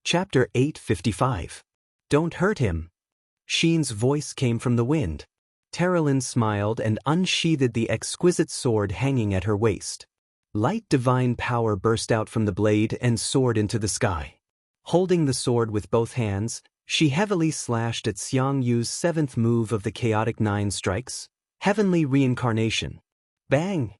Chapter 855. Don't hurt him. Sheen's voice came from the wind. Terilyn smiled and unsheathed the exquisite sword hanging at her waist. Light divine power burst out from the blade and soared into the sky. Holding the sword with both hands, she heavily slashed at Xiangyu's seventh move of the chaotic 9 strikes, Heavenly Reincarnation. Bang!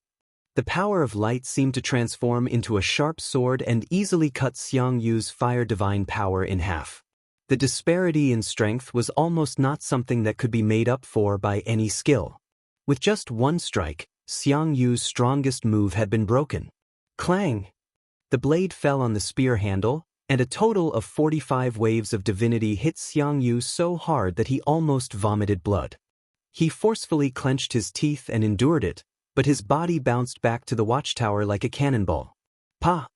The power of light seemed to transform into a sharp sword and easily cut Xiangyu's fire divine power in half. The disparity in strength was almost not something that could be made up for by any skill. With just one strike, Xiangyu's strongest move had been broken. Clang! The blade fell on the spear handle, and a total of 45 waves of divinity hit Xiangyu so hard that he almost vomited blood. He forcefully clenched his teeth and endured it, but his body bounced back to the watchtower like a cannonball. Pa!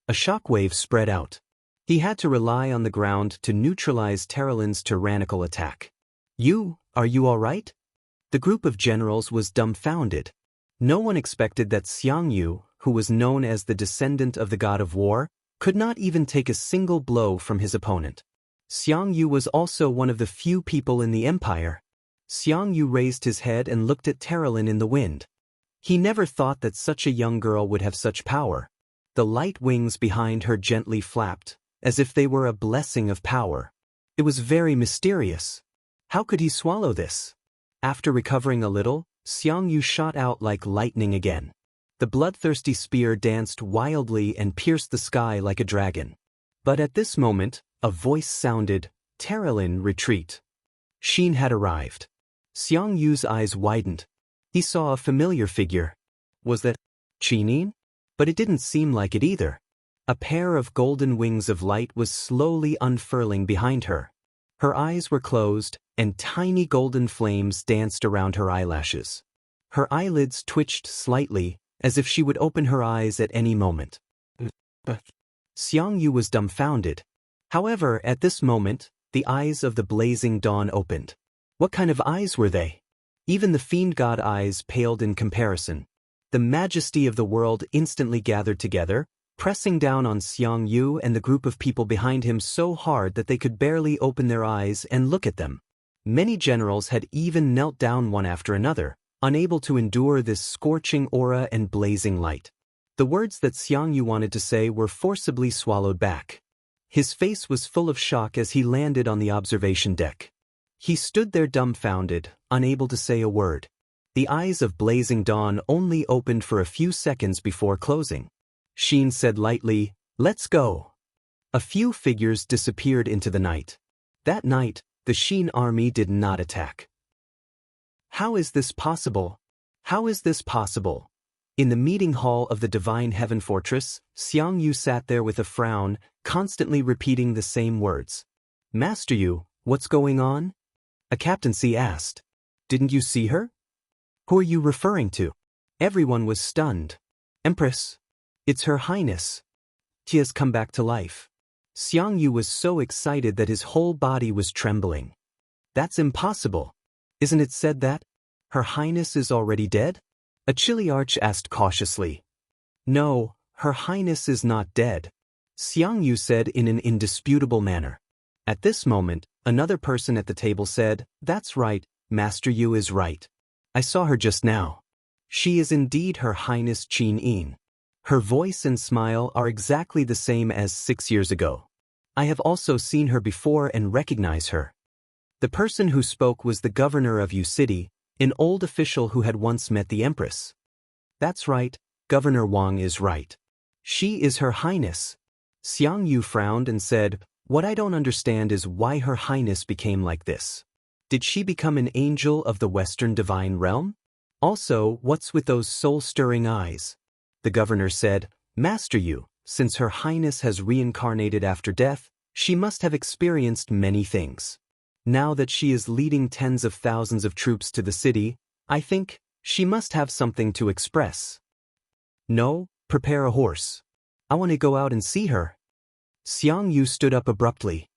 A shockwave spread out. He had to rely on the ground to neutralize Terilyn's tyrannical attack. Are you all right? The group of generals was dumbfounded. No one expected that Xiangyu, who was known as the descendant of the god of war, could not even take a single blow from his opponent. Xiangyu was also one of the few people in the empire. Xiangyu raised his head and looked at Terilyn in the wind. He never thought that such a young girl would have such power. The light wings behind her gently flapped, as if they were a blessing of power. It was very mysterious. How could he swallow this? After recovering a little, Xiangyu shot out like lightning again. The bloodthirsty spear danced wildly and pierced the sky like a dragon. But at this moment, a voice sounded, "Terilyn, retreat." Sheen had arrived. Xiangyu's eyes widened. He saw a familiar figure. Was that Chinin? But it didn't seem like it either. A pair of golden wings of light was slowly unfurling behind her. Her eyes were closed, and tiny golden flames danced around her eyelashes. Her eyelids twitched slightly, as if she would open her eyes at any moment. But Xiangyu was dumbfounded. However, at this moment, the eyes of the blazing dawn opened. What kind of eyes were they? Even the fiend god eyes paled in comparison. The majesty of the world instantly gathered together, pressing down on Xiangyu and the group of people behind him so hard that they could barely open their eyes and look at them. Many generals had even knelt down one after another, unable to endure this scorching aura and blazing light. The words that Xiangyu wanted to say were forcibly swallowed back. His face was full of shock as he landed on the observation deck. He stood there dumbfounded, unable to say a word. The eyes of blazing dawn only opened for a few seconds before closing. Sheen said lightly, "Let's go." A few figures disappeared into the night. That night, the Sheen army did not attack. How is this possible? How is this possible? In the meeting hall of the Divine Heaven Fortress, Xiangyu sat there with a frown, constantly repeating the same words. "Master Yu, what's going on?" A captaincy asked. "Didn't you see her?" "Who are you referring to?" Everyone was stunned. "Empress. It's Her Highness. She has come back to life." Xiangyu was so excited that his whole body was trembling. "That's impossible. Isn't it said that Her Highness is already dead?" A Chiliarch asked cautiously. "No, Her Highness is not dead," Xiangyu said in an indisputable manner. At this moment, another person at the table said, "That's right, Master Yu is right. I saw her just now. She is indeed Her Highness Qin. Her voice and smile are exactly the same as 6 years ago. I have also seen her before and recognize her." The person who spoke was the governor of Yu City, an old official who had once met the Empress. "That's right, Governor Wang is right. She is Her Highness." Xiangyu frowned and said, "What I don't understand is why Her Highness became like this. Did she become an angel of the Western divine realm? Also, what's with those soul-stirring eyes?" The governor said, "Master Yu, since Her Highness has reincarnated after death, she must have experienced many things. Now that she is leading tens of thousands of troops to the city, I think she must have something to express." "No, prepare a horse. I want to go out and see her." Xiangyu stood up abruptly.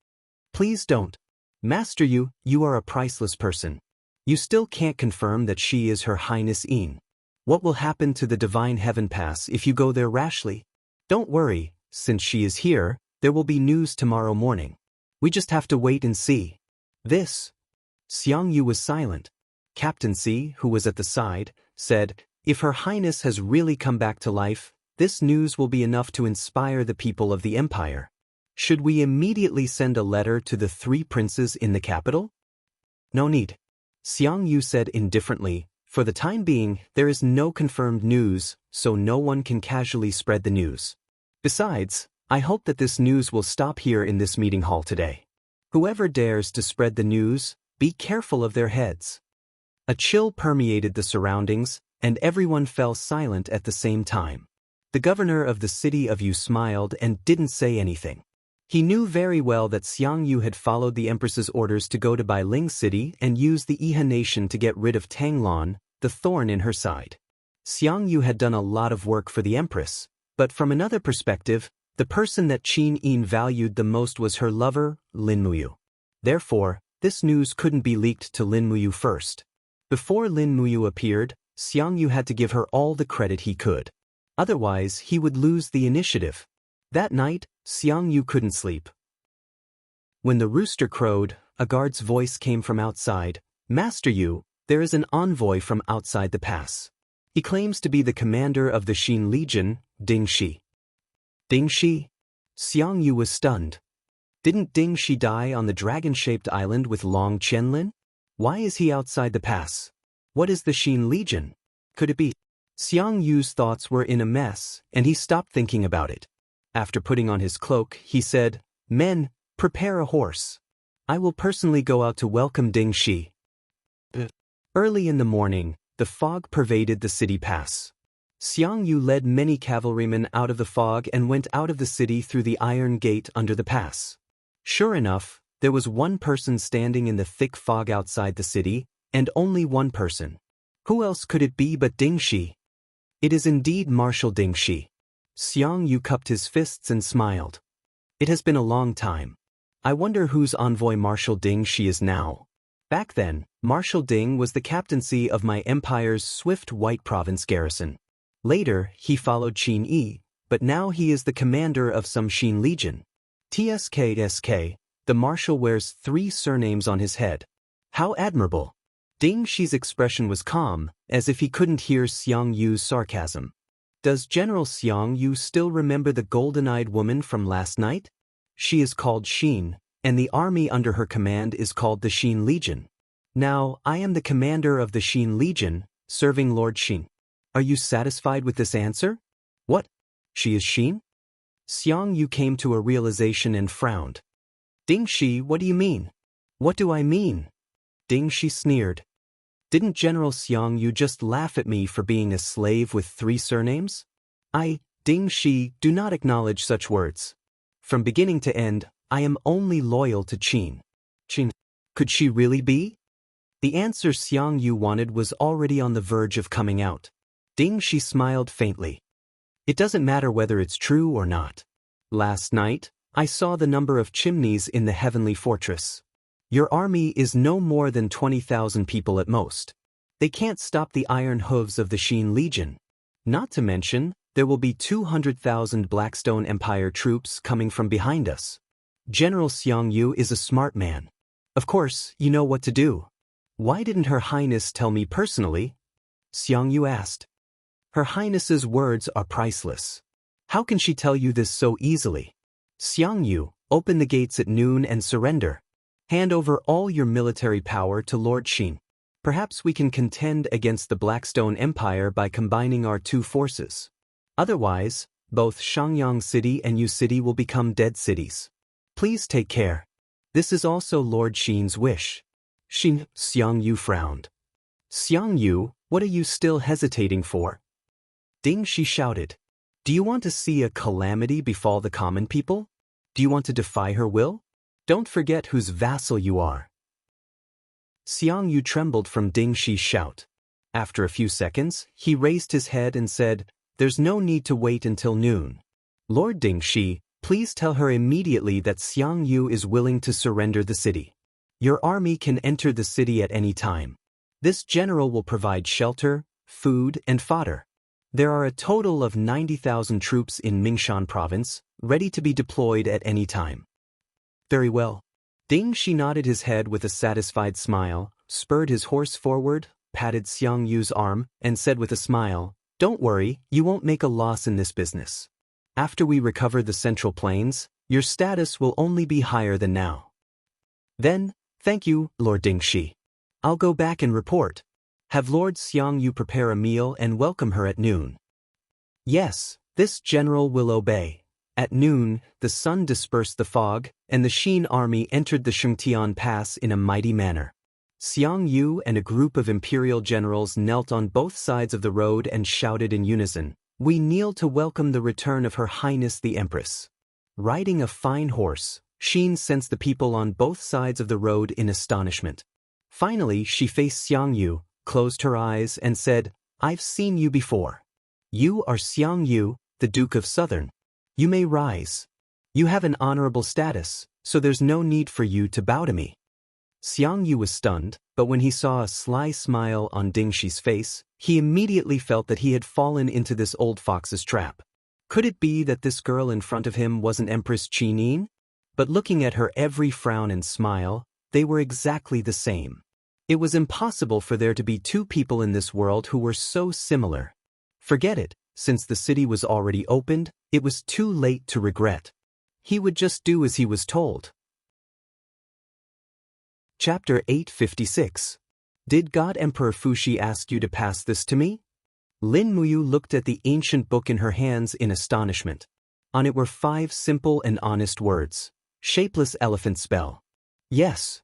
"Please don't. Master Yu, you are a priceless person. You still can't confirm that she is Her Highness Yin. What will happen to the Divine Heaven Pass if you go there rashly? Don't worry, since she is here, There will be news tomorrow morning. We just have to wait and see. This. Xiangyu was silent. Captain C, who was at the side, said, "If Her Highness has really come back to life, this news will be enough to inspire the people of the empire. Should we immediately send a letter to the 3 princes in the capital?" "No need," Xiangyu said indifferently. "For the time being, there is no confirmed news, so no one can casually spread the news. Besides, I hope that this news will stop here in this meeting hall today. Whoever dares to spread the news, be careful of their heads." A chill permeated the surroundings, and everyone fell silent at the same time. The governor of the city of Yu smiled and didn't say anything. He knew very well that Xiangyu had followed the empress's orders to go to Bailing City and use the Iha nation to get rid of Tanglon, the thorn in her side. Xiangyu had done a lot of work for the empress, but from another perspective, the person that Qin Yin valued the most was her lover, Lin Muyu. Therefore, this news couldn't be leaked to Lin Muyu first. Before Lin Muyu appeared, Xiangyu had to give her all the credit he could. Otherwise, he would lose the initiative. That night, Xiangyu couldn't sleep. When the rooster crowed, a guard's voice came from outside. "Master Yu, there is an envoy from outside the pass. He claims to be the commander of the Xin Legion, Ding Shi." Ding Shi? Xiangyu was stunned. Didn't Ding Shi die on the dragon-shaped island with Long Qianlin? Why is he outside the pass? What is the Xin Legion? Could it be? Xiangyu's thoughts were in a mess, and he stopped thinking about it. After putting on his cloak, he said, "Men, prepare a horse. I will personally go out to welcome Ding Shi." Early in the morning, the fog pervaded the city pass. Xiangyu led many cavalrymen out of the fog and went out of the city through the iron gate under the pass. Sure enough, there was one person standing in the thick fog outside the city, and only one person. Who else could it be but Ding Shi? It is indeed Marshal Ding Shi. Xiangyu cupped his fists and smiled. It has been a long time. I wonder whose envoy Marshal Ding Shi is now. Back then, Marshal Ding was the captaincy of my empire's swift White Province garrison. Later, he followed Qin Yi, but now he is the commander of some Xin Legion. TSK, the marshal wears 3 surnames on his head. How admirable! Ding Shi's expression was calm, as if he couldn't hear Xiangyu's sarcasm. Does General Xiangyu still remember the golden-eyed woman from last night? She is called Xin, and the army under her command is called the Xin Legion. Now, I am the commander of the Xin Legion, serving Lord Xin. Are you satisfied with this answer? What? She is Xin? Xiangyu came to a realization and frowned. Ding Shi, what do you mean? What do I mean? Ding Shi sneered. Didn't General Xiangyu just laugh at me for being a slave with 3 surnames? I, Ding Shi, do not acknowledge such words. From beginning to end, I am only loyal to Qin. Qin. Could she really be? The answer Xiangyu wanted was already on the verge of coming out. Ding Shi smiled faintly. It doesn't matter whether it's true or not. Last night, I saw the number of chimneys in the heavenly fortress. Your army is no more than 20,000 people at most. They can't stop the iron hooves of the Xin Legion. Not to mention, there will be 200,000 Blackstone Empire troops coming from behind us. General Xiangyu is a smart man. Of course, you know what to do. Why didn't Her Highness tell me personally? Xiangyu asked. Her Highness's words are priceless. How can she tell you this so easily? Xiangyu, open the gates at noon and surrender. Hand over all your military power to Lord Xin. Perhaps we can contend against the Blackstone Empire by combining our 2 forces. Otherwise, both Shangyang City and Yu City will become dead cities. Please take care. This is also Lord Xin's wish. Xin, Xiangyu frowned. Xiangyu, what are you still hesitating for? Ding Shi shouted. Do you want to see a calamity befall the common people? Do you want to defy her will? Don't forget whose vassal you are. Xiangyu trembled from Ding Shi's shout. After a few seconds, he raised his head and said, There's no need to wait until noon. Lord Ding Shi, please tell her immediately that Xiangyu is willing to surrender the city. Your army can enter the city at any time. This general will provide shelter, food, and fodder. There are a total of 90,000 troops in Mingshan province, ready to be deployed at any time. Very well. Dingxi nodded his head with a satisfied smile, spurred his horse forward, patted Xiangyu's arm, and said with a smile, "Don't worry, you won't make a loss in this business. After we recover the Central Plains, your status will only be higher than now." "Then, thank you, Lord Dingxi. I'll go back and report. Have Lord Xiangyu prepare a meal and welcome her at noon." "Yes, this general will obey." At noon, the sun dispersed the fog, and the Xin army entered the Shengtian Pass in a mighty manner. Xiangyu and a group of imperial generals knelt on both sides of the road and shouted in unison, "We kneel to welcome the return of Her Highness the Empress." Riding a fine horse, Xin sensed the people on both sides of the road in astonishment. Finally, she faced Xiangyu, closed her eyes, and said, "I've seen you before. You are Xiangyu, the Duke of Southern. You may rise. You have an honorable status, so there's no need for you to bow to me." Xiangyu was stunned, but when he saw a sly smile on Dingxi's face, he immediately felt that he had fallen into this old fox's trap. Could it be that this girl in front of him wasn't Empress Qinin? But looking at her every frown and smile, they were exactly the same. It was impossible for there to be two people in this world who were so similar. Forget it, since the city was already opened, it was too late to regret. He would just do as he was told. Chapter 856. Did God Emperor Fuxi ask you to pass this to me? Lin Muyu looked at the ancient book in her hands in astonishment. On it were 5 simple and honest words. Shapeless elephant spell. Yes.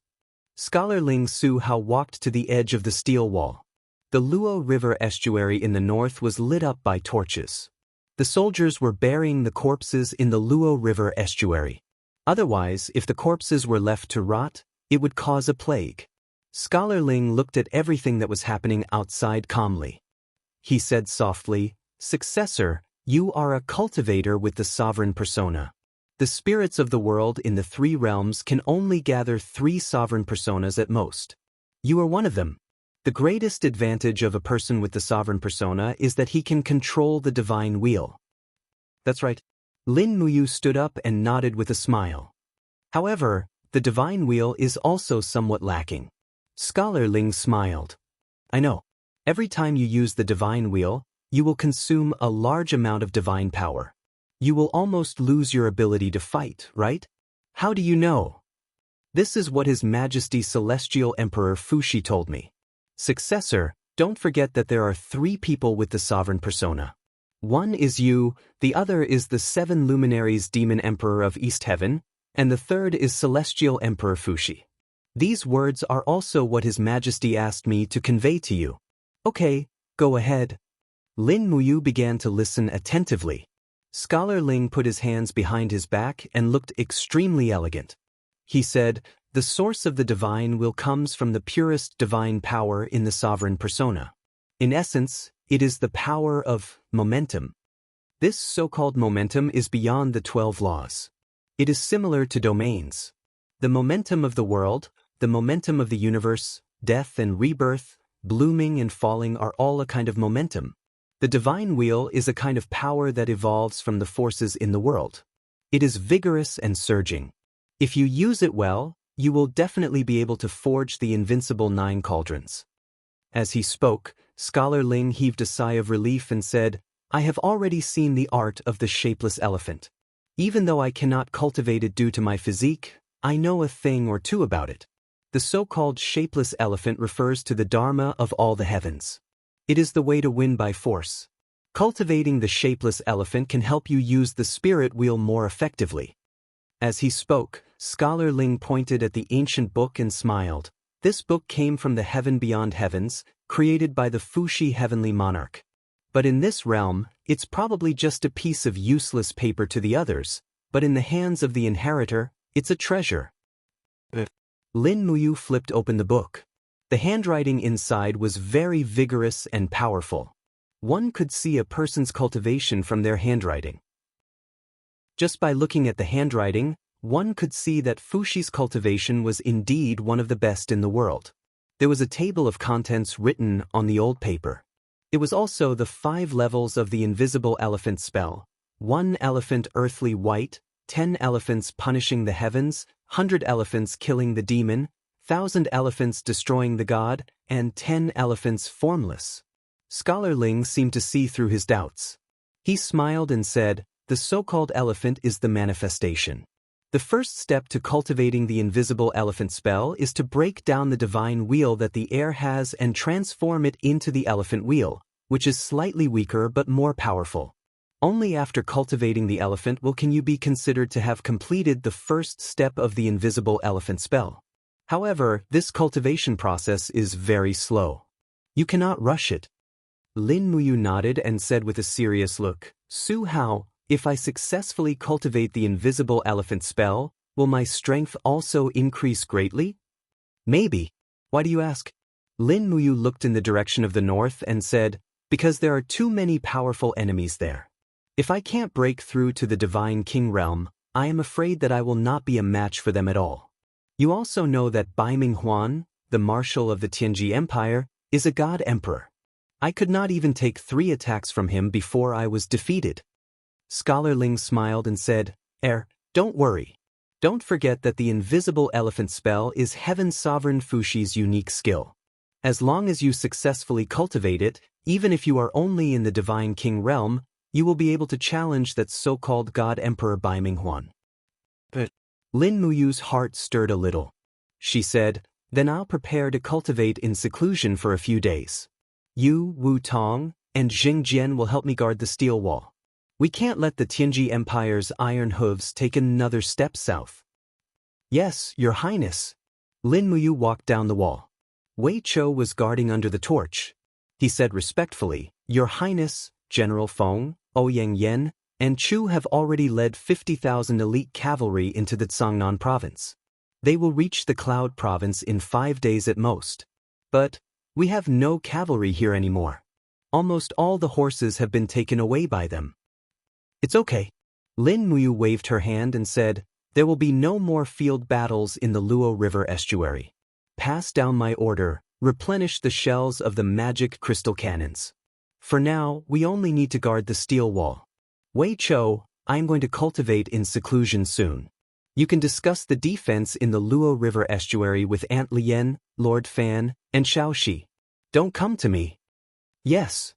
Scholar Ling Su Hao walked to the edge of the steel wall. The Luo River estuary in the north was lit up by torches. The soldiers were burying the corpses in the Luo River estuary. Otherwise, if the corpses were left to rot, it would cause a plague. Scholar Ling looked at everything that was happening outside calmly. He said softly, "Successor, you are a cultivator with the sovereign persona. The spirits of the world in the 3 realms can only gather 3 sovereign personas at most. You are one of them. The greatest advantage of a person with the sovereign persona is that he can control the divine wheel." That's right. Lin Muyu stood up and nodded with a smile. However, the divine wheel is also somewhat lacking. Scholar Ling smiled. "I know. Every time you use the divine wheel, you will consume a large amount of divine power. You will almost lose your ability to fight, right? How do you know?" "This is what His Majesty Celestial Emperor Fuxi told me. Successor, don't forget that there are 3 people with the sovereign persona. One is you, the other is the 7 luminaries Demon Emperor of East Heaven, and the third is Celestial Emperor Fuxi. These words are also what His Majesty asked me to convey to you." "Okay, go ahead." Lin Muyu began to listen attentively. Scholar Ling put his hands behind his back and looked extremely elegant. He said, "The source of the divine will comes from the purest divine power in the sovereign persona. In essence, it is the power of momentum. This so-called momentum is beyond the 12 laws. It is similar to domains. The momentum of the world, the momentum of the universe, death and rebirth, blooming and falling are all a kind of momentum. The divine wheel is a kind of power that evolves from the forces in the world. It is vigorous and surging. If you use it well, you will definitely be able to forge the invincible 9 cauldrons." As he spoke, Scholar Ling heaved a sigh of relief and said, "I have already seen the art of the shapeless elephant. Even though I cannot cultivate it due to my physique, I know a thing or two about it. The so-called shapeless elephant refers to the Dharma of all the heavens. It is the way to win by force. Cultivating the shapeless elephant can help you use the spirit wheel more effectively." As he spoke, Scholar Ling pointed at the ancient book and smiled. This book came from the heaven beyond heavens, created by the Fuxi heavenly monarch. But in this realm, it's probably just a piece of useless paper to the others, but in the hands of the inheritor, it's a treasure. Lin Muyu flipped open the book. The handwriting inside was very vigorous and powerful. One could see a person's cultivation from their handwriting. Just by looking at the handwriting, one could see that Fuxi's cultivation was indeed one of the best in the world. There was a table of contents written on the old paper. It was also the 5 levels of the invisible elephant spell, 1 elephant earthly white, 10 elephants punishing the heavens, 100 elephants killing the demon, 1,000 elephants destroying the god, and 10 elephants formless. Scholar Ling seemed to see through his doubts. He smiled and said, the so-called elephant is the manifestation. The first step to cultivating the invisible elephant spell is to break down the divine wheel that the air has and transform it into the elephant wheel, which is slightly weaker but more powerful. Only after cultivating the elephant can you be considered to have completed the first step of the invisible elephant spell. However, this cultivation process is very slow. You cannot rush it. Lin Muyu nodded and said with a serious look, Su Hao, if I successfully cultivate the invisible elephant spell, will my strength also increase greatly? Maybe. Why do you ask? Lin Muyu looked in the direction of the north and said, because there are too many powerful enemies there. If I can't break through to the Divine King realm, I am afraid that I will not be a match for them at all. You also know that Bai Minghuan, the marshal of the Tianji Empire, is a god emperor. I could not even take 3 attacks from him before I was defeated. Scholar Ling smiled and said, don't worry. Don't forget that the invisible elephant spell is Heaven Sovereign Fushi's unique skill. As long as you successfully cultivate it, even if you are only in the Divine King realm, you will be able to challenge that so-called God Emperor Bai Minghuan. But Lin Muyu's heart stirred a little. She said, then I'll prepare to cultivate in seclusion for a few days. You, Wu Tong, and Jing Jian will help me guard the steel wall. We can't let the Tianji Empire's iron hooves take another step south. Yes, Your Highness. Lin Muyu walked down the wall. Wei Chou was guarding under the torch. He said respectfully, Your Highness, General Feng, Ouyang Yen, and Chu have already led 50,000 elite cavalry into the Cangnan province. They will reach the Cloud province in 5 days at most. But we have no cavalry here anymore. Almost all the horses have been taken away by them. It's okay. Lin Muyu waved her hand and said, there will be no more field battles in the Luo River estuary. Pass down my order, replenish the shells of the magic crystal cannons. For now, we only need to guard the steel wall. Wei Chou, I am going to cultivate in seclusion soon. You can discuss the defense in the Luo River estuary with Aunt Lien, Lord Fan, and Xiaoxi. Don't come to me. Yes.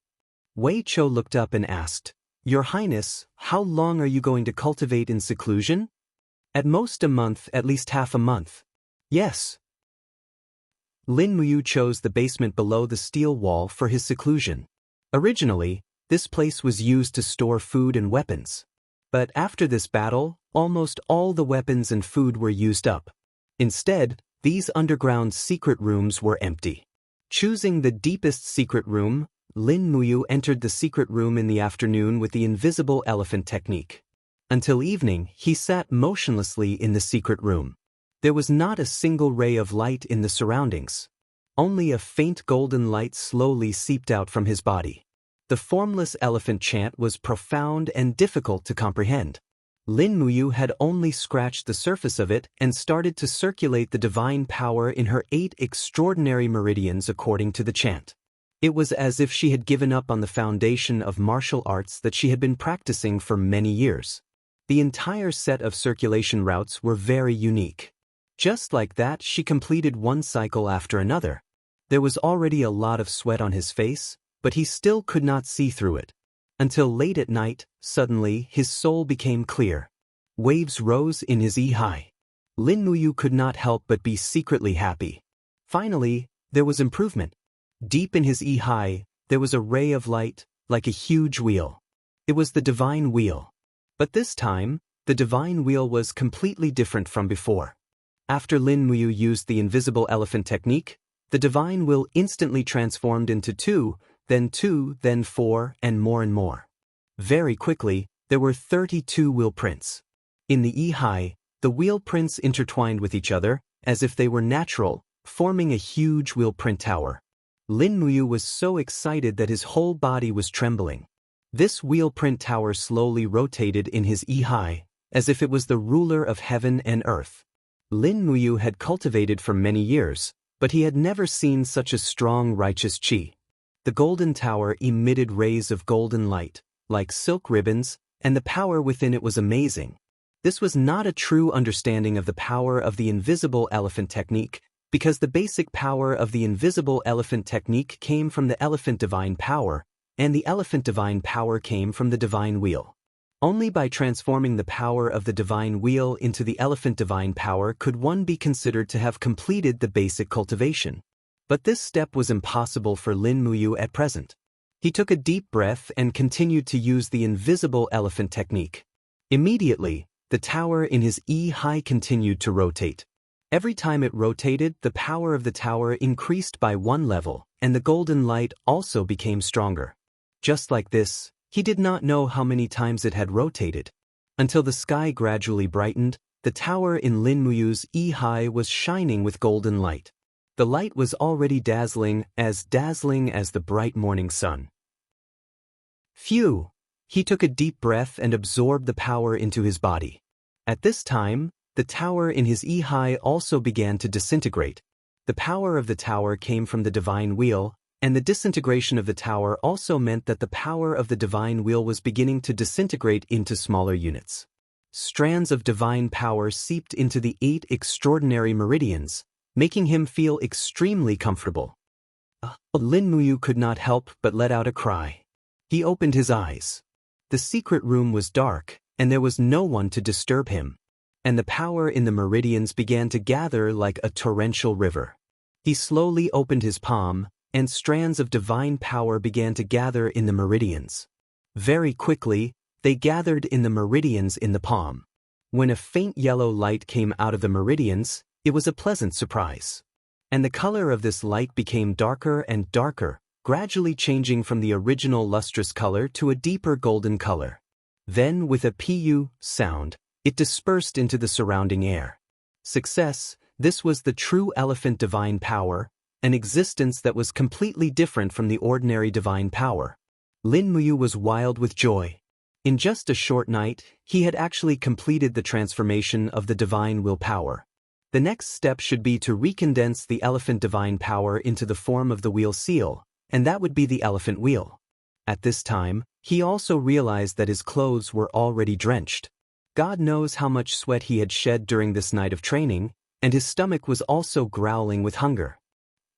Wei Chou looked up and asked, Your Highness, how long are you going to cultivate in seclusion? At most a month, at least half a month. Yes. Lin Muyu chose the basement below the steel wall for his seclusion. Originally, this place was used to store food and weapons. But after this battle, almost all the weapons and food were used up. Instead, these underground secret rooms were empty. Choosing the deepest secret room, Lin Muyu entered the secret room in the afternoon with the invisible elephant technique. Until evening, he sat motionlessly in the secret room. There was not a single ray of light in the surroundings. Only a faint golden light slowly seeped out from his body. The formless elephant chant was profound and difficult to comprehend. Lin Muyu had only scratched the surface of it and started to circulate the divine power in her 8 extraordinary meridians according to the chant. It was as if she had given up on the foundation of martial arts that she had been practicing for many years. The entire set of circulation routes were very unique. Just like that, she completed one cycle after another. There was already a lot of sweat on his face, but he still could not see through it. Until late at night, suddenly, his soul became clear. Waves rose in his Yi-Hai. Lin Muyu could not help but be secretly happy. Finally, there was improvement. Deep in his Yi-Hai, there was a ray of light, like a huge wheel. It was the divine wheel. But this time, the divine wheel was completely different from before. After Lin Muyu used the invisible elephant technique, the divine wheel instantly transformed into 2, then 4, and more. Very quickly, there were 32 wheel prints. In the Yi-Hai, the wheel prints intertwined with each other, as if they were natural, forming a huge wheel print tower. Lin Muyu was so excited that his whole body was trembling. This wheel print tower slowly rotated in his Yi-Hai, as if it was the ruler of heaven and earth. Lin Muyu had cultivated for many years, but he had never seen such a strong righteous qi. The golden tower emitted rays of golden light, like silk ribbons, and the power within it was amazing. This was not a true understanding of the power of the invisible elephant technique, because the basic power of the invisible elephant technique came from the elephant divine power, and the elephant divine power came from the divine wheel. Only by transforming the power of the divine wheel into the elephant divine power could one be considered to have completed the basic cultivation. But this step was impossible for Lin Muyu at present. He took a deep breath and continued to use the invisible elephant technique. Immediately, the tower in his high continued to rotate. Every time it rotated, the power of the tower increased by 1 level, and the golden light also became stronger. Just like this, he did not know how many times it had rotated. Until the sky gradually brightened, the tower in Lin Muyu's high was shining with golden light. The light was already dazzling as the bright morning sun. Phew! He took a deep breath and absorbed the power into his body. At this time, the tower in his high also began to disintegrate. The power of the tower came from the divine wheel, and the disintegration of the tower also meant that the power of the divine wheel was beginning to disintegrate into smaller units. Strands of divine power seeped into the 8 extraordinary meridians, making him feel extremely comfortable. Lin Muyu could not help but let out a cry. He opened his eyes. The secret room was dark, and there was no one to disturb him. And the power in the meridians began to gather like a torrential river. He slowly opened his palm, and strands of divine power began to gather in the meridians. Very quickly, they gathered in the meridians in the palm. When a faint yellow light came out of the meridians, it was a pleasant surprise. And the color of this light became darker and darker, gradually changing from the original lustrous color to a deeper golden color. Then, with a pu sound, it dispersed into the surrounding air. Success, this was the true elephant divine power, an existence that was completely different from the ordinary divine power. Lin Muyu was wild with joy. In just a short night, he had actually completed the transformation of the divine will power. The next step should be to recondense the elephant divine power into the form of the wheel seal, and that would be the elephant wheel. At this time, he also realized that his clothes were already drenched. God knows how much sweat he had shed during this night of training, and his stomach was also growling with hunger.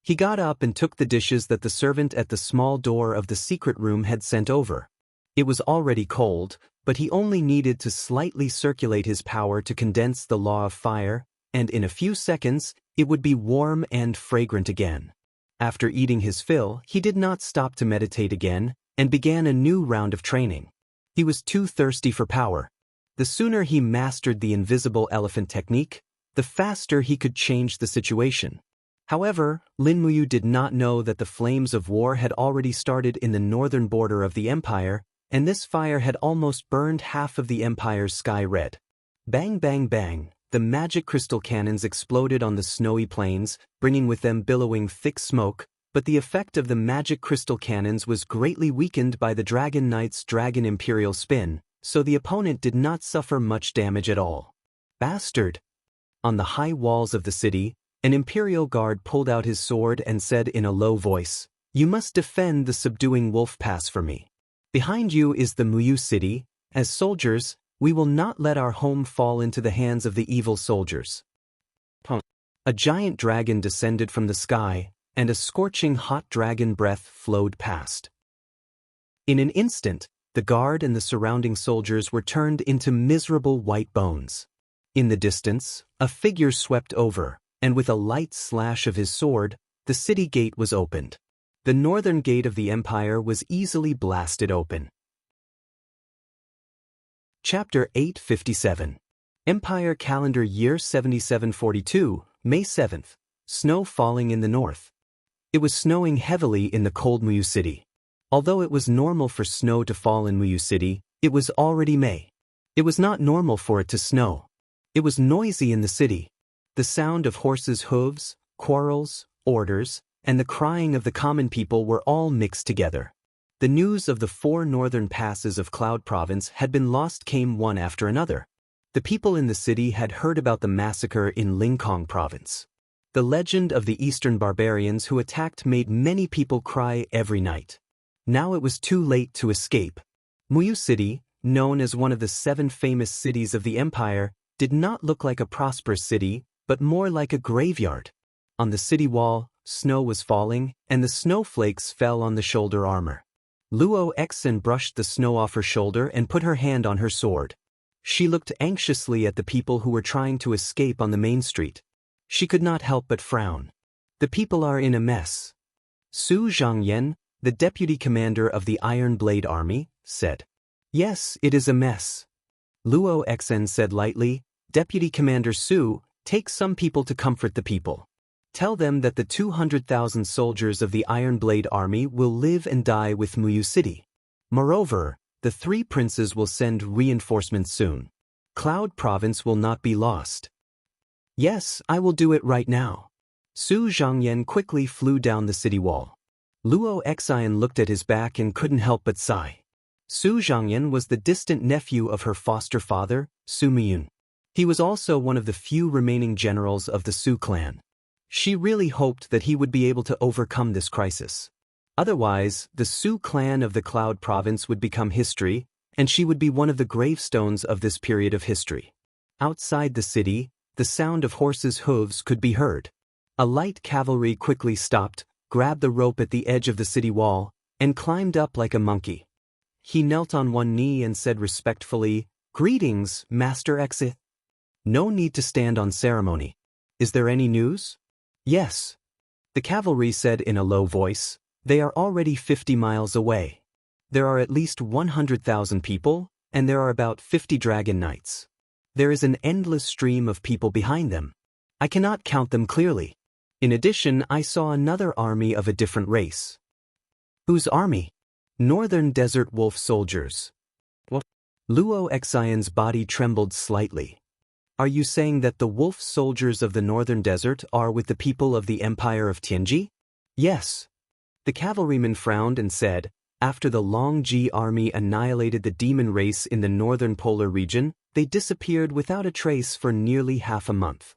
He got up and took the dishes that the servant at the small door of the secret room had sent over. It was already cold, but he only needed to slightly circulate his power to condense the law of fire, and in a few seconds, it would be warm and fragrant again. After eating his fill, he did not stop to meditate again, and began a new round of training. He was too thirsty for power. The sooner he mastered the invisible elephant technique, the faster he could change the situation. However, Lin Muyu did not know that the flames of war had already started in the northern border of the empire, and this fire had almost burned half of the empire's sky red. Bang bang bang, the magic crystal cannons exploded on the snowy plains, bringing with them billowing thick smoke, but the effect of the magic crystal cannons was greatly weakened by the Dragon Knight's Dragon Imperial spin, so the opponent did not suffer much damage at all. Bastard! On the high walls of the city, an imperial guard pulled out his sword and said in a low voice, "You must defend the subduing wolf pass for me. Behind you is the Muyu city. As soldiers, we will not let our home fall into the hands of the evil soldiers." A giant dragon descended from the sky, and a scorching hot dragon breath flowed past. In an instant, the guard and the surrounding soldiers were turned into miserable white bones. In the distance, a figure swept over, and with a light slash of his sword, the city gate was opened. The northern gate of the empire was easily blasted open. Chapter 857. Empire Calendar Year 7742, May 7th. Snow falling in the north. It was snowing heavily in the cold Muyu city. Although it was normal for snow to fall in Muyu city, it was already May. It was not normal for it to snow. It was noisy in the city. The sound of horses' hooves, quarrels, orders, and the crying of the common people were all mixed together. The news of the 4 northern passes of Cloud Province had been lost came one after another. The people in the city had heard about the massacre in Lingkong Province. The legend of the eastern barbarians who attacked made many people cry every night. Now it was too late to escape. Muyu City, known as one of the 7 famous cities of the empire, did not look like a prosperous city, but more like a graveyard. On the city wall, snow was falling, and the snowflakes fell on the shoulder armor. Luo Exin brushed the snow off her shoulder and put her hand on her sword. She looked anxiously at the people who were trying to escape on the main street. She could not help but frown. The people are in a mess. Su Zhangyan, the deputy commander of the Iron Blade Army, said. Yes, it is a mess. Luo Exin said lightly, Deputy Commander Su, take some people to comfort the people. Tell them that the 200,000 soldiers of the Iron Blade Army will live and die with Muyu City. Moreover, the 3 princes will send reinforcements soon. Cloud Province will not be lost. Yes, I will do it right now. Su Zhangyan quickly flew down the city wall. Luo Exin looked at his back and couldn't help but sigh. Su Zhangyan was the distant nephew of her foster father, Su Miyun. He was also one of the few remaining generals of the Su clan. She really hoped that he would be able to overcome this crisis. Otherwise, the Su clan of the Cloud Province would become history, and she would be one of the gravestones of this period of history. Outside the city, the sound of horses' hooves could be heard. A light cavalry quickly stopped, grabbed the rope at the edge of the city wall, and climbed up like a monkey. He knelt on one knee and said respectfully, Greetings, Master Exith. No need to stand on ceremony. Is there any news? Yes. The cavalry said in a low voice, they are already 50 miles away. There are at least 100,000 people, and there are about 50 dragon knights. There is an endless stream of people behind them. I cannot count them clearly. In addition, I saw another army of a different race. Whose army? Northern Desert Wolf soldiers. What? Luo Exion's body trembled slightly. Are you saying that the wolf soldiers of the Northern Desert are with the people of the Empire of Tianji? Yes. The cavalryman frowned and said, after the Long Ji army annihilated the demon race in the northern polar region, they disappeared without a trace for nearly half a month.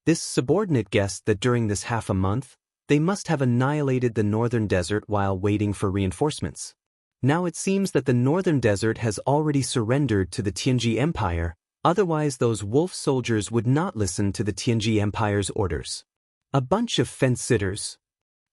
This subordinate guessed that during this half a month, they must have annihilated the Northern Desert while waiting for reinforcements. Now it seems that the Northern Desert has already surrendered to the Tianji Empire, otherwise those wolf soldiers would not listen to the Tianji Empire's orders. A bunch of fence-sitters.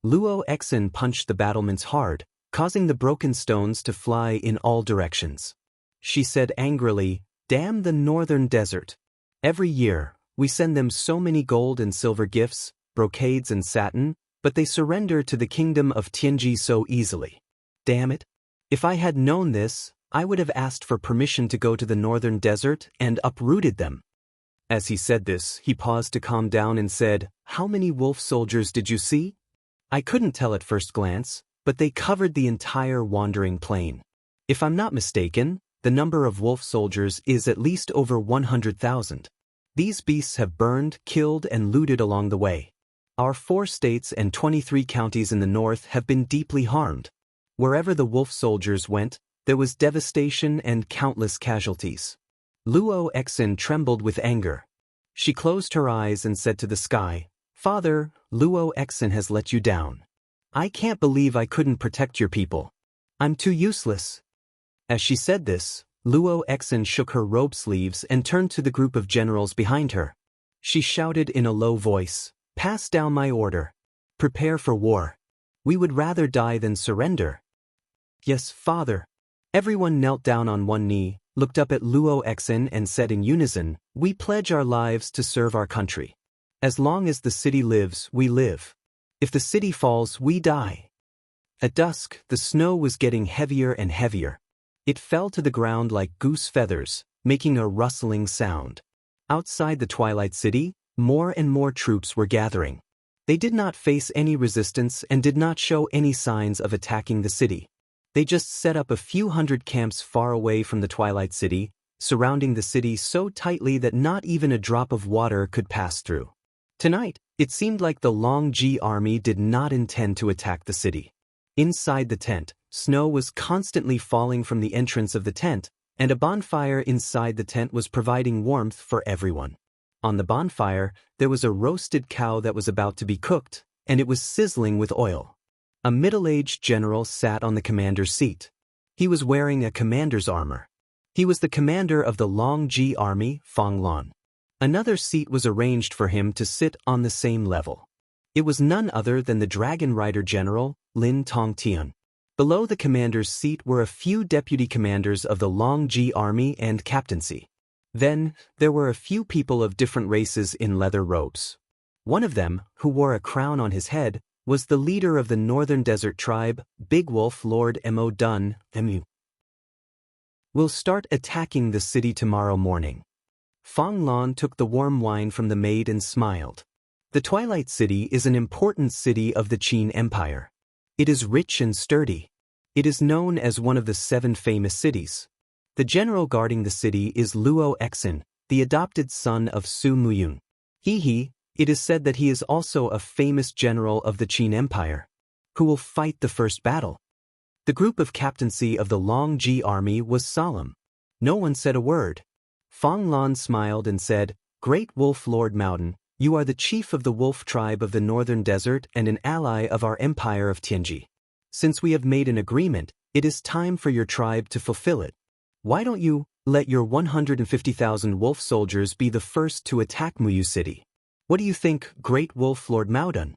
Luo Exin punched the battlements hard, causing the broken stones to fly in all directions. She said angrily, Damn the Northern Desert. Every year, we send them so many gold and silver gifts, brocades and satin, but they surrender to the kingdom of Tianji so easily. Damn it. If I had known this, I would have asked for permission to go to the Northern Desert and uprooted them. As he said this, he paused to calm down and said, How many wolf soldiers did you see? I couldn't tell at first glance, but they covered the entire wandering plain. If I'm not mistaken, the number of wolf soldiers is at least over 100,000. These beasts have burned, killed, and looted along the way. Our 4 states and 23 counties in the north have been deeply harmed. Wherever the wolf soldiers went, there was devastation and countless casualties. Luo Exin trembled with anger. She closed her eyes and said to the sky, Father, Luo Exin has let you down. I can't believe I couldn't protect your people. I'm too useless. As she said this, Luo Exin shook her robe sleeves and turned to the group of generals behind her. She shouted in a low voice, Pass down my order. Prepare for war. We would rather die than surrender. Yes, Father. Everyone knelt down on one knee, looked up at Luo Exin and said in unison, We pledge our lives to serve our country. As long as the city lives, we live. If the city falls, we die. At dusk, the snow was getting heavier and heavier. It fell to the ground like goose feathers, making a rustling sound. Outside the Twilight City, more and more troops were gathering. They did not face any resistance and did not show any signs of attacking the city. They just set up a few hundred camps far away from the Twilight City, surrounding the city so tightly that not even a drop of water could pass through. Tonight, it seemed like the Long Ji army did not intend to attack the city. Inside the tent, snow was constantly falling from the entrance of the tent, and a bonfire inside the tent was providing warmth for everyone. On the bonfire, there was a roasted cow that was about to be cooked, and it was sizzling with oil. A middle-aged general sat on the commander's seat. He was wearing a commander's armor. He was the commander of the Longji army, Fang Lan. Another seat was arranged for him to sit on the same level. It was none other than the Dragon Rider General, Lin Tongtian. Below the commander's seat were a few deputy commanders of the Longji army and captaincy. Then, there were a few people of different races in leather robes. One of them, who wore a crown on his head, was the leader of the Northern Desert Tribe, Big Wolf Lord Mo Dun, Mu. We'll start attacking the city tomorrow morning. Fang Lan took the warm wine from the maid and smiled. The Twilight City is an important city of the Qin Empire. It is rich and sturdy. It is known as one of the 7 famous cities. The general guarding the city is Luo Exin, the adopted son of Su Muyun. It is said that he is also a famous general of the Qin Empire, who will fight the first battle. The group of captaincy of the Longji army was solemn. No one said a word. Fang Lan smiled and said, "Great Wolf Lord Mountain, you are the chief of the wolf tribe of the Northern Desert and an ally of our empire of Tianji. Since we have made an agreement, it is time for your tribe to fulfill it. Why don't you let your 150,000 wolf soldiers be the first to attack Muyu City? What do you think, Great Wolf Lord Maodun?"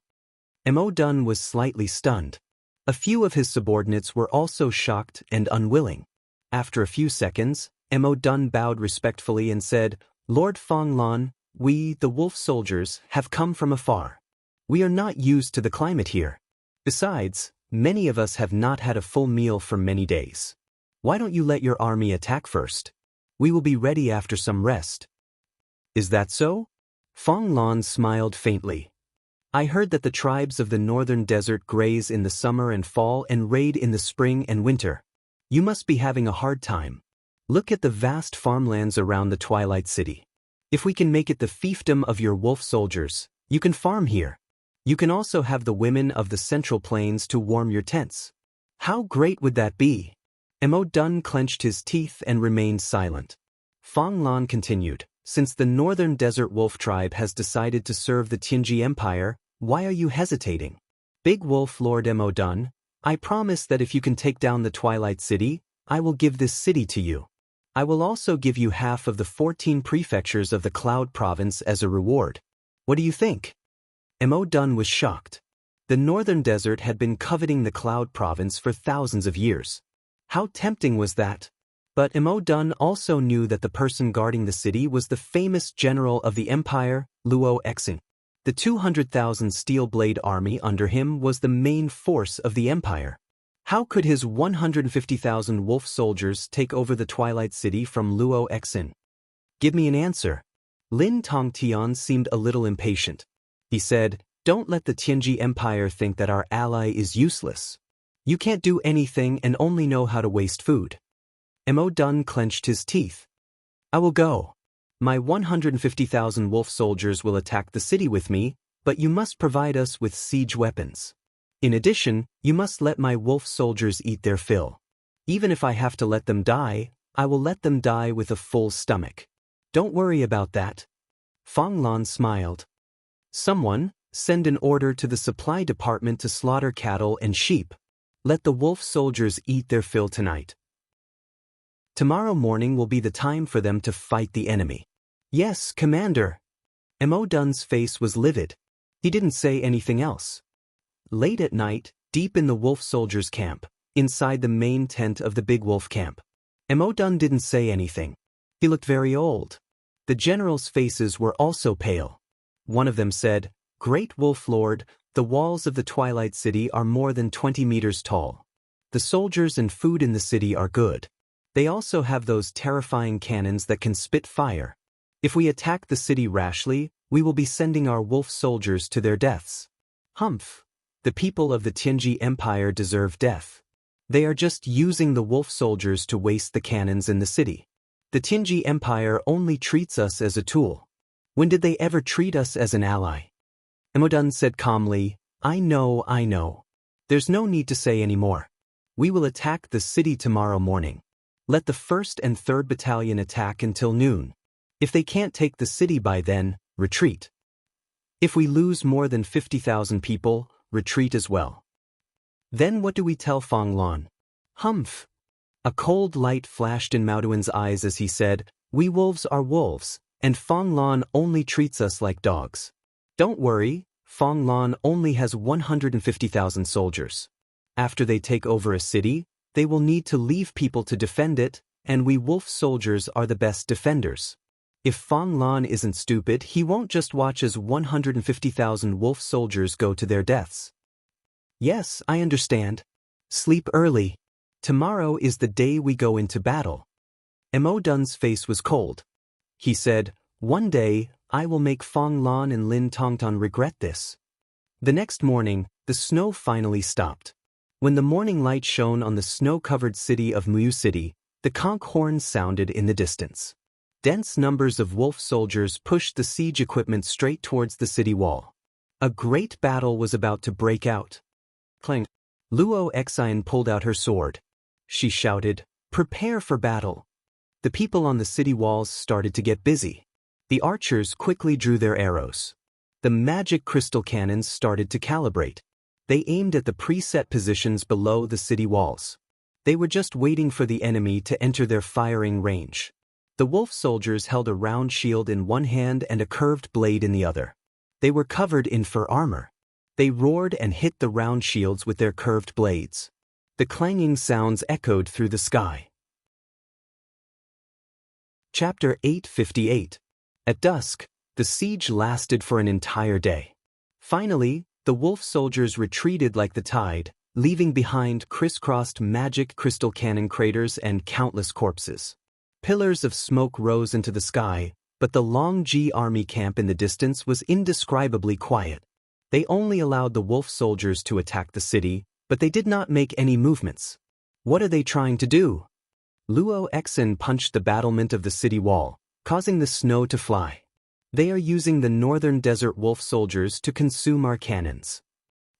Mo Dun was slightly stunned. A few of his subordinates were also shocked and unwilling. After a few seconds, Mo Dun bowed respectfully and said, "Lord Fang Lan, we, the wolf soldiers, have come from afar. We are not used to the climate here. Besides, many of us have not had a full meal for many days. Why don't you let your army attack first? We will be ready after some rest." "Is that so?" Fang Lan smiled faintly. "I heard that the tribes of the Northern Desert graze in the summer and fall and raid in the spring and winter. You must be having a hard time. Look at the vast farmlands around the Twilight City. If we can make it the fiefdom of your wolf soldiers, you can farm here. You can also have the women of the Central Plains to warm your tents. How great would that be?" Mo Dun clenched his teeth and remained silent. Fang Lan continued, "Since the Northern Desert Wolf tribe has decided to serve the Tianji Empire, why are you hesitating? Big Wolf Lord Mo Dun, I promise that if you can take down the Twilight City, I will give this city to you. I will also give you half of the 14 prefectures of the Cloud Province as a reward. What do you think?" Mo Dun was shocked. The Northern Desert had been coveting the Cloud Province for thousands of years. How tempting was that? But Mo Dun also knew that the person guarding the city was the famous general of the empire, Luo Exin. The 200,000 steel blade army under him was the main force of the empire. How could his 150,000 wolf soldiers take over the Twilight City from Luo Exin? "Give me an answer." Lin Tongtian seemed a little impatient. He said, "Don't let the Tianji Empire think that our ally is useless. You can't do anything and only know how to waste food." Mo Dun clenched his teeth. "I will go. My 150,000 wolf soldiers will attack the city with me, but you must provide us with siege weapons. In addition, you must let my wolf soldiers eat their fill. Even if I have to let them die, I will let them die with a full stomach. Don't worry about that." Fang Lan smiled. "Someone, send an order to the supply department to slaughter cattle and sheep. Let the wolf soldiers eat their fill tonight. Tomorrow morning will be the time for them to fight the enemy." "Yes, Commander." Mo Dun's face was livid. He didn't say anything else. Late at night, deep in the wolf soldiers' camp, inside the main tent of the big wolf camp, Mo Dun didn't say anything. He looked very old. The generals' faces were also pale. One of them said, "Great Wolf Lord, the walls of the Twilight City are more than 20 meters tall. The soldiers and food in the city are good. They also have those terrifying cannons that can spit fire. If we attack the city rashly, we will be sending our wolf soldiers to their deaths. Humph! The people of the Tianji Empire deserve death. They are just using the wolf soldiers to waste the cannons in the city. The Tianji Empire only treats us as a tool. When did they ever treat us as an ally?" Mo Dun said calmly, I know. There's no need to say any more. We will attack the city tomorrow morning. Let the 1st and 3rd Battalion attack until noon. If they can't take the city by then, retreat. If we lose more than 50,000 people, retreat as well." "Then what do we tell Fang Lan?" "Humph! A cold light flashed in Maoduan's eyes as he said, "We wolves are wolves, and Fong Lan only treats us like dogs. Don't worry, Fong Lan only has 150,000 soldiers. After they take over a city, they will need to leave people to defend it, and we wolf soldiers are the best defenders. If Fong Lan isn't stupid, he won't just watch as 150,000 wolf soldiers go to their deaths." "Yes, I understand. Sleep early. Tomorrow is the day we go into battle." Mo Dun's face was cold. He said, "One day, I will make Fong Lan and Lin Tongtan regret this." The next morning, the snow finally stopped. When the morning light shone on the snow-covered city of Muyu City, the conch horns sounded in the distance. Dense numbers of wolf soldiers pushed the siege equipment straight towards the city wall. A great battle was about to break out. Clang! Luo Xian pulled out her sword. She shouted, "Prepare for battle." The people on the city walls started to get busy. The archers quickly drew their arrows. The magic crystal cannons started to calibrate. They aimed at the preset positions below the city walls. They were just waiting for the enemy to enter their firing range. The wolf soldiers held a round shield in one hand and a curved blade in the other. They were covered in fur armor. They roared and hit the round shields with their curved blades. The clanging sounds echoed through the sky. Chapter 858. At dusk, the siege lasted for an entire day. Finally, the wolf soldiers retreated like the tide, leaving behind crisscrossed magic crystal cannon craters and countless corpses. Pillars of smoke rose into the sky, but the Long Ji army camp in the distance was indescribably quiet. They only allowed the wolf soldiers to attack the city, but they did not make any movements. What are they trying to do? Luo Xian punched the battlement of the city wall, causing the snow to fly. They are using the northern desert wolf soldiers to consume our cannons.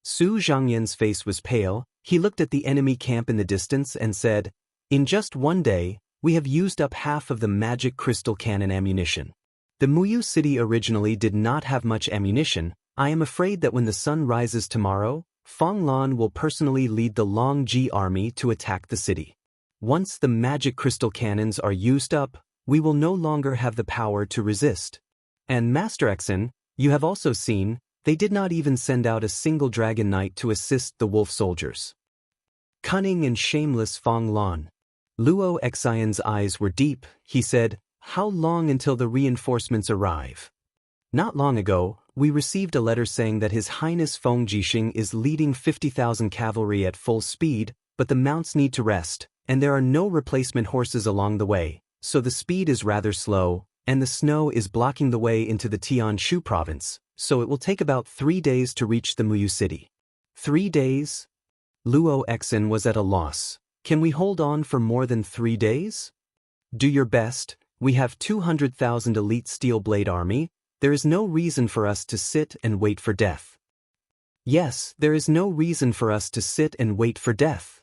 Su Zhangyan's face was pale. He looked at the enemy camp in the distance and said, "In just one day, we have used up half of the magic crystal cannon ammunition. The Muyu city originally did not have much ammunition. I am afraid that when the sun rises tomorrow, Fong Lan will personally lead the Long Ji army to attack the city. Once the magic crystal cannons are used up, we will no longer have the power to resist. And Master Xian, you have also seen, they did not even send out a single dragon knight to assist the wolf soldiers. Cunning and shameless Fong Lan." Luo Xian's eyes were deep. He said, "How long until the reinforcements arrive?" "Not long ago, we received a letter saying that His Highness Feng Jixing is leading 50,000 cavalry at full speed, but the mounts need to rest, and there are no replacement horses along the way, so the speed is rather slow, and the snow is blocking the way into the Tianshu province, so it will take about 3 days to reach the Muyu city." 3 days? Luo Xian was at a loss. Can we hold on for more than 3 days? Do your best. We have 200,000 elite steel blade army. There is no reason for us to sit and wait for death. Yes, there is no reason for us to sit and wait for death.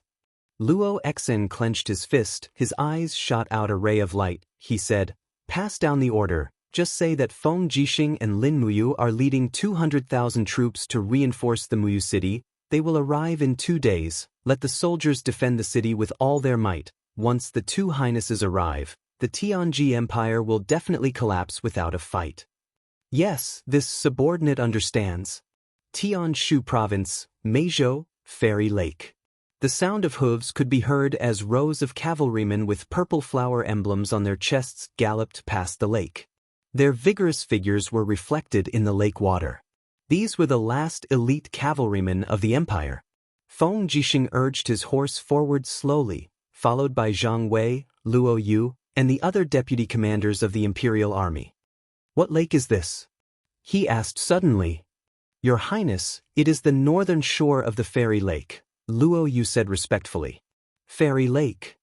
Luo Xian clenched his fist. His eyes shot out a ray of light. He said, "Pass down the order. Just say that Feng Jixing and Lin Muyu are leading 200,000 troops to reinforce the Muyu city. They will arrive in 2 days. Let the soldiers defend the city with all their might. Once the two highnesses arrive, the Tianji Empire will definitely collapse without a fight." Yes, this subordinate understands. Tianshu Province, Meizhou, Fairy Lake. The sound of hooves could be heard as rows of cavalrymen with purple flower emblems on their chests galloped past the lake. Their vigorous figures were reflected in the lake water. These were the last elite cavalrymen of the empire. Feng Jixing urged his horse forward slowly, followed by Zhang Wei, Luo Yu, and the other deputy commanders of the imperial army. "What lake is this?" he asked suddenly. "Your Highness, it is the northern shore of the Fairy Lake," Luo Yu said respectfully. "Fairy Lake."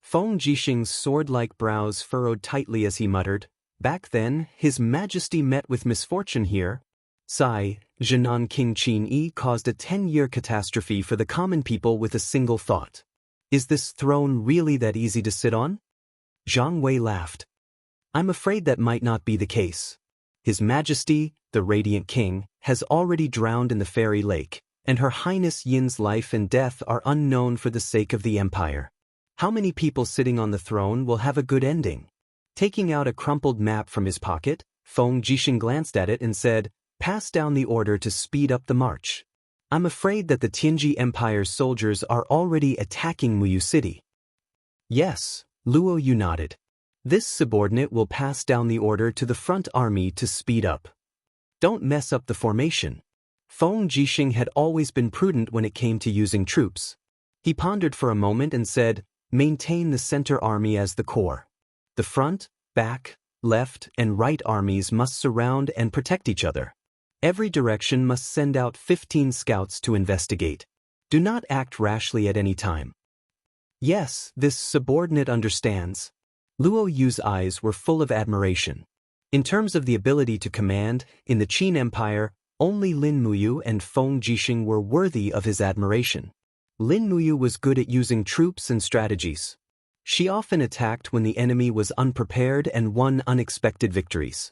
Feng Jixing's sword-like brows furrowed tightly as he muttered, "Back then, His Majesty met with misfortune here. Sai, Jinan King Qin-yi caused a 10-year catastrophe for the common people with a single thought. Is this throne really that easy to sit on?" Zhang Wei laughed. "I'm afraid that might not be the case. His Majesty, the Radiant King, has already drowned in the Fairy Lake, and Her Highness Yin's life and death are unknown for the sake of the empire. How many people sitting on the throne will have a good ending? Taking out a crumpled map from his pocket, Feng Jixing glanced at it and said, "Pass down the order to speed up the march. I'm afraid that the Tianji Empire's soldiers are already attacking Muyu City." "Yes," Luo Yu nodded. "This subordinate will pass down the order to the front army to speed up. Don't mess up the formation." Feng Jixing had always been prudent when it came to using troops. He pondered for a moment and said, "Maintain the center army as the core. The front, back, left, and right armies must surround and protect each other. Every direction must send out 15 scouts to investigate. Do not act rashly at any time." "Yes, this subordinate understands." Luo Yu's eyes were full of admiration. In terms of the ability to command, in the Qin Empire, only Lin Muyu and Feng Jixing were worthy of his admiration. Lin Muyu was good at using troops and strategies. She often attacked when the enemy was unprepared and won unexpected victories.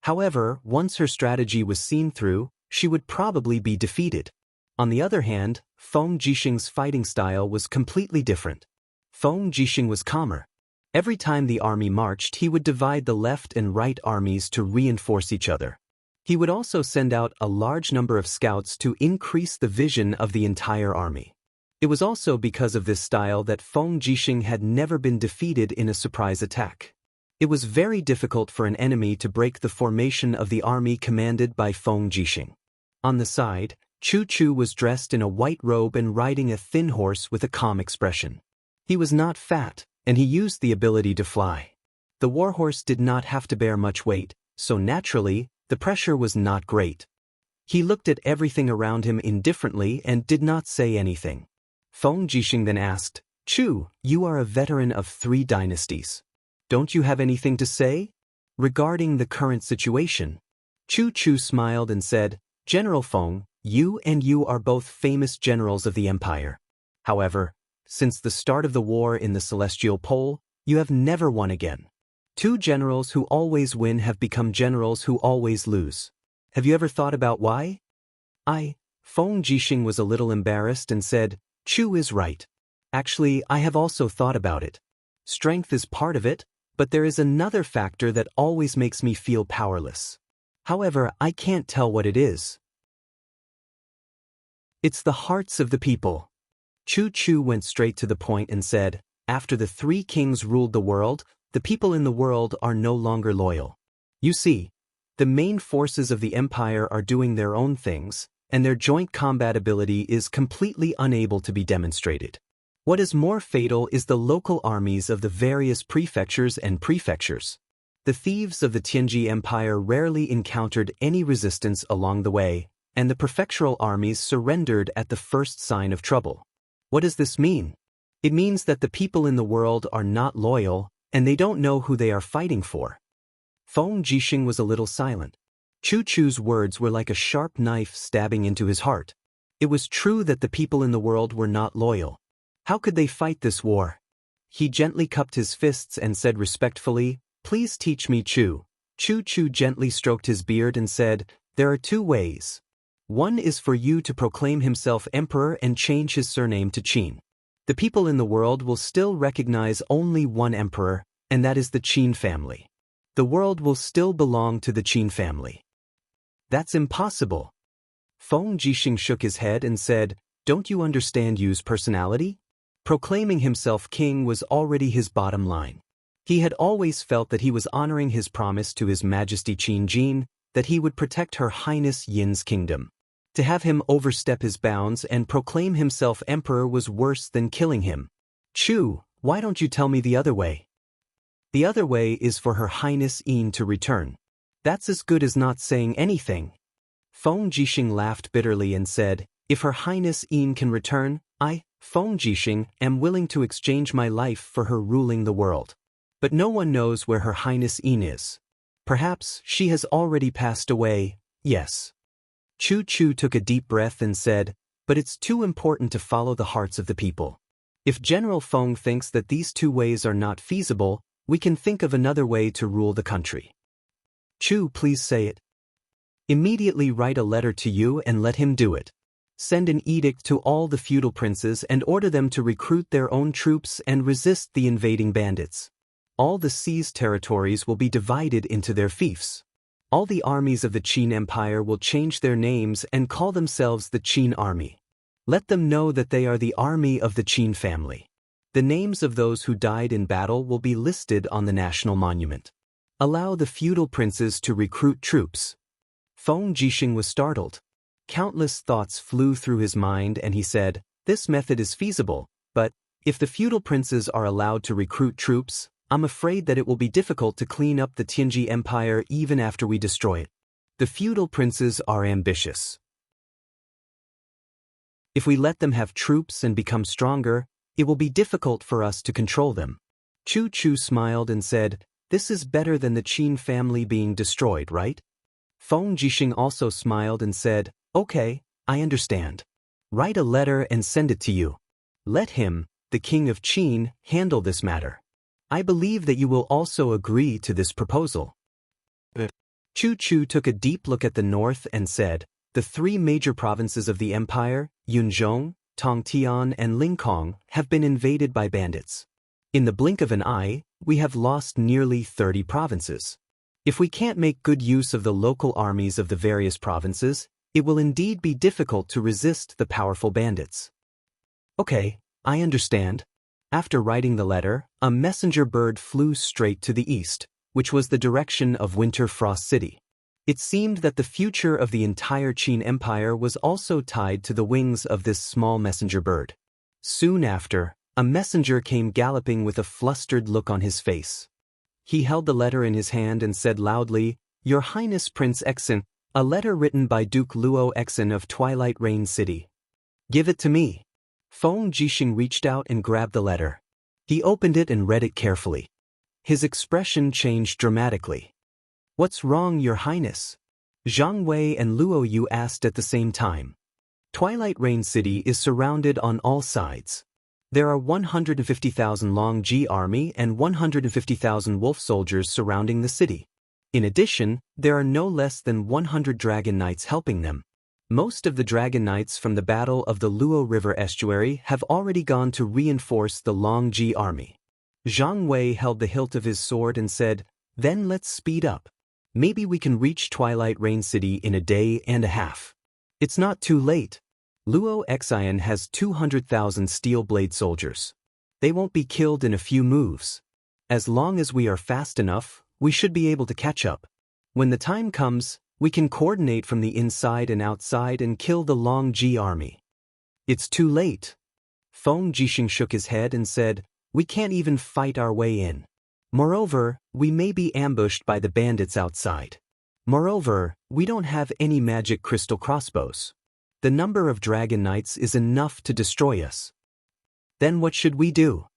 However, once her strategy was seen through, she would probably be defeated. On the other hand, Feng Jixing's fighting style was completely different. Feng Jixing was calmer. Every time the army marched, he would divide the left and right armies to reinforce each other. He would also send out a large number of scouts to increase the vision of the entire army. It was also because of this style that Feng Jixing had never been defeated in a surprise attack. It was very difficult for an enemy to break the formation of the army commanded by Feng Jixing. On the side, Chu Chu was dressed in a white robe and riding a thin horse with a calm expression. He was not fat, and he used the ability to fly. The warhorse did not have to bear much weight, so naturally, the pressure was not great. He looked at everything around him indifferently and did not say anything. Feng Jixing then asked, "Chu, you are a veteran of 3 dynasties. Don't you have anything to say regarding the current situation?" Chu Chu smiled and said, "General Feng, you are both famous generals of the empire. However, since the start of the war in the Celestial Pole, you have never won again. 2 generals who always win have become generals who always lose. Have you ever thought about why?" Feng Jixing was a little embarrassed and said, "Chu is right. Actually, I have also thought about it. Strength is part of it, but there is another factor that always makes me feel powerless. However, I can't tell what it is. It's the hearts of the people." Chu Chu went straight to the point and said, "After the 3 kings ruled the world, the people in the world are no longer loyal. You see, the main forces of the empire are doing their own things, and their joint combat ability is completely unable to be demonstrated. What is more fatal is the local armies of the various prefectures and prefectures. The thieves of the Tianji Empire rarely encountered any resistance along the way, and the prefectural armies surrendered at the first sign of trouble. What does this mean? It means that the people in the world are not loyal, and they don't know who they are fighting for." Feng Jixing was a little silent. Chu Chu's words were like a sharp knife stabbing into his heart. It was true that the people in the world were not loyal. How could they fight this war? He gently cupped his fists and said respectfully, "Please teach me, Chu." Chu Chu gently stroked his beard and said, "There are 2 ways. One is for you to proclaim himself emperor and change his surname to Qin. The people in the world will still recognize only one emperor, and that is the Qin family. The world will still belong to the Qin family." "That's impossible." Feng Jixing shook his head and said, "Don't you understand Yu's personality? Proclaiming himself king was already his bottom line. He had always felt that he was honoring his promise to His Majesty Qin Jin, that he would protect Her Highness Yin's kingdom. To have him overstep his bounds and proclaim himself emperor was worse than killing him. Chu, why don't you tell me the other way?" "The other way is for Her Highness Yin to return. That's as good as not saying anything." Feng Jixing laughed bitterly and said, "If Her Highness Yin can return, I, Feng Jixing, am willing to exchange my life for her ruling the world. But no one knows where Her Highness Yin is. Perhaps she has already passed away, yes." Chu Chu took a deep breath and said, "But it's too important to follow the hearts of the people. If General Feng thinks that these 2 ways are not feasible, we can think of another way to rule the country." "Chu, please say it." "Immediately write a letter to you and let him do it. Send an edict to all the feudal princes and order them to recruit their own troops and resist the invading bandits. All the seized territories will be divided into their fiefs. All the armies of the Qin Empire will change their names and call themselves the Qin Army. Let them know that they are the army of the Qin family. The names of those who died in battle will be listed on the national monument. Allow the feudal princes to recruit troops. Feng Jixing was startled. Countless thoughts flew through his mind and he said, "This method is feasible, but if the feudal princes are allowed to recruit troops, I'm afraid that it will be difficult to clean up the Tianji Empire even after we destroy it. The feudal princes are ambitious. If we let them have troops and become stronger, it will be difficult for us to control them." Chu Chu smiled and said, "This is better than the Qin family being destroyed, right?" Feng Jixing also smiled and said, "Okay, I understand. Write a letter and send it to you. Let him, the king of Qin, handle this matter. I believe that you will also agree to this proposal." Chu Chu took a deep look at the north and said, "The three major provinces of the empire, Yunzhong, Tongtian and Lingkong, have been invaded by bandits. In the blink of an eye, we have lost nearly 30 provinces. If we can't make good use of the local armies of the various provinces, it will indeed be difficult to resist the powerful bandits." "Okay, I understand." After writing the letter, a messenger bird flew straight to the east, which was the direction of Winter Frost City. It seemed that the future of the entire Qin Empire was also tied to the wings of this small messenger bird. Soon after, a messenger came galloping with a flustered look on his face. He held the letter in his hand and said loudly, "Your Highness Prince Exin, a letter written by Duke Luo Exin of Twilight Rain City." "Give it to me." Feng Jixing reached out and grabbed the letter. He opened it and read it carefully. His expression changed dramatically. "What's wrong, Your Highness?" Zhang Wei and Luo Yu asked at the same time. Twilight Rain City is surrounded on all sides. There are 150,000 Long Ji army and 150,000 wolf soldiers surrounding the city. In addition, there are no less than 100 dragon knights helping them. Most of the dragon knights from the Battle of the Luo River estuary have already gone to reinforce the Long Ji army. Zhang Wei held the hilt of his sword and said, "Then let's speed up. Maybe we can reach Twilight Rain City in a day and a half. It's not too late. Luo Xian has 200,000 steel blade soldiers. They won't be killed in a few moves. As long as we are fast enough, we should be able to catch up. When the time comes, we can coordinate from the inside and outside and kill the Long Ji army." "It's too late." Feng Jixing shook his head and said, "We can't even fight our way in. Moreover, we may be ambushed by the bandits outside. Moreover, we don't have any magic crystal crossbows. The number of dragon knights is enough to destroy us." "Then what should we do?"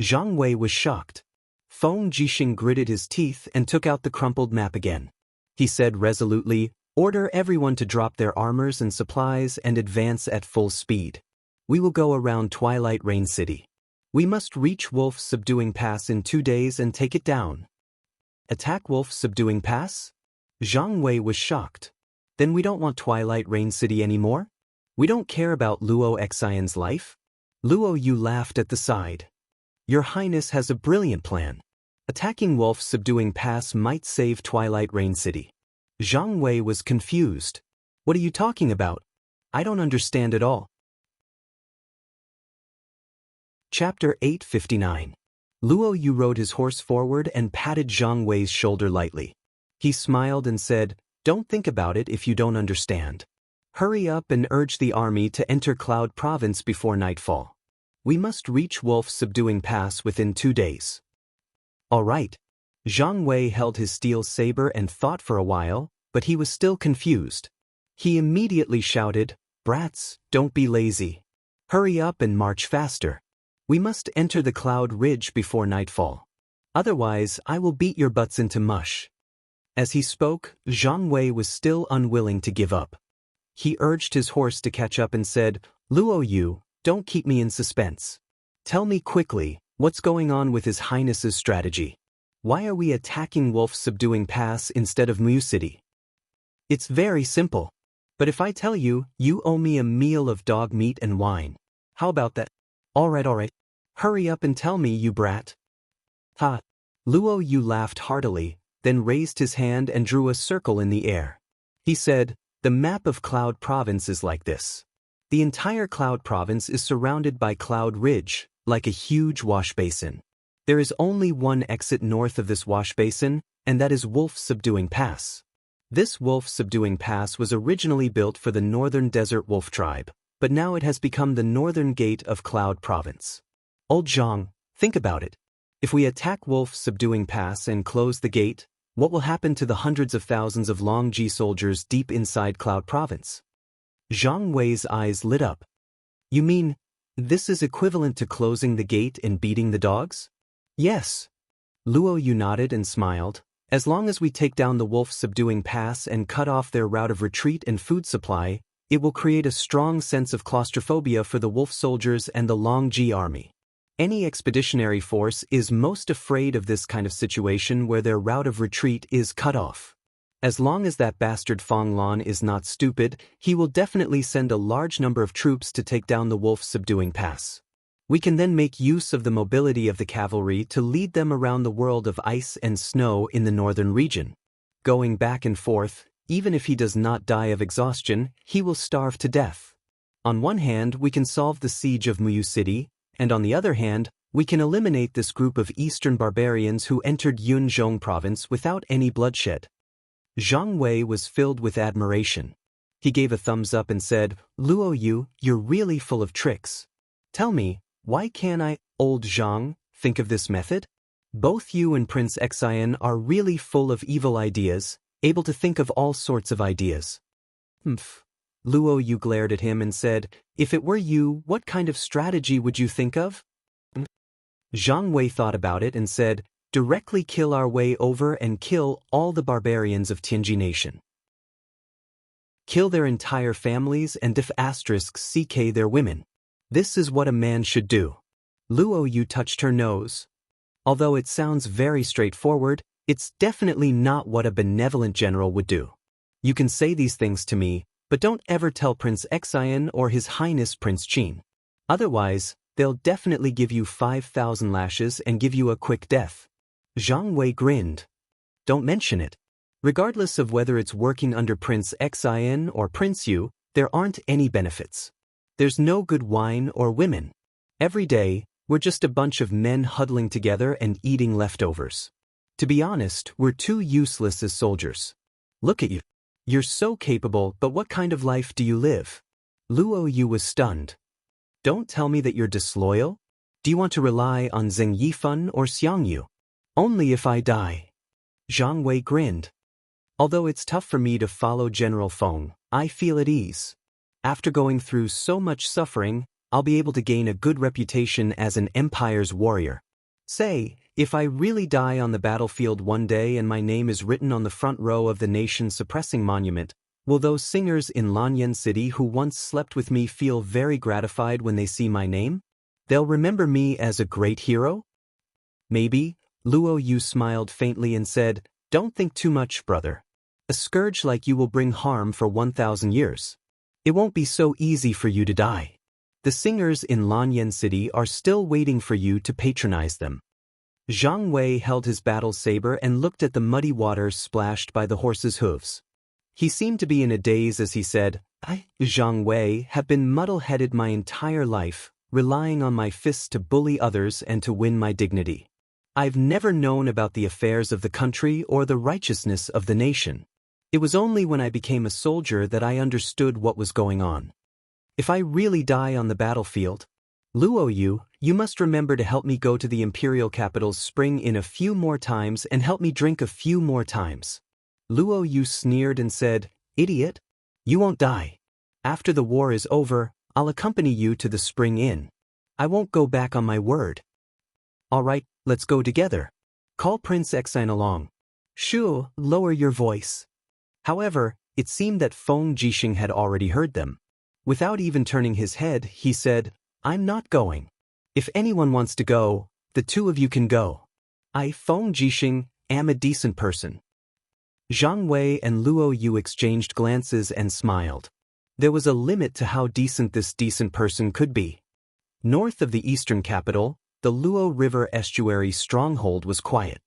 Zhang Wei was shocked. Feng Jixing gritted his teeth and took out the crumpled map again. He said resolutely, "Order everyone to drop their armors and supplies and advance at full speed. We will go around Twilight Rain City. We must reach Wolf Subduing Pass in 2 days and take it down." "Attack Wolf Subduing Pass?" Zhang Wei was shocked. "Then we don't want Twilight Rain City anymore? We don't care about Luo Xian's life?" Luo Yu laughed at the side. "Your Highness has a brilliant plan. Attacking Wolf Subduing Pass might save Twilight Rain City." Zhang Wei was confused. "What are you talking about? I don't understand at all." Chapter 859. Luo Yu rode his horse forward and patted Zhang Wei's shoulder lightly. He smiled and said, "Don't think about it if you don't understand. Hurry up and urge the army to enter Cloud Province before nightfall. We must reach Wolf Subduing Pass within 2 days." "All right." Zhang Wei held his steel saber and thought for a while, but he was still confused. He immediately shouted, "Brats, don't be lazy. Hurry up and march faster. We must enter the Cloud Ridge before nightfall. Otherwise, I will beat your butts into mush." As he spoke, Zhang Wei was still unwilling to give up. He urged his horse to catch up and said, "Luo Yu, don't keep me in suspense. Tell me quickly, what's going on with His Highness's strategy? Why are we attacking Wolf Subduing Pass instead of Mu City?" "It's very simple. But if I tell you, you owe me a meal of dog meat and wine. How about that? All right. Hurry up and tell me, you brat. Ha. Luo Yu laughed heartily, then raised his hand and drew a circle in the air. He said, the map of Cloud Province is like this. The entire Cloud Province is surrounded by Cloud Ridge, like a huge wash basin. There is only one exit north of this wash basin, and that is Wolf Subduing Pass. This Wolf Subduing Pass was originally built for the Northern Desert Wolf Tribe, but now it has become the northern gate of Cloud Province. Old Zhang, think about it. If we attack Wolf Subduing Pass and close the gate, what will happen to the hundreds of thousands of Long Ji soldiers deep inside Cloud Province? Zhang Wei's eyes lit up. You mean, this is equivalent to closing the gate and beating the dogs? Yes. Luo Yu nodded and smiled. As long as we take down the Wolf Subduing Pass and cut off their route of retreat and food supply, it will create a strong sense of claustrophobia for the wolf soldiers and the Long Ji army. Any expeditionary force is most afraid of this kind of situation where their route of retreat is cut off. As long as that bastard Fong Lan is not stupid, he will definitely send a large number of troops to take down the Wolf Subduing Pass. We can then make use of the mobility of the cavalry to lead them around the world of ice and snow in the northern region. Going back and forth, even if he does not die of exhaustion, he will starve to death. On one hand, we can solve the siege of Muyu City, and on the other hand, we can eliminate this group of eastern barbarians who entered Yunzhong province without any bloodshed. Zhang Wei was filled with admiration. He gave a thumbs up and said, Luo Yu, you're really full of tricks. Tell me, why can't I, old Zhang, think of this method? Both you and Prince Xian are really full of evil ideas, able to think of all sorts of ideas. Humph. Luo Yu glared at him and said, if it were you, what kind of strategy would you think of? Zhang Wei thought about it and said, directly kill our way over and kill all the barbarians of Tianji Nation. Kill their entire families and *CK their women. This is what a man should do. Luo Yu touched her nose. Although it sounds very straightforward, it's definitely not what a benevolent general would do. You can say these things to me, but don't ever tell Prince Xian or His Highness Prince Qin. Otherwise, they'll definitely give you 5,000 lashes and give you a quick death. Zhang Wei grinned. Don't mention it. Regardless of whether it's working under Prince Xian or Prince Yu, there aren't any benefits. There's no good wine or women. Every day, we're just a bunch of men huddling together and eating leftovers. To be honest, we're too useless as soldiers. Look at you. You're so capable, but what kind of life do you live? Luo Yu was stunned. Don't tell me that you're disloyal. Do you want to rely on Zheng Yifan or Xiang Yu? Only if I die. Zhang Wei grinned. Although it's tough for me to follow General Feng, I feel at ease. After going through so much suffering, I'll be able to gain a good reputation as an empire's warrior. Say, if I really die on the battlefield one day and my name is written on the front row of the nation-suppressing monument, will those singers in Lanyan City who once slept with me feel very gratified when they see my name? They'll remember me as a great hero? Maybe. Luo Yu smiled faintly and said, don't think too much, brother. A scourge like you will bring harm for 1,000 years. It won't be so easy for you to die. The singers in Lanyan City are still waiting for you to patronize them. Zhang Wei held his battle saber and looked at the muddy waters splashed by the horse's hooves. He seemed to be in a daze as he said, I, Zhang Wei, have been muddle-headed my entire life, relying on my fists to bully others and to win my dignity. I've never known about the affairs of the country or the righteousness of the nation. It was only when I became a soldier that I understood what was going on. If I really die on the battlefield, Luo Yu, you must remember to help me go to the imperial capital's spring in a few more times and help me drink a few more times. Luo Yu sneered and said, idiot, you won't die. After the war is over, I'll accompany you to the Spring Inn. I won't go back on my word. All right, let's go together. Call Prince Xian along. Shu, lower your voice. However, it seemed that Feng Jixing had already heard them. Without even turning his head, he said, I'm not going. If anyone wants to go, the two of you can go. I, Feng Jixing, am a decent person. Zhang Wei and Luo Yu exchanged glances and smiled. There was a limit to how decent this decent person could be. North of the eastern capital, the Luo River estuary stronghold was quiet.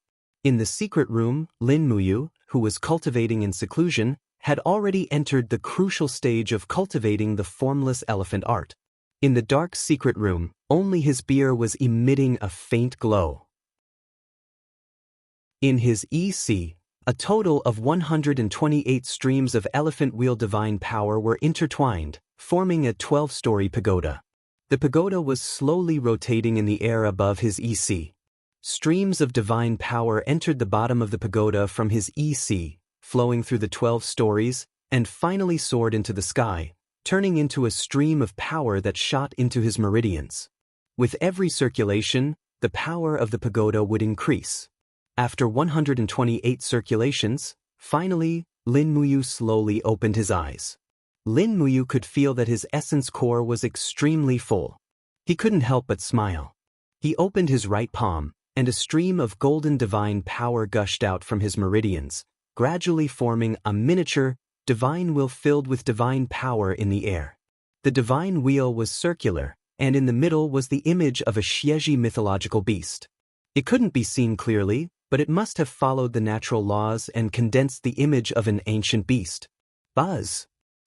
In the secret room, Lin Muyu, who was cultivating in seclusion, had already entered the crucial stage of cultivating the formless elephant art. In the dark secret room, only his beer was emitting a faint glow. In his EC, a total of 128 streams of elephant wheel divine power were intertwined, forming a 12-story pagoda. The pagoda was slowly rotating in the air above his EC. Streams of divine power entered the bottom of the pagoda from his EC, flowing through the 12 stories, and finally soared into the sky, turning into a stream of power that shot into his meridians. With every circulation, the power of the pagoda would increase. After 128 circulations, finally, Lin Muyu slowly opened his eyes. Lin Muyu could feel that his essence core was extremely full. He couldn't help but smile. He opened his right palm, and a stream of golden divine power gushed out from his meridians, gradually forming a miniature, divine wheel filled with divine power in the air. The divine wheel was circular, and in the middle was the image of a Xieji mythological beast. It couldn't be seen clearly, but it must have followed the natural laws and condensed the image of an ancient beast. Buzz!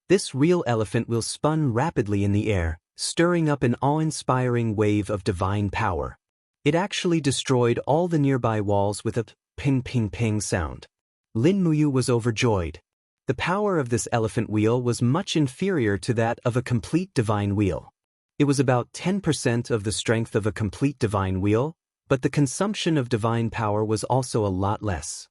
This real elephant wheel spun rapidly in the air, stirring up an awe-inspiring wave of divine power. It actually destroyed all the nearby walls with a ping-ping-ping sound. Lin Muyu was overjoyed. The power of this elephant wheel was much inferior to that of a complete divine wheel. It was about 10% of the strength of a complete divine wheel, but the consumption of divine power was also a lot less.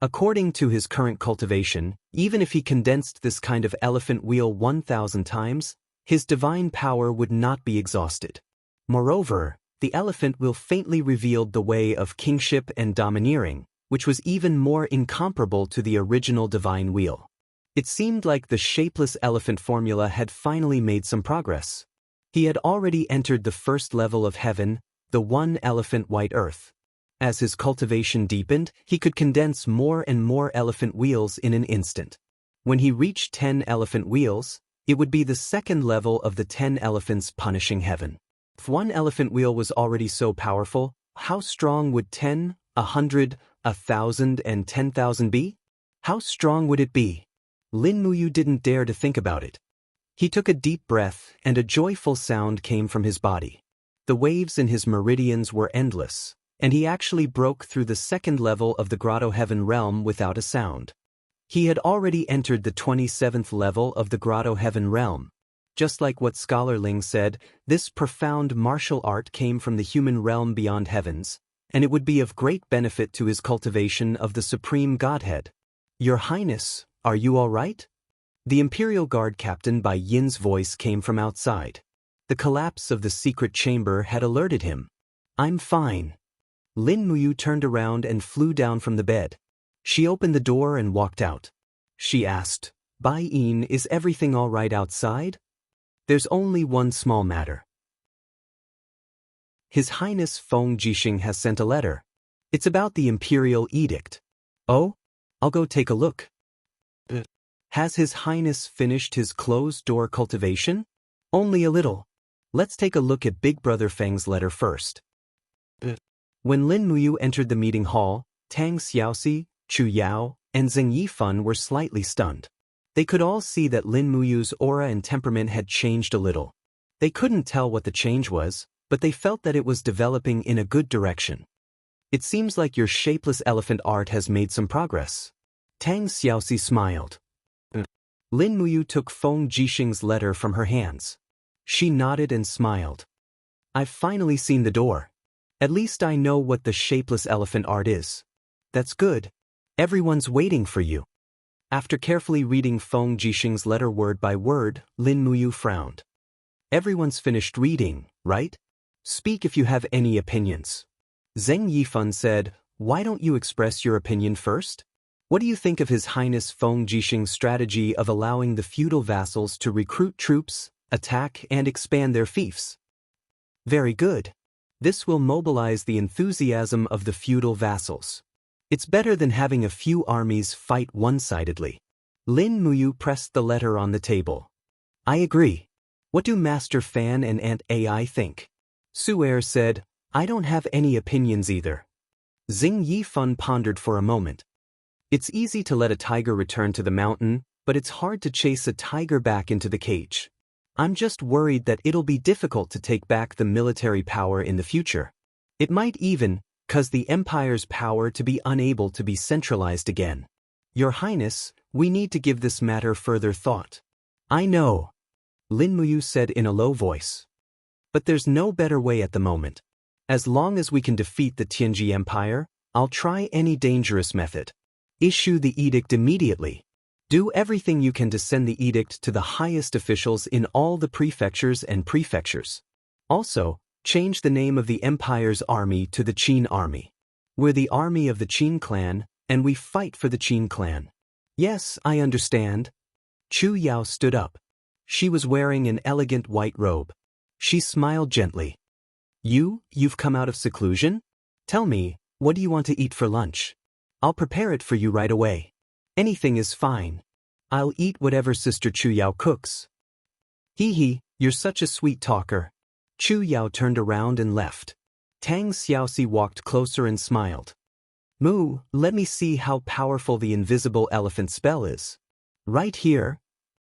According to his current cultivation, even if he condensed this kind of elephant wheel 1,000 times, his divine power would not be exhausted. Moreover, the elephant wheel faintly revealed the way of kingship and domineering, which was even more incomparable to the original divine wheel. It seemed like the shapeless elephant formula had finally made some progress. He had already entered the first level of heaven, the one elephant white earth. As his cultivation deepened, he could condense more and more elephant wheels in an instant. When he reached 10 elephant wheels, it would be the second level of the 10 elephants punishing heaven. If one elephant wheel was already so powerful, how strong would 10, 100, 1,000 and 10,000 be? How strong would it be? Lin Muyu didn't dare to think about it. He took a deep breath, and a joyful sound came from his body. The waves in his meridians were endless, and he actually broke through the second level of the Grotto Heaven realm without a sound. He had already entered the 27th level of the Grotto Heaven realm. Just like what Scholar Ling said, this profound martial art came from the human realm beyond heavens, and it would be of great benefit to his cultivation of the Supreme Godhead. Your Highness, are you all right? The Imperial Guard Captain Bai Yin's voice came from outside. The collapse of the secret chamber had alerted him. I'm fine. Lin Muyu turned around and flew down from the bed. She opened the door and walked out. She asked, Bai Yin, is everything all right outside? There's only one small matter. His Highness Feng Jixing has sent a letter. It's about the Imperial Edict. Oh? I'll go take a look. Has His Highness finished his closed-door cultivation? Only a little. Let's take a look at Big Brother Feng's letter first. When Lin Muyu entered the meeting hall, Tang Xiaoxi, Chu Yao, and Zheng Yifan were slightly stunned. They could all see that Lin Muyu's aura and temperament had changed a little. They couldn't tell what the change was, but they felt that it was developing in a good direction. It seems like your shapeless elephant art has made some progress. Tang Xiaoxi smiled. Lin Muyu took Feng Jixing's letter from her hands. She nodded and smiled. I've finally seen the door. At least I know what the shapeless elephant art is. That's good. Everyone's waiting for you. After carefully reading Feng Jixing's letter word by word, Lin Muyu frowned. Everyone's finished reading, right? Speak if you have any opinions. Zheng Yifan said, why don't you express your opinion first? What do you think of His Highness Feng Jixing's strategy of allowing the feudal vassals to recruit troops, attack and expand their fiefs? Very good. This will mobilize the enthusiasm of the feudal vassals. It's better than having a few armies fight one-sidedly. Lin Muyu pressed the letter on the table. I agree. What do Master Fan and Aunt AI think? Su'er said, I don't have any opinions either. Xing Yifan pondered for a moment. It's easy to let a tiger return to the mountain, but it's hard to chase a tiger back into the cage. I'm just worried that it'll be difficult to take back the military power in the future. It might even cause the Empire's power to be unable to be centralized again. Your Highness, we need to give this matter further thought. I know, Lin Muyu said in a low voice. But there's no better way at the moment. As long as we can defeat the Tianji Empire, I'll try any dangerous method. Issue the edict immediately. Do everything you can to send the edict to the highest officials in all the prefectures and prefectures. Also, change the name of the Empire's army to the Qin Army. We're the army of the Qin clan, and we fight for the Qin clan. Yes, I understand. Chu Yao stood up. She was wearing an elegant white robe. She smiled gently. You've come out of seclusion? Tell me, what do you want to eat for lunch? I'll prepare it for you right away. Anything is fine. I'll eat whatever Sister Chu Yao cooks. Hee, you're such a sweet talker. Chu Yao turned around and left. Tang Xiaoxi walked closer and smiled. Mu, let me see how powerful the invisible elephant spell is. Right here.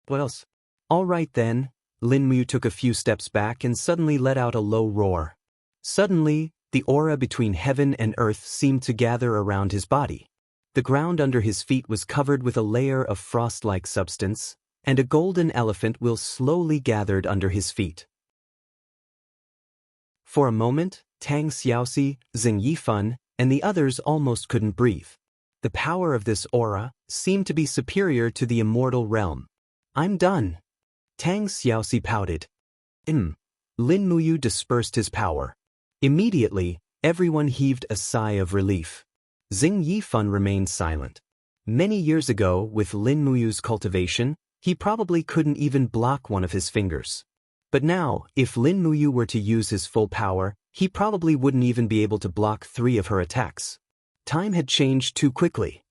What else? All right then. Lin Mu took a few steps back and suddenly let out a low roar. Suddenly, the aura between heaven and earth seemed to gather around his body. The ground under his feet was covered with a layer of frost-like substance, and a golden elephant will slowly gathered under his feet. For a moment, Tang Xiaoxi, Xing Yifan, and the others almost couldn't breathe. The power of this aura seemed to be superior to the immortal realm. I'm done. Tang Xiaoxi pouted. Lin Muyu dispersed his power. Immediately, everyone heaved a sigh of relief. Xing Yifan remained silent. Many years ago, with Lin Muyu's cultivation, he probably couldn't even block one of his fingers. But now, if Lin Muyu were to use his full power, he probably wouldn't even be able to block 3 of her attacks. Time had changed too quickly.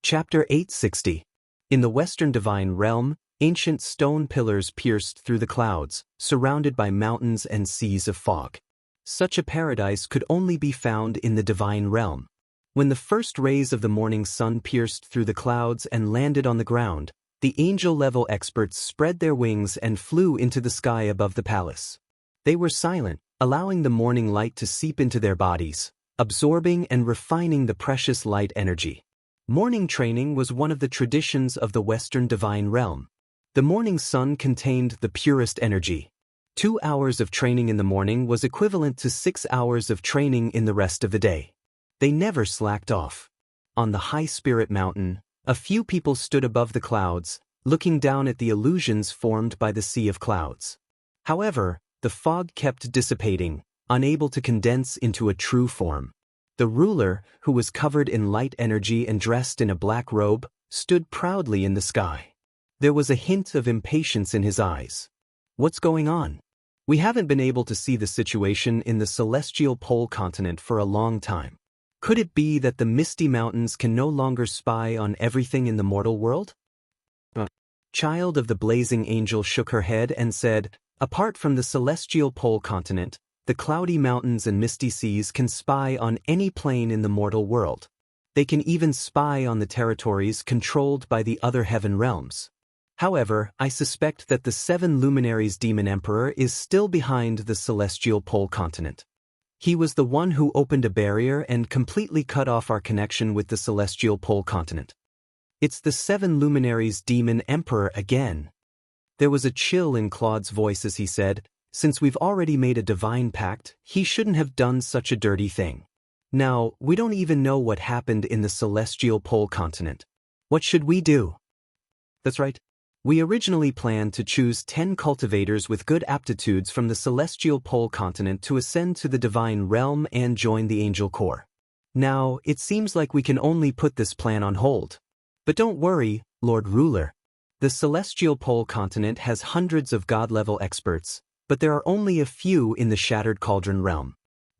Chapter 860. In the Western Divine Realm, ancient stone pillars pierced through the clouds, surrounded by mountains and seas of fog. Such a paradise could only be found in the Divine Realm. When the first rays of the morning sun pierced through the clouds and landed on the ground, the angel-level experts spread their wings and flew into the sky above the palace. They were silent, allowing the morning light to seep into their bodies, absorbing and refining the precious light energy. Morning training was one of the traditions of the Western Divine Realm. The morning sun contained the purest energy. 2 hours of training in the morning was equivalent to 6 hours of training in the rest of the day. They never slacked off. On the high spirit mountain, a few people stood above the clouds, looking down at the illusions formed by the sea of clouds. However, the fog kept dissipating, unable to condense into a true form. The ruler, who was covered in light energy and dressed in a black robe, stood proudly in the sky. There was a hint of impatience in his eyes. What's going on? We haven't been able to see the situation in the celestial pole continent for a long time. Could it be that the misty mountains can no longer spy on everything in the mortal world? Child of the blazing angel shook her head and said, apart from the celestial pole continent, the cloudy mountains and misty seas can spy on any plane in the mortal world. They can even spy on the territories controlled by the other heaven realms. However, I suspect that the 7 luminaries demon emperor is still behind the celestial pole continent. He was the one who opened a barrier and completely cut off our connection with the celestial pole continent. It's the 7 luminaries demon emperor again. There was a chill in Claude's voice as he said, since we've already made a divine pact, he shouldn't have done such a dirty thing. Now, we don't even know what happened in the celestial pole continent. What should we do? That's right. We originally planned to choose 10 cultivators with good aptitudes from the celestial pole continent to ascend to the divine realm and join the angel corps. Now, it seems like we can only put this plan on hold. But don't worry, Lord Ruler. The celestial pole continent has hundreds of god-level experts, but there are only a few in the Shattered Cauldron realm.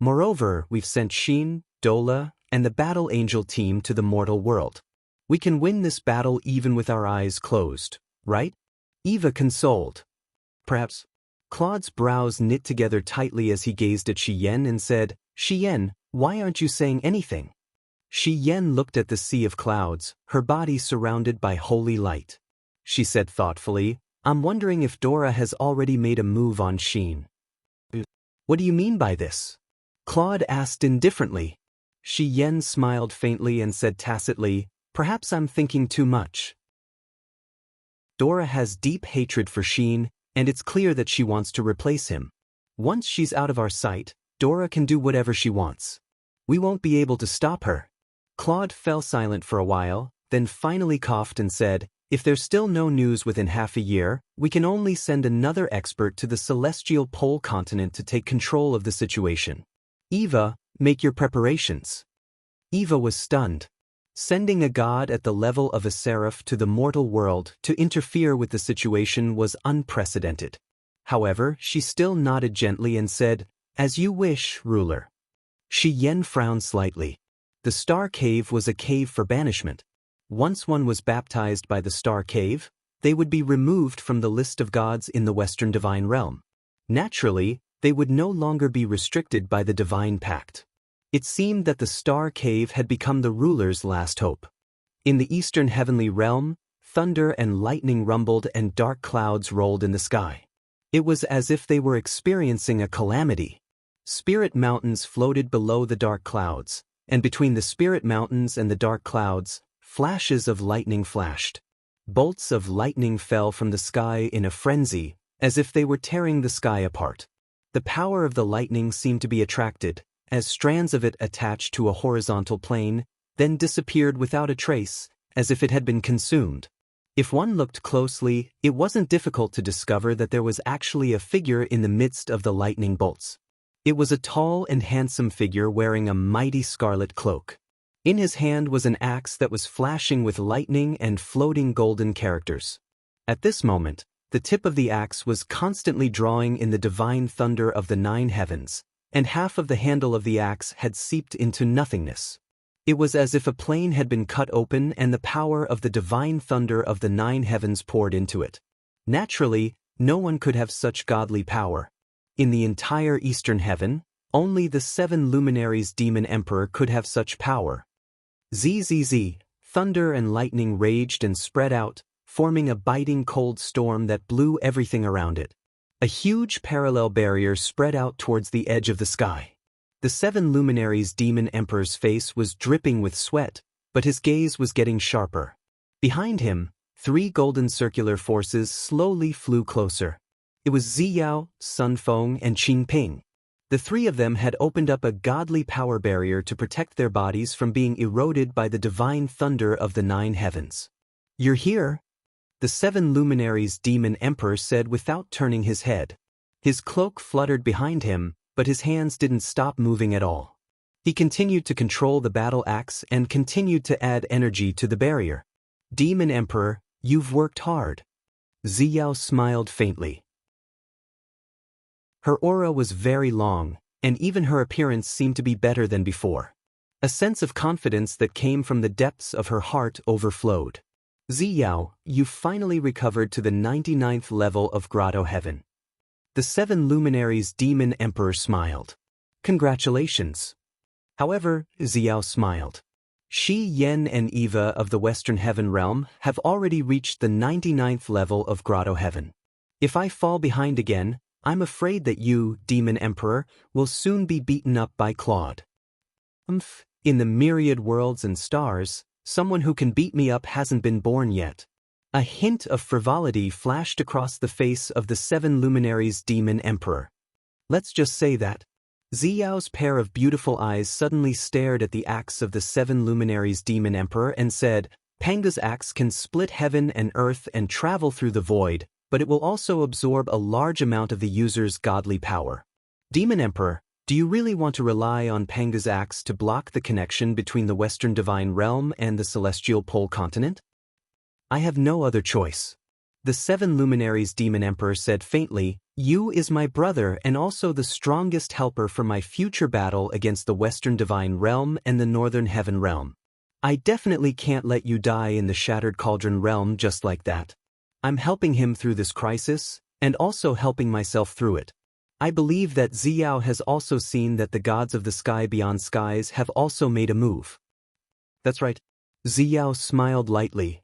Moreover, we've sent Xin, Dola, and the Battle Angel team to the mortal world. We can win this battle even with our eyes closed, right? Eva consoled. Perhaps. Claude's brows knit together tightly as he gazed at Shi Yan and said, Shi Yan, why aren't you saying anything? Shi Yan looked at the sea of clouds, her body surrounded by holy light. She said thoughtfully, I'm wondering if Dora has already made a move on Xin. What do you mean by this? Claude asked indifferently. Shi Yan smiled faintly and said tacitly, perhaps I'm thinking too much. Dora has deep hatred for Xin, and it's clear that she wants to replace him. Once she's out of our sight, Dora can do whatever she wants. We won't be able to stop her. Claude fell silent for a while, then finally coughed and said, if there's still no news within half a year, we can only send another expert to the celestial pole continent to take control of the situation. Eva, make your preparations. Eva was stunned. Sending a god at the level of a seraph to the mortal world to interfere with the situation was unprecedented. However, she still nodded gently and said, as you wish, ruler. Shi Yan frowned slightly. The Star Cave was a cave for banishment. Once one was baptized by the Star Cave, they would be removed from the list of gods in the Western Divine Realm. Naturally, they would no longer be restricted by the Divine Pact. It seemed that the Star Cave had become the ruler's last hope. In the Eastern Heavenly Realm, thunder and lightning rumbled and dark clouds rolled in the sky. It was as if they were experiencing a calamity. Spirit mountains floated below the dark clouds, and between the Spirit mountains and the dark clouds, flashes of lightning flashed. Bolts of lightning fell from the sky in a frenzy, as if they were tearing the sky apart. The power of the lightning seemed to be attracted, as strands of it attached to a horizontal plane, then disappeared without a trace, as if it had been consumed. If one looked closely, it wasn't difficult to discover that there was actually a figure in the midst of the lightning bolts. It was a tall and handsome figure wearing a mighty scarlet cloak. In his hand was an axe that was flashing with lightning and floating golden characters. At this moment, the tip of the axe was constantly drawing in the divine thunder of the 9 heavens, and half of the handle of the axe had seeped into nothingness. It was as if a plane had been cut open and the power of the divine thunder of the 9 heavens poured into it. Naturally, no one could have such godly power. In the entire Eastern Heaven, only the 7 luminaries Demon Emperor could have such power. Zzz, thunder and lightning raged and spread out, forming a biting cold storm that blew everything around it. A huge parallel barrier spread out towards the edge of the sky. The 7 luminaries Demon Emperor's face was dripping with sweat, but his gaze was getting sharper. Behind him, 3 golden circular forces slowly flew closer. It was Ziyao, Sun Feng, and Qin Ping. The 3 of them had opened up a godly power barrier to protect their bodies from being eroded by the divine thunder of the 9 heavens. You're here? The 7 luminaries Demon Emperor said without turning his head. His cloak fluttered behind him, but his hands didn't stop moving at all. He continued to control the battle axe and continued to add energy to the barrier. Demon Emperor, you've worked hard. Ziyao smiled faintly. Her aura was very long, and even her appearance seemed to be better than before. A sense of confidence that came from the depths of her heart overflowed. Ziyao, you've finally recovered to the 99th level of Grotto Heaven. The 7 luminaries Demon Emperor smiled. Congratulations. However, Ziyao smiled. Shi Yan and Eva of the Western Heaven Realm have already reached the 99th level of Grotto Heaven. If I fall behind again, I'm afraid that you, Demon Emperor, will soon be beaten up by Claude. In the myriad worlds and stars, someone who can beat me up hasn't been born yet. A hint of frivolity flashed across the face of the 7 luminaries Demon Emperor. Let's just say that. Ziyao's pair of beautiful eyes suddenly stared at the axe of the 7 luminaries Demon Emperor and said, Panga's axe can split heaven and earth and travel through the void, but it will also absorb a large amount of the user's godly power. Demon Emperor, do you really want to rely on Panga's axe to block the connection between the Western Divine Realm and the Celestial Pole Continent? I have no other choice. The seven luminaries demon emperor said faintly, "You is my brother and also the strongest helper for my future battle against the Western Divine Realm and the Northern Heaven Realm. I definitely can't let you die in the Shattered Cauldron Realm just like that. I'm helping him through this crisis, and also helping myself through it. I believe that Ziyao has also seen that the gods of the sky beyond skies have also made a move." "That's right." Ziyao smiled lightly.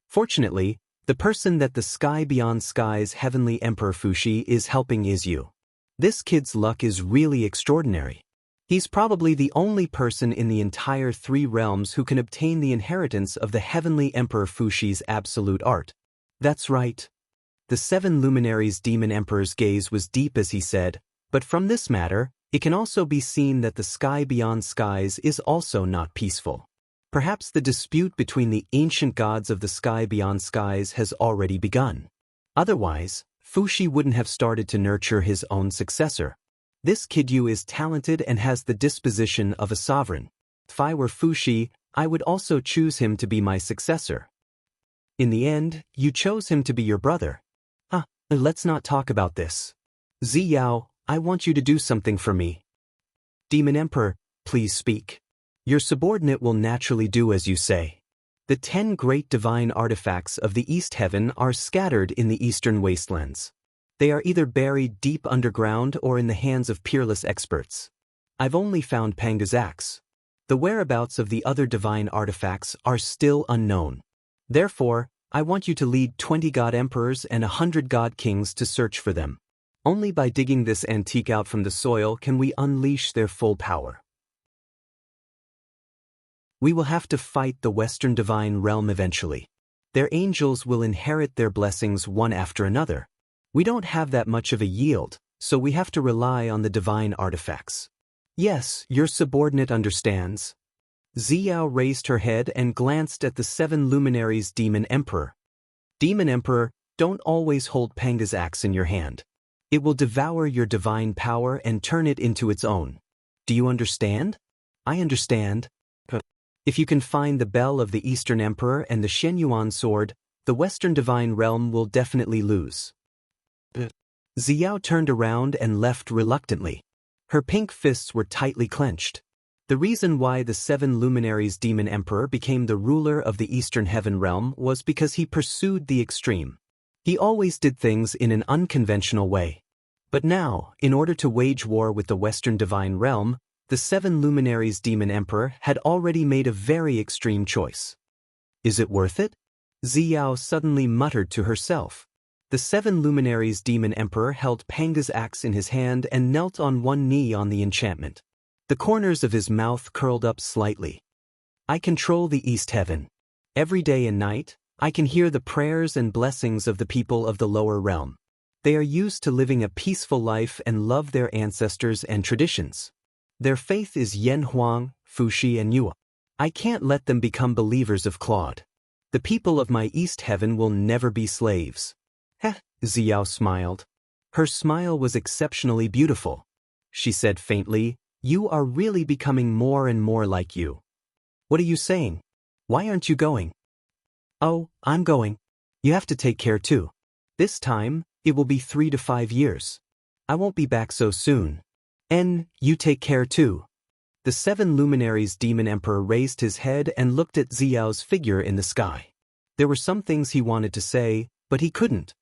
"Fortunately, the person that the sky beyond skies heavenly emperor Fuxi is helping is you. This kid's luck is really extraordinary. He's probably the only person in the entire three realms who can obtain the inheritance of the heavenly emperor Fuxi's absolute art." "That's right." The seven luminaries demon emperor's gaze was deep as he said, "But from this matter, it can also be seen that the sky beyond skies is also not peaceful. Perhaps the dispute between the ancient gods of the sky beyond skies has already begun. Otherwise, Fuxi wouldn't have started to nurture his own successor. This Kidyu is talented and has the disposition of a sovereign. If I were Fuxi, I would also choose him to be my successor. In the end, you chose him to be your brother. Let's not talk about this. Ziyao, I want you to do something for me." "Demon Emperor, please speak. Your subordinate will naturally do as you say. The 10 great divine artifacts of the East Heaven are scattered in the eastern wastelands. They are either buried deep underground or in the hands of peerless experts. I've only found Panga's axe. The whereabouts of the other divine artifacts are still unknown. Therefore, I want you to lead 20 god emperors and 100 god kings to search for them. Only by digging this antique out from the soil can we unleash their full power. We will have to fight the Western Divine Realm eventually. Their angels will inherit their blessings one after another. We don't have that much of a yield, so we have to rely on the divine artifacts." "Yes, your subordinate understands." Ziyao raised her head and glanced at the seven luminaries demon emperor. "Demon Emperor, don't always hold Panga's axe in your hand. It will devour your divine power and turn it into its own. Do you understand?" "I understand. If you can find the bell of the Eastern Emperor and the Shenyuan sword, the Western Divine Realm will definitely lose." Ziyao turned around and left reluctantly. Her pink fists were tightly clenched. The reason why the seven luminaries demon emperor became the ruler of the Eastern Heaven Realm was because he pursued the extreme. He always did things in an unconventional way. But now, in order to wage war with the Western Divine Realm, the seven luminaries demon emperor had already made a very extreme choice. "Is it worth it?" Ziyao suddenly muttered to herself. The seven luminaries demon emperor held Panga's axe in his hand and knelt on one knee on the enchantment. The corners of his mouth curled up slightly. "I control the East Heaven. Every day and night, I can hear the prayers and blessings of the people of the lower realm. They are used to living a peaceful life and love their ancestors and traditions. Their faith is Yen Huang, Fuxi and Yua. I can't let them become believers of Claude. The people of my East Heaven will never be slaves." Ziyao smiled. Her smile was exceptionally beautiful. She said faintly, "You are really becoming more and more like you." "What are you saying? Why aren't you going?" "Oh, I'm going. You have to take care too. This time, it will be 3 to 5 years. I won't be back so soon. And you take care too." The seven luminaries demon emperor raised his head and looked at Ziyao's figure in the sky. There were some things he wanted to say, but he couldn't.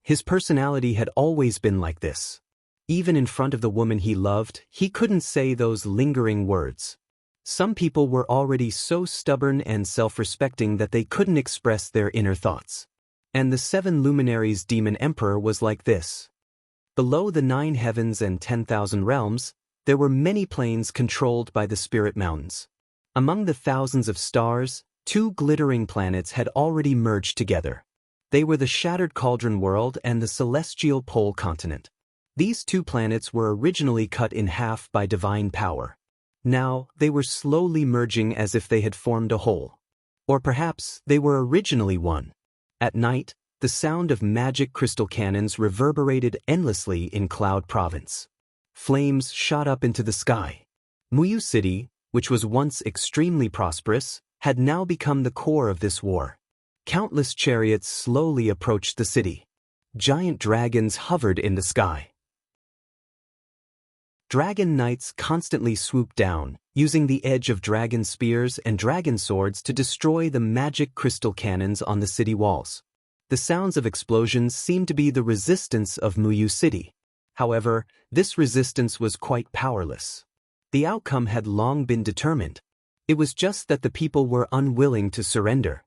His personality had always been like this. Even in front of the woman he loved, he couldn't say those lingering words. Some people were already so stubborn and self-respecting that they couldn't express their inner thoughts. And the seven luminaries demon emperor was like this. Below the 9 heavens and 10,000 realms, there were many planes controlled by the spirit mountains. Among the thousands of stars, 2 glittering planets had already merged together. They were the Shattered Cauldron World and the Celestial Pole Continent. These 2 planets were originally cut in half by divine power. Now, they were slowly merging as if they had formed a whole. Or perhaps they were originally one. At night, the sound of magic crystal cannons reverberated endlessly in Cloud Province. Flames shot up into the sky. Muyu City, which was once extremely prosperous, had now become the core of this war. Countless chariots slowly approached the city. Giant dragons hovered in the sky. Dragon knights constantly swooped down, using the edge of dragon spears and dragon swords to destroy the magic crystal cannons on the city walls. The sounds of explosions seemed to be the resistance of Muyu City. However, this resistance was quite powerless. The outcome had long been determined. It was just that the people were unwilling to surrender.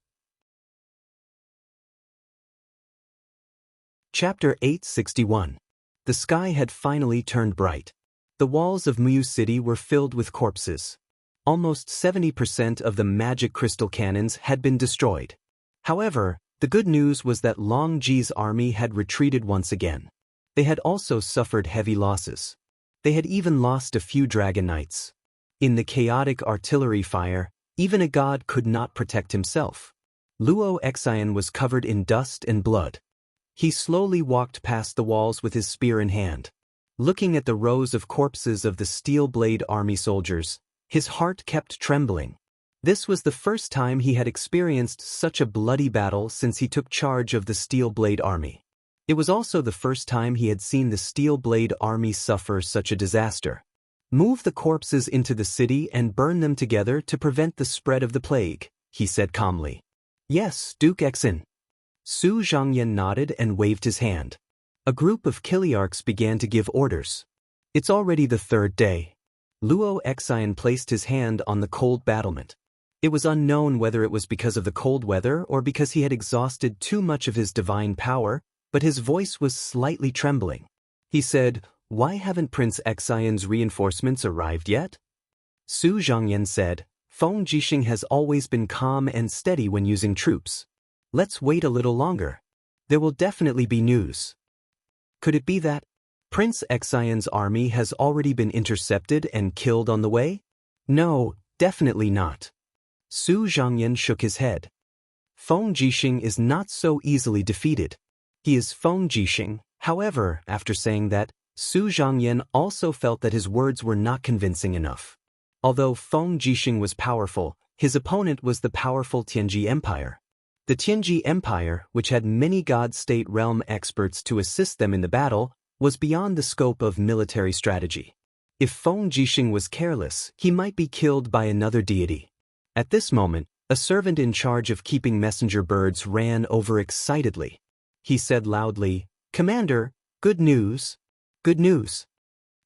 Chapter 861. The sky had finally turned bright. The walls of Muyu City were filled with corpses. Almost 70% of the magic crystal cannons had been destroyed. However, the good news was that Long Ji's army had retreated once again. They had also suffered heavy losses. They had even lost a few dragon knights. In the chaotic artillery fire, even a god could not protect himself. Luo Xian was covered in dust and blood. He slowly walked past the walls with his spear in hand. Looking at the rows of corpses of the Steel Blade army soldiers, his heart kept trembling. This was the first time he had experienced such a bloody battle since he took charge of the Steel Blade army. It was also the first time he had seen the Steel Blade army suffer such a disaster. Move the corpses into the city and burn them together to prevent the spread of the plague, he said calmly. Yes, Duke Exin. Su Zhangyan nodded and waved his hand. A group of Kiliarchs began to give orders. It's already the third day. Luo Xian placed his hand on the cold battlement. It was unknown whether it was because of the cold weather or because he had exhausted too much of his divine power, but his voice was slightly trembling. He said, "Why haven't Prince Xian's reinforcements arrived yet?" Su Zhangyan said, "Feng Jixing has always been calm and steady when using troops. Let's wait a little longer. There will definitely be news." Could it be that Prince Xian's army has already been intercepted and killed on the way? No, definitely not. Su Zhangyan shook his head. Feng Jixing is not so easily defeated. He is Feng Jixing. However, after saying that, Su Zhangyan also felt that his words were not convincing enough. Although Feng Jixing was powerful, his opponent was the powerful Tianji Empire. The Tianji Empire, which had many God-state realm experts to assist them in the battle, was beyond the scope of military strategy. If Feng Jixing was careless, he might be killed by another deity. At this moment, a servant in charge of keeping messenger birds ran over excitedly. He said loudly, "Commander, good news. Good news."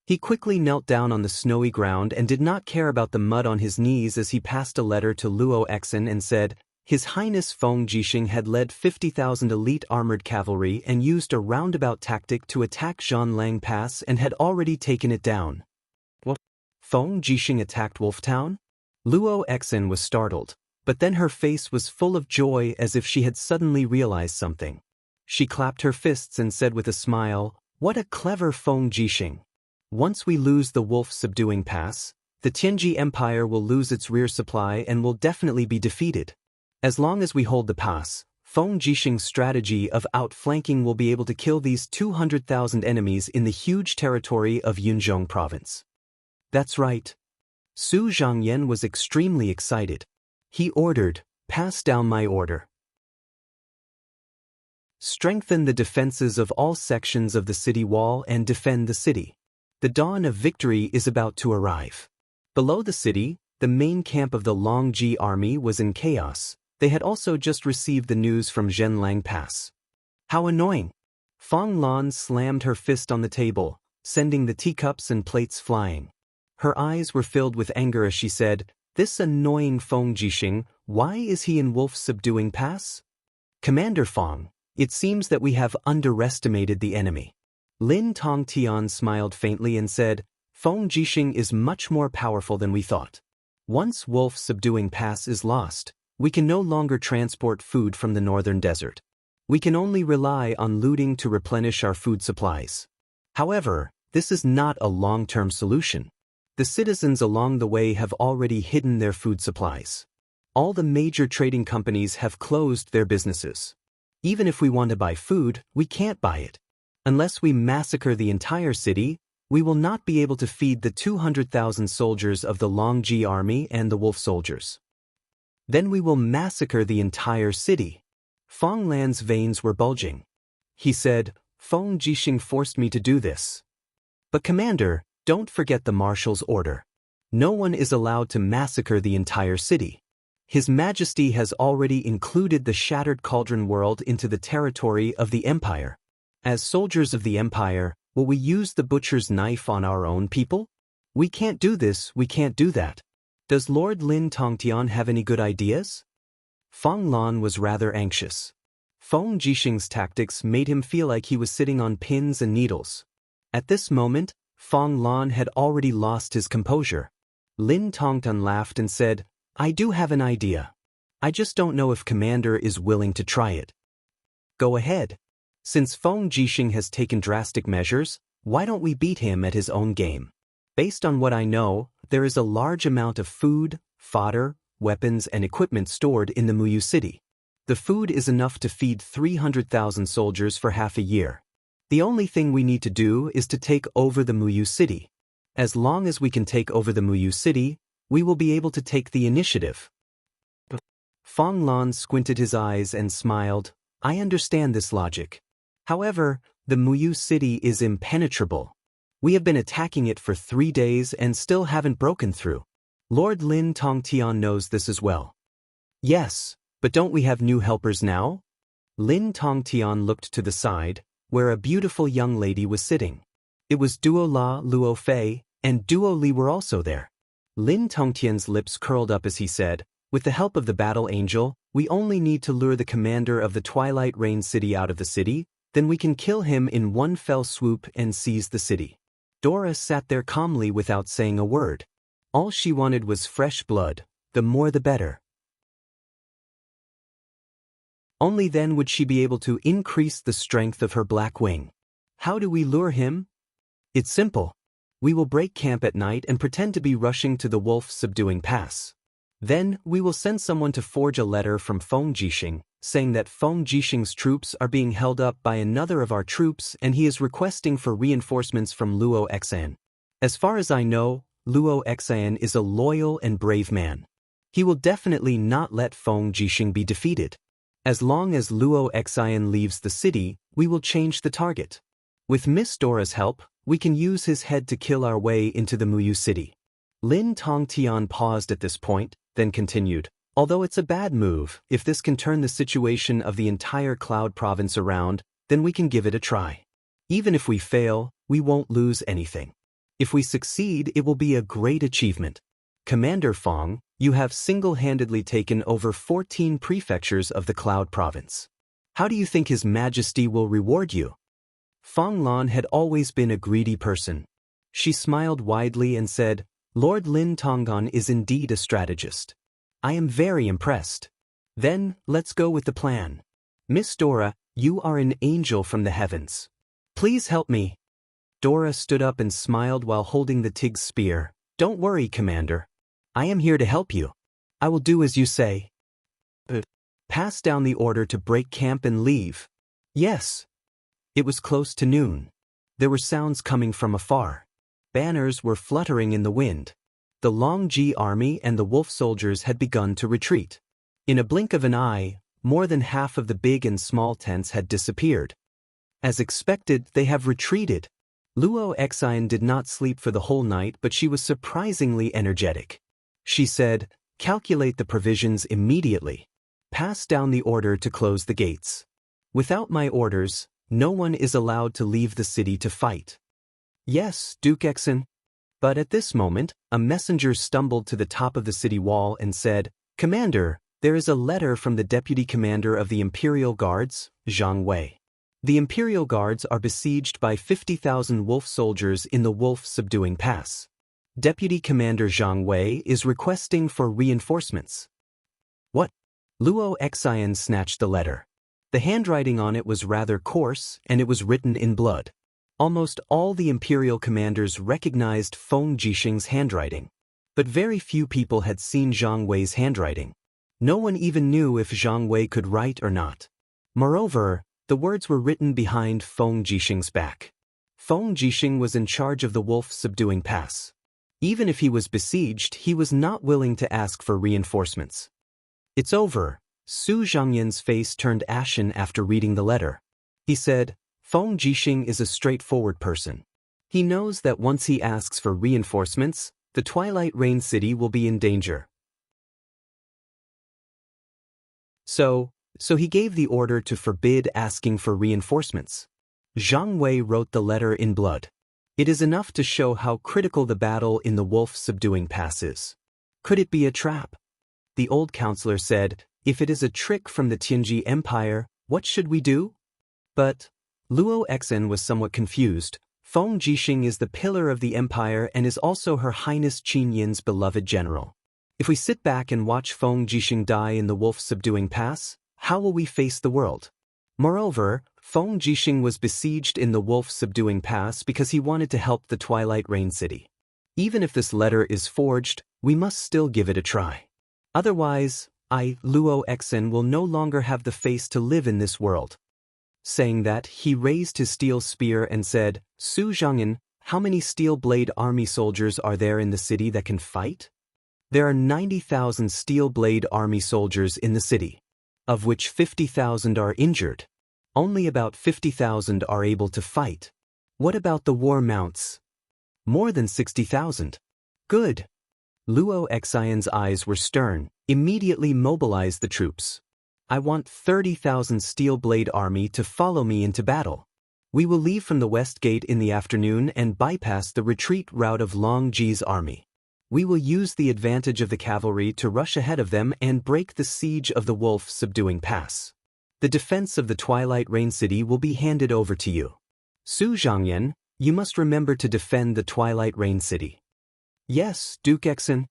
He quickly knelt down on the snowy ground and did not care about the mud on his knees as he passed a letter to Luo Exin and said, His Highness Feng Jixing had led 50,000 elite armored cavalry and used a roundabout tactic to attack Zhanlang Pass and had already taken it down. What? Feng Jixing attacked Wolftown? Luo Exin was startled, but then her face was full of joy as if she had suddenly realized something. She clapped her fists and said with a smile, "What a clever Feng Jixing. Once we lose the wolf-subduing pass, the Tianji Empire will lose its rear supply and will definitely be defeated. As long as we hold the pass, Feng Jixing's strategy of outflanking will be able to kill these 200,000 enemies in the huge territory of Yunzhong province." That's right. Su Zhangyan was extremely excited. He ordered, "Pass down my order. Strengthen the defenses of all sections of the city wall and defend the city. The dawn of victory is about to arrive." Below the city, the main camp of the Longji army was in chaos. They had also just received the news from Zhanlang Pass. How annoying! Fang Lan slammed her fist on the table, sending the teacups and plates flying. Her eyes were filled with anger as she said, "This annoying Feng Jixing, why is he in wolf-subduing pass? Commander Feng, it seems that we have underestimated the enemy." Lin Tongtian smiled faintly and said, "Feng Jixing is much more powerful than we thought. Once wolf-subduing pass is lost, we can no longer transport food from the northern desert. We can only rely on looting to replenish our food supplies. However, this is not a long-term solution. The citizens along the way have already hidden their food supplies. All the major trading companies have closed their businesses. Even if we want to buy food, we can't buy it. Unless we massacre the entire city, we will not be able to feed the 200,000 soldiers of the Longji army and the wolf soldiers. Then we will massacre the entire city. Fong Lan's veins were bulging. He said, Feng Jixing forced me to do this. But Commander, don't forget the Marshal's order. No one is allowed to massacre the entire city. His Majesty has already included the Shattered Cauldron world into the territory of the Empire. As soldiers of the Empire, will we use the butcher's knife on our own people? We can't do this, we can't do that. Does Lord Lin Tongtian have any good ideas? Fong Lan was rather anxious. Feng Jixing's tactics made him feel like he was sitting on pins and needles. At this moment, Fong Lan had already lost his composure. Lin Tongtian laughed and said, I do have an idea. I just don't know if Commander is willing to try it. Go ahead. Since Feng Jixing has taken drastic measures, why don't we beat him at his own game? Based on what I know, there is a large amount of food, fodder, weapons and equipment stored in the Muyu city. The food is enough to feed 300,000 soldiers for half a year. The only thing we need to do is to take over the Muyu city. As long as we can take over the Muyu city, we will be able to take the initiative. Fong Lan squinted his eyes and smiled. I understand this logic. However, the Muyu city is impenetrable. We have been attacking it for 3 days and still haven't broken through. Lord Lin Tongtian knows this as well. Yes, but don't we have new helpers now? Lin Tongtian looked to the side, where a beautiful young lady was sitting. It was Duo La, Luo Fei, and Duo Li were also there. Lin Tongtian's lips curled up as he said, with the help of the battle angel, we only need to lure the commander of the Twilight Rain city out of the city, then we can kill him in one fell swoop and seize the city. Dora sat there calmly without saying a word. All she wanted was fresh blood, the more the better. Only then would she be able to increase the strength of her black wing. How do we lure him? It's simple. We will break camp at night and pretend to be rushing to the wolf-subduing pass. Then, we will send someone to forge a letter from Feng Jixing, saying that Feng Jixing's troops are being held up by another of our troops and he is requesting for reinforcements from Luo Xian. As far as I know, Luo Xian is a loyal and brave man. He will definitely not let Feng Jixing be defeated. As long as Luo Xian leaves the city, we will change the target. With Miss Dora's help, we can use his head to kill our way into the Muyu city. Lin Tongtian paused at this point, then continued, although it's a bad move, if this can turn the situation of the entire Cloud province around, then we can give it a try. Even if we fail, we won't lose anything. If we succeed, it will be a great achievement. Commander Fong, you have single-handedly taken over 14 prefectures of the Cloud province. How do you think His Majesty will reward you? Fong Lan had always been a greedy person. She smiled widely and said, Lord Lin Tongtian is indeed a strategist. I am very impressed. Then, let's go with the plan. Miss Dora, you are an angel from the heavens. Please help me. Dora stood up and smiled while holding the Tig's spear. Don't worry, Commander. I am here to help you. I will do as you say. Pass down the order to break camp and leave. Yes. It was close to noon. There were sounds coming from afar. Banners were fluttering in the wind. The Long Ji army and the wolf soldiers had begun to retreat. In a blink of an eye, more than half of the big and small tents had disappeared. As expected, they have retreated. Luo Xian did not sleep for the whole night, but she was surprisingly energetic. She said, calculate the provisions immediately. Pass down the order to close the gates. Without my orders, no one is allowed to leave the city to fight. Yes, Duke Exon. But at this moment, a messenger stumbled to the top of the city wall and said, Commander, there is a letter from the Deputy Commander of the Imperial Guards, Zhang Wei. The Imperial Guards are besieged by 50,000 wolf soldiers in the wolf-subduing pass. Deputy Commander Zhang Wei is requesting for reinforcements. What? Luo Xian snatched the letter. The handwriting on it was rather coarse, and it was written in blood. Almost all the imperial commanders recognized Feng Jixing's handwriting. But very few people had seen Zhang Wei's handwriting. No one even knew if Zhang Wei could write or not. Moreover, the words were written behind Feng Jixing's back. Feng Jixing was in charge of the wolf-subduing pass. Even if he was besieged, he was not willing to ask for reinforcements. It's over. Su Zhangyan's face turned ashen after reading the letter. He said, Feng Jixing is a straightforward person. He knows that once he asks for reinforcements, the Twilight Rain City will be in danger. So he gave the order to forbid asking for reinforcements. Zhang Wei wrote the letter in blood. It is enough to show how critical the battle in the wolf-subduing pass is. Could it be a trap? The old counselor said, if it is a trick from the Tianji Empire, what should we do? But Luo Exen was somewhat confused. Feng Jixing is the pillar of the empire and is also Her Highness Qin Yin's beloved general. If we sit back and watch Feng Jixing die in the wolf-subduing pass, how will we face the world? Moreover, Feng Jixing was besieged in the wolf-subduing pass because he wanted to help the Twilight Rain City. Even if this letter is forged, we must still give it a try. Otherwise, Luo Exen, will no longer have the face to live in this world. Saying that, he raised his steel spear and said, Su Zhangyan, how many steel blade army soldiers are there in the city that can fight? There are 90,000 steel blade army soldiers in the city, of which 50,000 are injured. Only about 50,000 are able to fight. What about the war mounts? More than 60,000. Good. Luo Exion's eyes were stern. Immediately mobilize the troops. I want 30,000 steel blade army to follow me into battle. We will leave from the west gate in the afternoon and bypass the retreat route of Long Ji's army. We will use the advantage of the cavalry to rush ahead of them and break the siege of the wolf-subduing pass. The defense of the Twilight Rain City will be handed over to you. Su Zhangyan, you must remember to defend the Twilight Rain City. Yes, Duke Exen.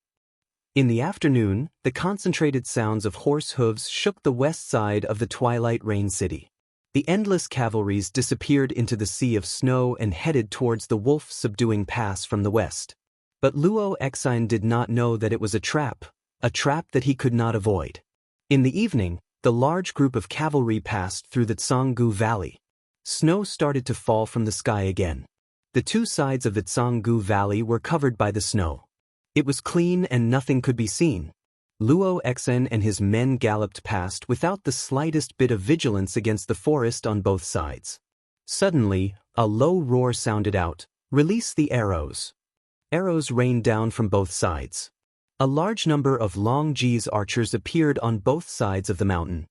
In the afternoon, the concentrated sounds of horse hooves shook the west side of the Twilight Rain City. The endless cavalries disappeared into the sea of snow and headed towards the wolf-subduing pass from the west. But Luo Exine did not know that it was a trap that he could not avoid. In the evening, the large group of cavalry passed through the Jianghu Valley. Snow started to fall from the sky again. The two sides of the Jianghu Valley were covered by the snow. It was clean and nothing could be seen. Luo Exen and his men galloped past without the slightest bit of vigilance against the forest on both sides. Suddenly, a low roar sounded out, "Release the arrows." Arrows rained down from both sides. A large number of Long Ji's archers appeared on both sides of the mountain.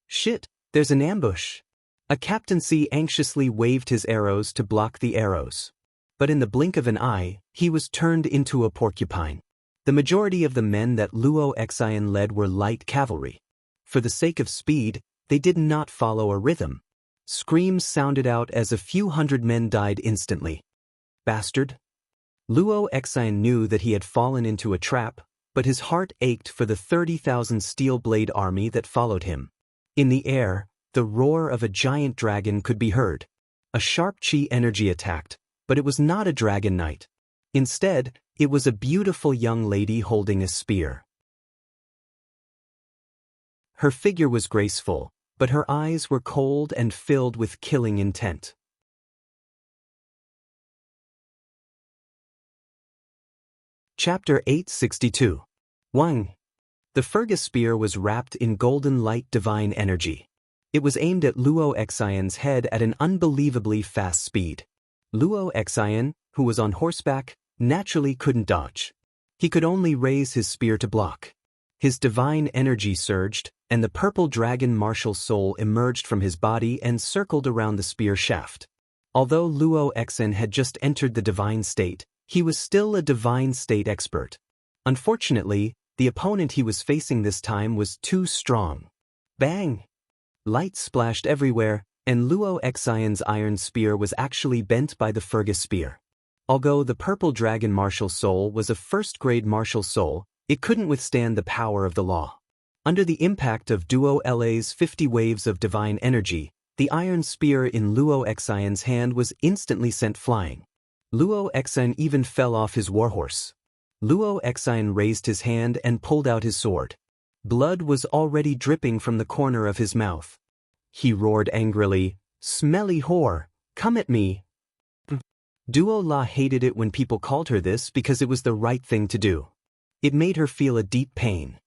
Shit, there's an ambush. A captaincy anxiously waved his arrows to block the arrows. But in the blink of an eye, he was turned into a porcupine. The majority of the men that Luo Exien led were light cavalry. For the sake of speed, they did not follow a rhythm. Screams sounded out as a few hundred men died instantly. Bastard! Luo Exien knew that he had fallen into a trap, but his heart ached for the 30,000 steel blade army that followed him. In the air, the roar of a giant dragon could be heard. A sharp chi energy attacked, but it was not a dragon knight. Instead, it was a beautiful young lady holding a spear. Her figure was graceful, but her eyes were cold and filled with killing intent. Chapter 862. Wang. The Fergus spear was wrapped in golden light divine energy. It was aimed at Luo Exian's head at an unbelievably fast speed. Luo Exian, who was on horseback, naturally couldn't dodge. He could only raise his spear to block. His divine energy surged, and the purple dragon martial soul emerged from his body and circled around the spear shaft. Although Luo Exen had just entered the divine state, he was still a divine state expert. Unfortunately, the opponent he was facing this time was too strong. Bang! Light splashed everywhere, and Luo Exian's iron spear was actually bent by the Fergus spear. Although the purple dragon martial soul was a first-grade martial soul, it couldn't withstand the power of the law. Under the impact of Duo LA's 50 waves of divine energy, the iron spear in Luo Exian's hand was instantly sent flying. Luo Exien even fell off his warhorse. Luo Exien raised his hand and pulled out his sword. Blood was already dripping from the corner of his mouth. He roared angrily, "Smelly whore, come at me!" Duo La hated it when people called her this because it was the right thing to do. It made her feel a deep pain.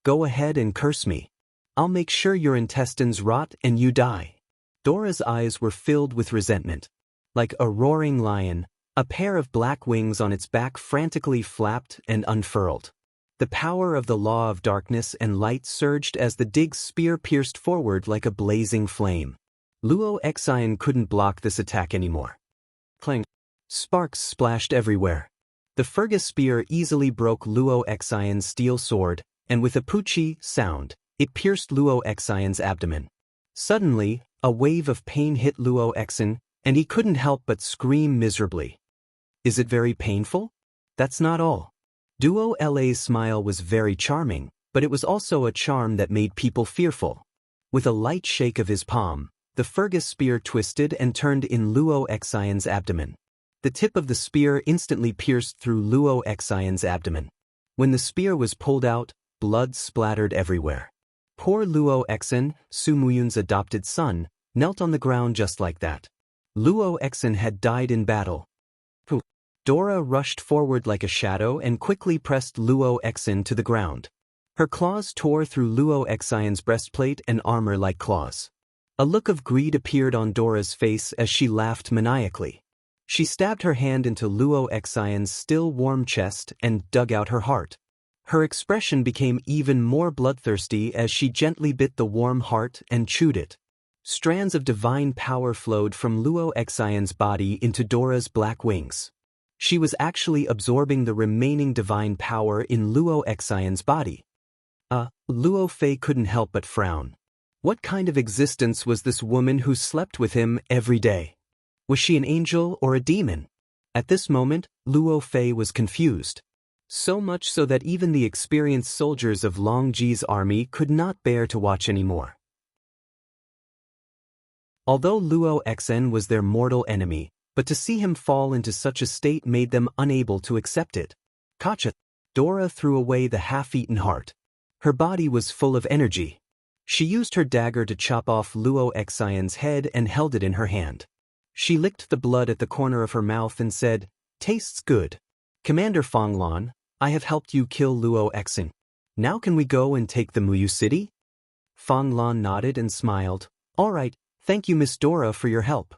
"Go ahead and curse me. I'll make sure your intestines rot and you die. Dora's eyes were filled with resentment. Like a roaring lion, a pair of black wings on its back frantically flapped and unfurled. The power of the law of darkness and light surged as the Dig's spear pierced forward like a blazing flame. Luo Xian couldn't block this attack anymore. Clang! Sparks splashed everywhere. The Fergus spear easily broke Luo Xian's steel sword, and with a poochie sound, it pierced Luo Xian's abdomen. Suddenly, a wave of pain hit Luo Xian, and he couldn't help but scream miserably. Is it very painful? That's not all. Duo La's smile was very charming, but it was also a charm that made people fearful. With a light shake of his palm, the Fergus spear twisted and turned in Luo Xian's abdomen. The tip of the spear instantly pierced through Luo Xian's abdomen. When the spear was pulled out, blood splattered everywhere. Poor Luo Xian, Su Muyun's adopted son, knelt on the ground just like that. Luo Xian had died in battle. Dora rushed forward like a shadow and quickly pressed Luo Xian to the ground. Her claws tore through Luo Xian's breastplate and armor like claws. A look of greed appeared on Dora's face as she laughed maniacally. She stabbed her hand into Luo Xian's still warm chest and dug out her heart. Her expression became even more bloodthirsty as she gently bit the warm heart and chewed it. Strands of divine power flowed from Luo Xian's body into Dora's black wings. She was actually absorbing the remaining divine power in Luo Xian's body. Luo Fei couldn't help but frown. What kind of existence was this woman who slept with him every day? Was she an angel or a demon? At this moment, Luo Fei was confused. So much so that even the experienced soldiers of Long Ji's army could not bear to watch anymore. Although Luo Xian was their mortal enemy, but to see him fall into such a state made them unable to accept it. Gotcha! Dora threw away the half-eaten heart. Her body was full of energy. She used her dagger to chop off Luo Xian's head and held it in her hand. She licked the blood at the corner of her mouth and said, "Tastes good. Commander Fanglan, I have helped you kill Luo Xian. Now can we go and take the Muyu city?" Fanglan nodded and smiled. "All right, thank you Miss Dora for your help."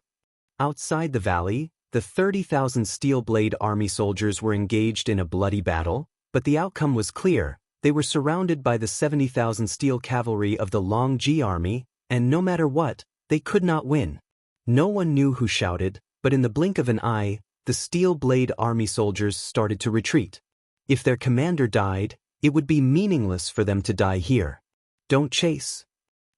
Outside the valley, the 30,000 Steel Blade Army soldiers were engaged in a bloody battle, but the outcome was clear. They were surrounded by the 70,000 Steel Cavalry of the Long Ji army, and no matter what, they could not win. No one knew who shouted, but in the blink of an eye, the Steel Blade Army soldiers started to retreat. If their commander died, it would be meaningless for them to die here. Don't chase.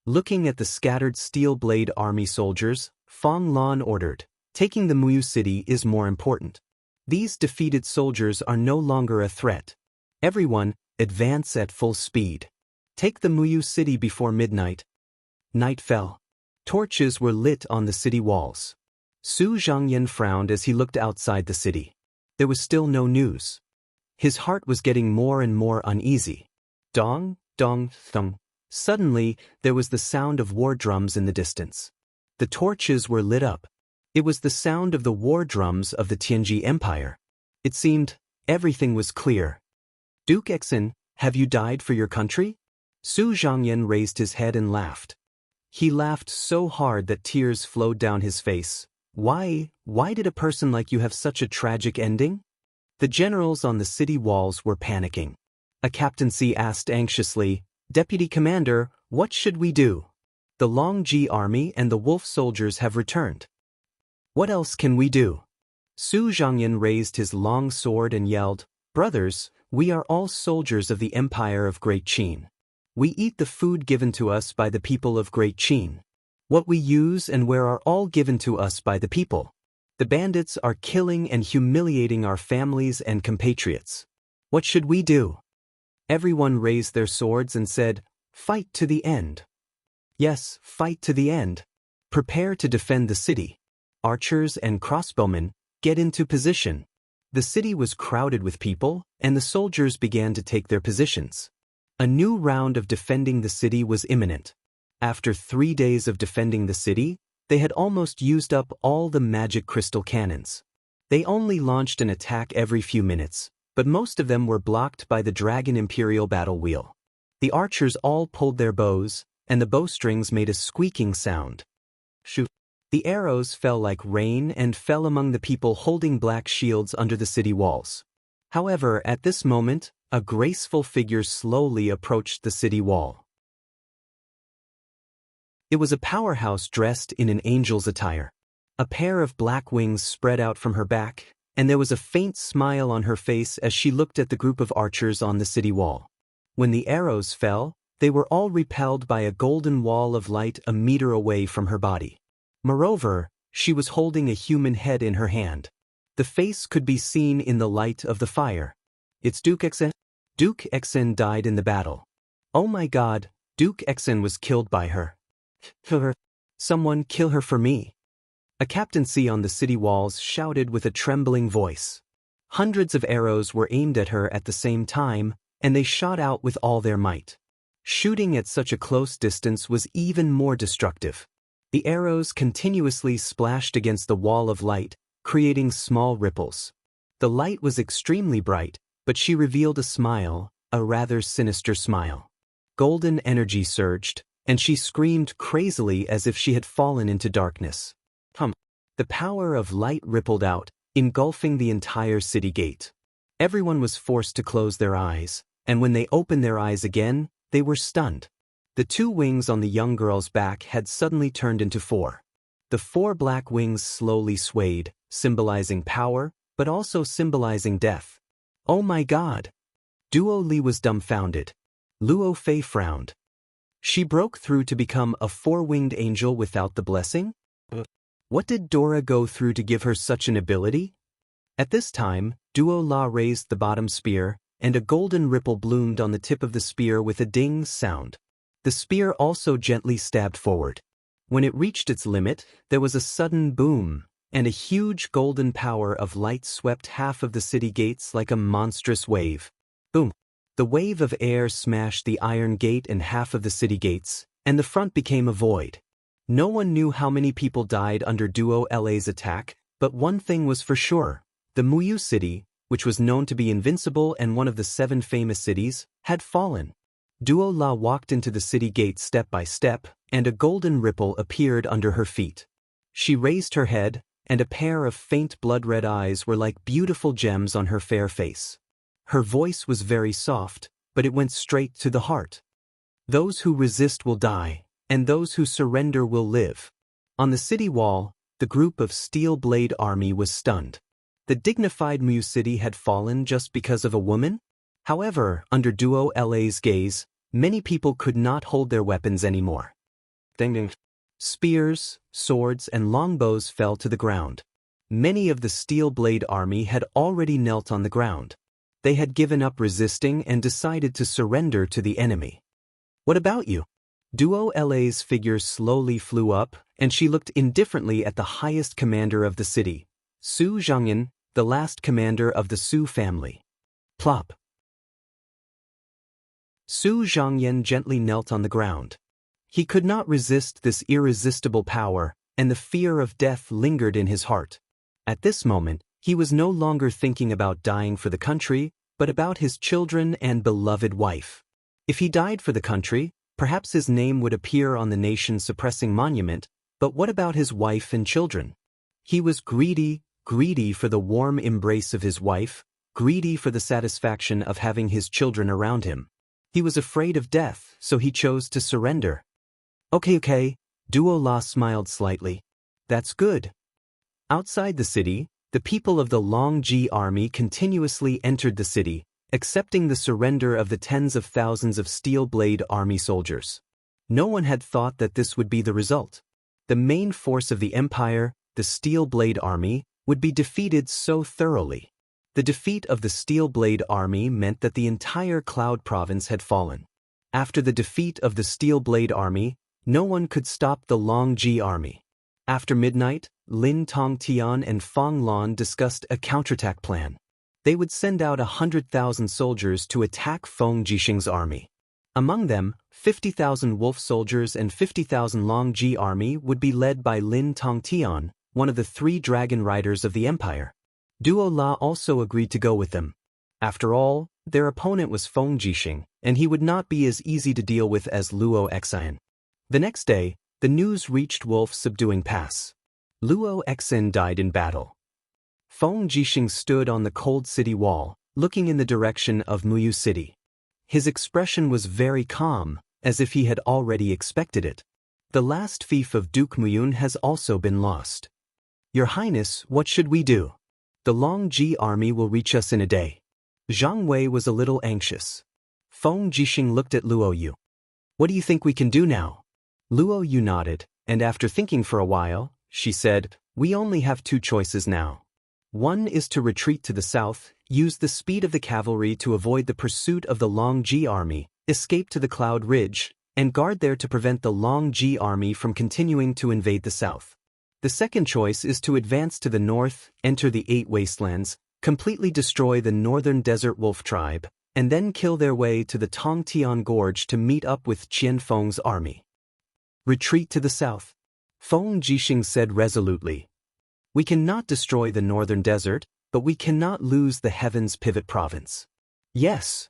Looking at the scattered Steel Blade Army soldiers, Fang Lan ordered, taking the Muyu city is more important. These defeated soldiers are no longer a threat. Everyone, advance at full speed. Take the Muyu city before midnight. Night fell. Torches were lit on the city walls. Su Zhangyan frowned as he looked outside the city. There was still no news. His heart was getting more and more uneasy. Dong, dong, thong. Suddenly, there was the sound of war drums in the distance. The torches were lit up. It was the sound of the war drums of the Tianji Empire. It seemed everything was clear. "Duke Xian, have you died for your country?" Su Zhangyan raised his head and laughed. He laughed so hard that tears flowed down his face. Why did a person like you have such a tragic ending?" The generals on the city walls were panicking. A captaincy asked anxiously, "Deputy Commander, what should we do? The Long Ji army and the wolf soldiers have returned. What else can we do?" Su Zhangyan raised his long sword and yelled, "Brothers, we are all soldiers of the Empire of Great Qin. We eat the food given to us by the people of Great Qin. What we use and wear are all given to us by the people. The bandits are killing and humiliating our families and compatriots. What should we do?" Everyone raised their swords and said, "Fight to the end." Yes, fight to the end. Prepare to defend the city. Archers and crossbowmen, get into position. The city was crowded with people, and the soldiers began to take their positions. A new round of defending the city was imminent. After 3 days of defending the city, they had almost used up all the magic crystal cannons. They only launched an attack every few minutes, but most of them were blocked by the Dragon Imperial battle wheel. The archers all pulled their bows, and the bowstrings made a squeaking sound. Shoo! The arrows fell like rain and fell among the people holding black shields under the city walls. However, at this moment, a graceful figure slowly approached the city wall. It was a powerhouse dressed in an angel's attire. A pair of black wings spread out from her back, and there was a faint smile on her face as she looked at the group of archers on the city wall. When the arrows fell, they were all repelled by a golden wall of light a meter away from her body. Moreover, she was holding a human head in her hand. The face could be seen in the light of the fire. It's Duke Xen. Duke Xen died in the battle. Oh my god, Duke Xen was killed by her. Kill her. Someone kill her for me. A captaincy on the city walls shouted with a trembling voice. Hundreds of arrows were aimed at her at the same time, and they shot out with all their might. Shooting at such a close distance was even more destructive. The arrows continuously splashed against the wall of light, creating small ripples. The light was extremely bright, but she revealed a smile, a rather sinister smile. Golden energy surged, and she screamed crazily as if she had fallen into darkness. The power of light rippled out, engulfing the entire city gate. Everyone was forced to close their eyes, and when they opened their eyes again, they were stunned. The two wings on the young girl's back had suddenly turned into four. The four black wings slowly swayed, symbolizing power, but also symbolizing death. Oh my god! Duo Li was dumbfounded. Luo Fei frowned. She broke through to become a four-winged angel without the blessing? What did Dora go through to give her such an ability? At this time, Duo La raised the bottom spear, and a golden ripple bloomed on the tip of the spear with a ding sound. The spear also gently stabbed forward. When it reached its limit, there was a sudden boom, and a huge golden power of light swept half of the city gates like a monstrous wave. Boom! The wave of air smashed the iron gate and half of the city gates, and the front became a void. No one knew how many people died under Duo La's attack, but one thing was for sure. The Muyu city, which was known to be invincible and one of the 7 famous cities, had fallen. Duo La walked into the city gate step by step, and a golden ripple appeared under her feet. She raised her head, and a pair of faint blood-red eyes were like beautiful gems on her fair face. Her voice was very soft, but it went straight to the heart. Those who resist will die, and those who surrender will live. On the city wall, the group of Steel Blade Army was stunned. The dignified Muyu city had fallen just because of a woman? However, under Duo La's gaze, many people could not hold their weapons anymore. Spears, swords, and longbows fell to the ground. Many of the Steel Blade Army had already knelt on the ground. They had given up resisting and decided to surrender to the enemy. What about you? Duo La's figure slowly flew up, and she looked indifferently at the highest commander of the city, Su Zhangyan, the last commander of the Su family. Plop. Su Zhangyan gently knelt on the ground. He could not resist this irresistible power, and the fear of death lingered in his heart. At this moment, he was no longer thinking about dying for the country, but about his children and beloved wife. If he died for the country, perhaps his name would appear on the nation-suppressing monument, but what about his wife and children? He was greedy for the warm embrace of his wife, greedy for the satisfaction of having his children around him. He was afraid of death, so he chose to surrender. Okay, Duo La smiled slightly. That's good. Outside the city, the people of the Long Ji army continuously entered the city, accepting the surrender of the tens of thousands of Steel Blade Army soldiers. No one had thought that this would be the result. The main force of the empire, the Steel Blade Army, would be defeated so thoroughly. The defeat of the Steel Blade Army meant that the entire Cloud Province had fallen. After the defeat of the Steel Blade Army, no one could stop the Long Ji army. After midnight, Lin Tongtian and Fong Lan discussed a counterattack plan. They would send out 100,000 soldiers to attack Feng Jixing's army. Among them, 50,000 wolf soldiers and 50,000 Long Ji army would be led by Lin Tongtian, one of the 3 dragon riders of the empire. Duo La also agreed to go with them. After all, their opponent was Feng Jixing, and he would not be as easy to deal with as Luo Xian. The next day, the news reached Wolf's subduing pass. Luo Xen died in battle. Feng Jixing stood on the cold city wall, looking in the direction of Muyu City. His expression was very calm, as if he had already expected it. The last fief of Duke Muyun has also been lost. Your Highness, what should we do? The Longji army will reach us in a day. Zhang Wei was a little anxious. Feng Jixing looked at Luo Yu. What do you think we can do now? Luo Yu nodded, and after thinking for a while, she said, we only have two choices now. One is to retreat to the south, use the speed of the cavalry to avoid the pursuit of the Longji army, escape to the Cloud Ridge, and guard there to prevent the Longji army from continuing to invade the south. The second choice is to advance to the north, enter the Eight Wastelands, completely destroy the northern desert wolf tribe, and then kill their way to the Tongtian Gorge to meet up with Qian Feng's army. Retreat to the south. Feng Jixing said resolutely. We cannot destroy the northern desert, but we cannot lose the Heaven's Pivot province. Yes.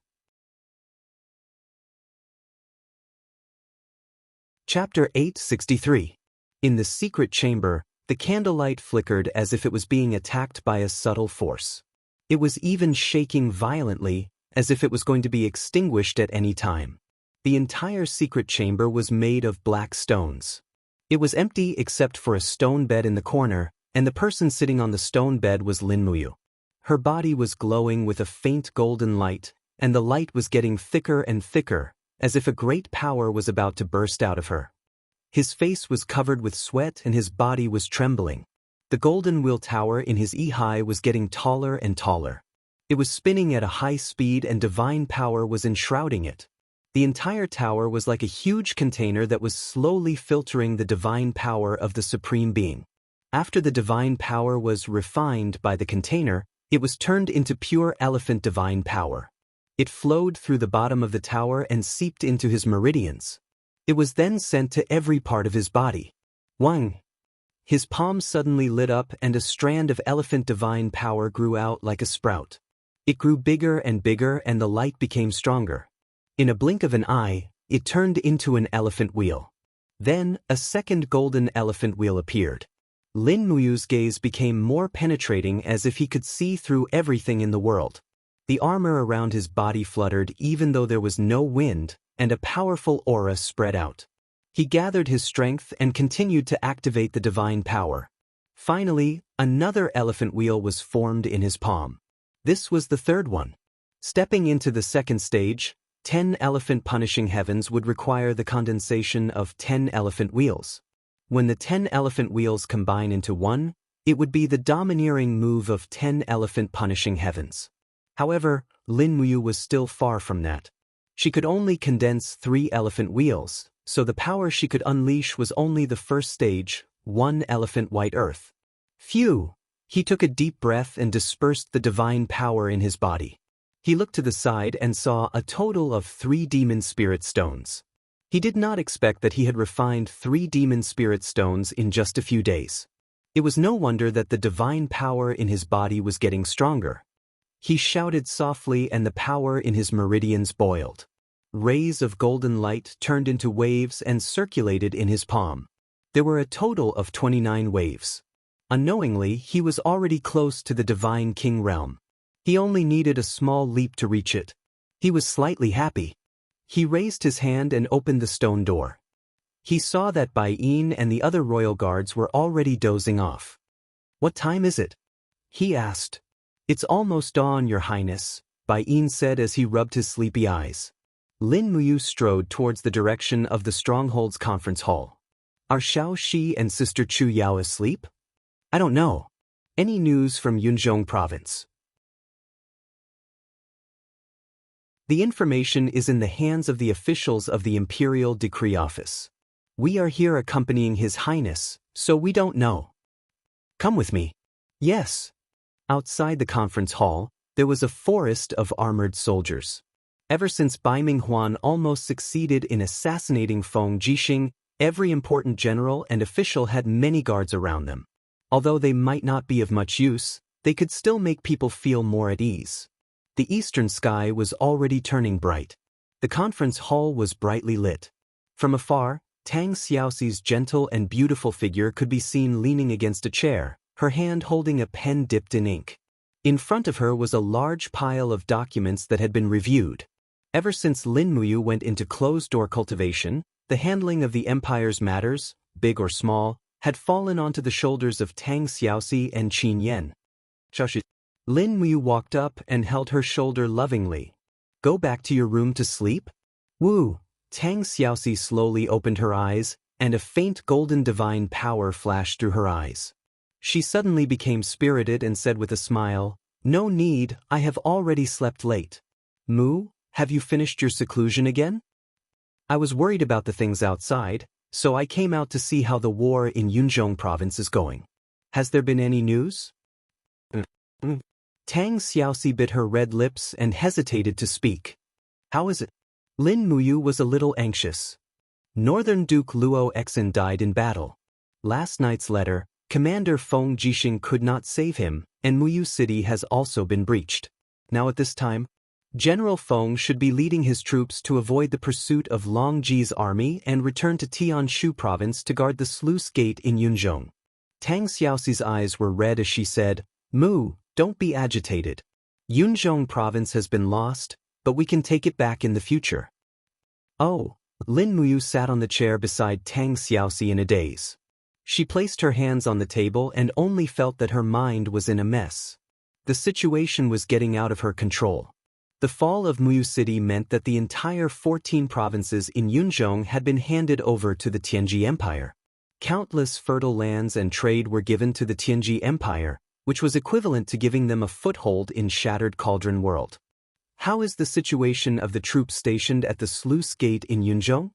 Chapter 863. In the secret chamber, the candlelight flickered as if it was being attacked by a subtle force. It was even shaking violently, as if it was going to be extinguished at any time. The entire secret chamber was made of black stones. It was empty except for a stone bed in the corner, and the person sitting on the stone bed was Lin Muyu. Her body was glowing with a faint golden light, and the light was getting thicker and thicker, as if a great power was about to burst out of her. His face was covered with sweat and his body was trembling. The golden wheel tower in his Ehai was getting taller and taller. It was spinning at a high speed and divine power was enshrouding it. The entire tower was like a huge container that was slowly filtering the divine power of the Supreme Being. After the divine power was refined by the container, it was turned into pure elephant divine power. It flowed through the bottom of the tower and seeped into his meridians. It was then sent to every part of his body. Wang! His palm suddenly lit up and a strand of elephant divine power grew out like a sprout. It grew bigger and bigger and the light became stronger. In a blink of an eye, it turned into an elephant wheel. Then, a second golden elephant wheel appeared. Lin Muyu's gaze became more penetrating as if he could see through everything in the world. The armor around his body fluttered even though there was no wind, and a powerful aura spread out. He gathered his strength and continued to activate the divine power. Finally, another elephant wheel was formed in his palm. This was the third one. Stepping into the second stage, 10 elephant punishing heavens would require the condensation of 10 elephant wheels. When the 10 elephant wheels combine into one, it would be the domineering move of 10 elephant punishing heavens. However, Lin Muyu was still far from that. She could only condense 3 elephant wheels, so the power she could unleash was only the first stage, 1 elephant white earth. Phew! He took a deep breath and dispersed the divine power in his body. He looked to the side and saw a total of 3 demon spirit stones. He did not expect that he had refined 3 demon spirit stones in just a few days. It was no wonder that the divine power in his body was getting stronger. He shouted softly and the power in his meridians boiled. Rays of golden light turned into waves and circulated in his palm. There were a total of 29 waves. Unknowingly, he was already close to the divine king realm. He only needed a small leap to reach it. He was slightly happy. He raised his hand and opened the stone door. He saw that Bai Yin and the other royal guards were already dozing off. "What time is it?" he asked. "It's almost dawn, Your Highness," Bai Yin said as he rubbed his sleepy eyes. Lin Muyu strode towards the direction of the Stronghold's conference hall. "Are Xiao Shi and Sister Chu Yao asleep?" "I don't know. Any news from Yunzhong province?" The information is in the hands of the officials of the Imperial Decree Office. We are here accompanying His Highness, so we don't know. Come with me. Yes. Outside the conference hall, there was a forest of armored soldiers. Ever since Bai Minghuan almost succeeded in assassinating Feng Jixing, every important general and official had many guards around them. Although they might not be of much use, they could still make people feel more at ease. The eastern sky was already turning bright. The conference hall was brightly lit. From afar, Tang Xiaoxi's gentle and beautiful figure could be seen leaning against a chair, her hand holding a pen dipped in ink. In front of her was a large pile of documents that had been reviewed. Ever since Lin Muyu went into closed-door cultivation, the handling of the empire's matters, big or small, had fallen onto the shoulders of Tang Xiaoxi and Qin Yan. Lin Muyu walked up and held her shoulder lovingly. Go back to your room to sleep? Woo! Tang Xiaoxi slowly opened her eyes, and a faint golden divine power flashed through her eyes. She suddenly became spirited and said with a smile, No need, I have already slept late. Mu, have you finished your seclusion again? I was worried about the things outside, so I came out to see how the war in Yunzhong province is going. Has there been any news? Tang Xiaoxi bit her red lips and hesitated to speak. How is it? Lin Muyu was a little anxious. Northern Duke Luo Exin died in battle. Last night's letter, Commander Feng Jixing could not save him, and Muyu City has also been breached. Now at this time, General Feng should be leading his troops to avoid the pursuit of Long Ji's army and return to Tianshu province to guard the sluice gate in Yunzhong. Tang Xiaoxi's eyes were red as she said, Mu, don't be agitated. Yunzhong province has been lost, but we can take it back in the future. Oh, Lin Muyu sat on the chair beside Tang Xiaoxi in a daze. She placed her hands on the table and only felt that her mind was in a mess. The situation was getting out of her control. The fall of Muyu City meant that the entire 14 provinces in Yunzhong had been handed over to the Tianji Empire. Countless fertile lands and trade were given to the Tianji Empire, which was equivalent to giving them a foothold in Shattered Cauldron World. How is the situation of the troops stationed at the sluice gate in Yunzhong?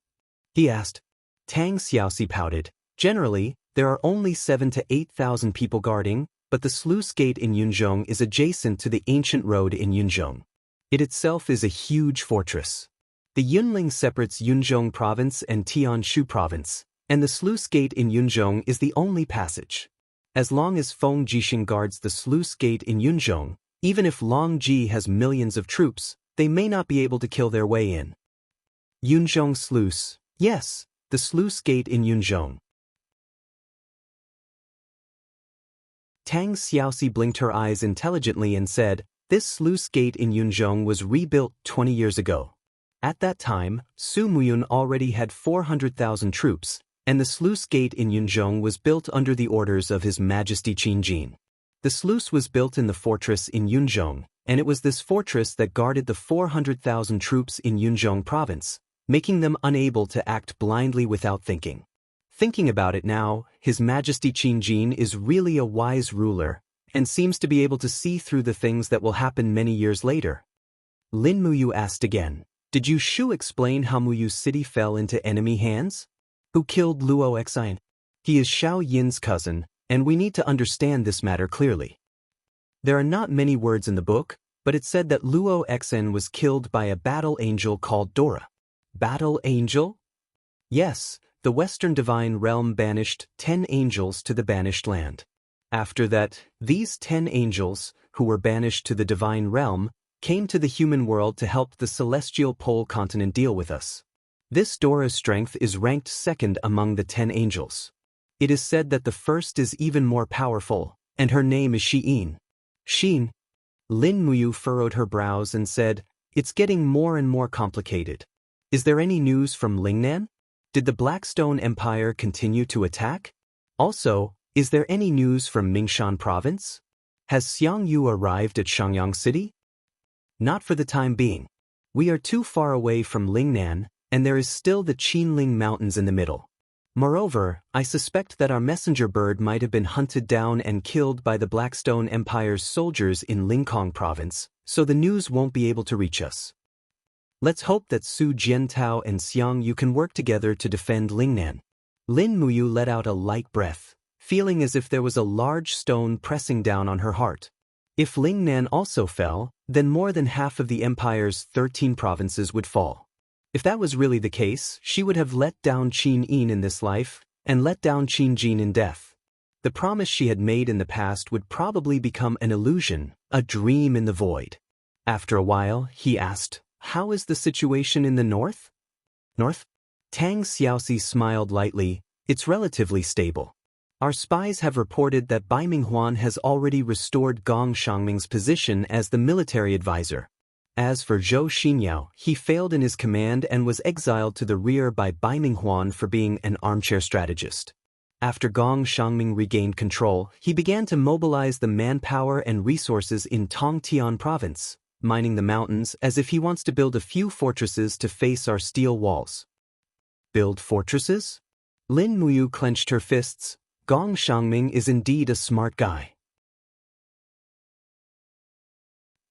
He asked. Tang Xiaoxi pouted. Generally, there are only 7,000 to 8,000 people guarding, but the sluice gate in Yunzhong is adjacent to the ancient road in Yunzhong. It itself is a huge fortress. The Yunling separates Yunzhong province and Tianshu province, and the sluice gate in Yunzhong is the only passage. As long as Feng Jixing guards the sluice gate in Yunzhong, even if Long Ji has millions of troops, they may not be able to kill their way in. Yunzhong sluice. Yes, the sluice gate in Yunzhong. Tang Xiaoxi blinked her eyes intelligently and said, This sluice gate in Yunzhong was rebuilt 20 years ago. At that time, Su Muyun already had 400,000 troops, and the sluice gate in Yunzhong was built under the orders of His Majesty Qin Jin. The sluice was built in the fortress in Yunzhong, and it was this fortress that guarded the 400,000 troops in Yunzhong province, making them unable to act blindly without thinking. Thinking about it now, His Majesty Qin Jin is really a wise ruler, and seems to be able to see through the things that will happen many years later. Lin Muyu asked again, Did you Shu explain how Muyu City fell into enemy hands? Who killed Luo Exin? He is Xiao Yin's cousin, and we need to understand this matter clearly. There are not many words in the book, but it said that Luo Exin was killed by a battle angel called Dora. Battle angel? Yes, the Western Divine Realm banished 10 angels to the banished land. After that, these 10 angels, who were banished to the Divine Realm, came to the human world to help the celestial pole continent deal with us. This Dora's strength is ranked second among the 10 angels. It is said that the first is even more powerful, and her name is Xi'in. Xin. Lin Muyu furrowed her brows and said, It's getting more and more complicated. Is there any news from Lingnan? Did the Blackstone Empire continue to attack? Also, is there any news from Mingshan province? Has Xiangyu arrived at Shangyang City? Not for the time being. We are too far away from Lingnan, and there is still the Qinling Mountains in the middle. Moreover, I suspect that our messenger bird might have been hunted down and killed by the Blackstone Empire's soldiers in Lingkong province, so the news won't be able to reach us. Let's hope that Su Jiantao and Xiangyu can work together to defend Lingnan. Lin Muyu let out a light breath, feeling as if there was a large stone pressing down on her heart. If Lingnan also fell, then more than half of the empire's 13 provinces would fall. If that was really the case, she would have let down Qin Yin in this life, and let down Qin Jin in death. The promise she had made in the past would probably become an illusion, a dream in the void. After a while, he asked, How is the situation in the north? North? Tang Xiaoxi smiled lightly. It's relatively stable. Our spies have reported that Bai Minghuan has already restored Gong Shangming's position as the military advisor. As for Zhou Xinyao, he failed in his command and was exiled to the rear by Bai Minghuan for being an armchair strategist. After Gong Shangming regained control, he began to mobilize the manpower and resources in Tongtian province, mining the mountains as if he wants to build a few fortresses to face our steel walls. Build fortresses? Lin Muyu clenched her fists. Gong Shangming is indeed a smart guy.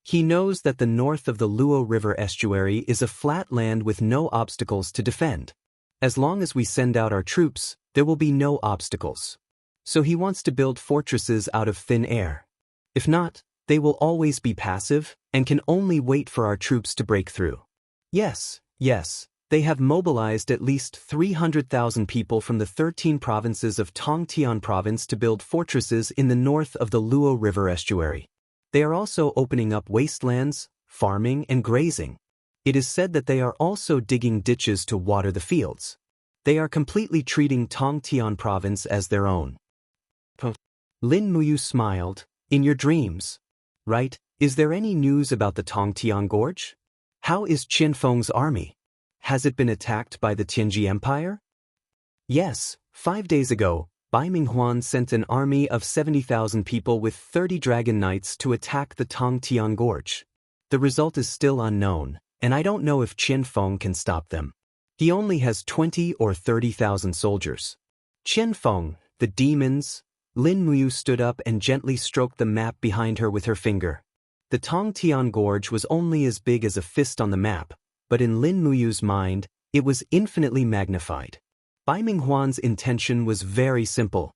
He knows that the north of the Luo River estuary is a flat land with no obstacles to defend. As long as we send out our troops, there will be no obstacles. So he wants to build fortresses out of thin air. If not, they will always be passive and can only wait for our troops to break through. Yes, they have mobilized at least 300,000 people from the 13 provinces of Tongtian province to build fortresses in the north of the Luo River estuary. They are also opening up wastelands, farming and grazing. It is said that they are also digging ditches to water the fields. They are completely treating Tongtian province as their own. Lin Muyu smiled. In your dreams, right? Is there any news about the Tongtian Gorge? How is Qianfeng's army? Has it been attacked by the Tianji Empire? Yes, 5 days ago, Bai Minghuan sent an army of 70,000 people with 30 dragon knights to attack the Tongtian Gorge. The result is still unknown, and I don't know if Qianfeng can stop them. He only has 20 or 30,000 soldiers. Qianfeng, the demons. Lin Muyu stood up and gently stroked the map behind her with her finger. The Tongtian Gorge was only as big as a fist on the map, but in Lin Muyu's mind, it was infinitely magnified. Bai Minghuan's intention was very simple.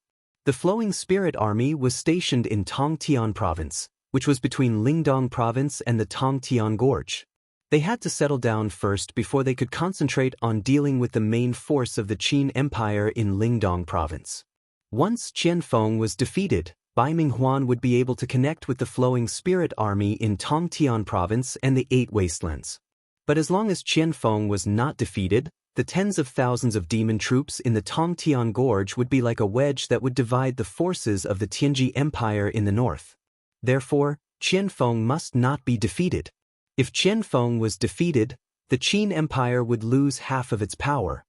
The Flowing Spirit Army was stationed in Tongtian province, which was between Lingdong province and the Tongtian Gorge. They had to settle down first before they could concentrate on dealing with the main force of the Qin Empire in Lingdong province. Once Qianfeng was defeated, Bai Minghuan would be able to connect with the Flowing Spirit Army in Tongtian province and the 8 wastelands. But as long as Qianfeng was not defeated, the tens of thousands of demon troops in the Tongtian Gorge would be like a wedge that would divide the forces of the Tianji Empire in the north. Therefore, Qianfeng must not be defeated. If Qianfeng was defeated, the Qin Empire would lose half of its power.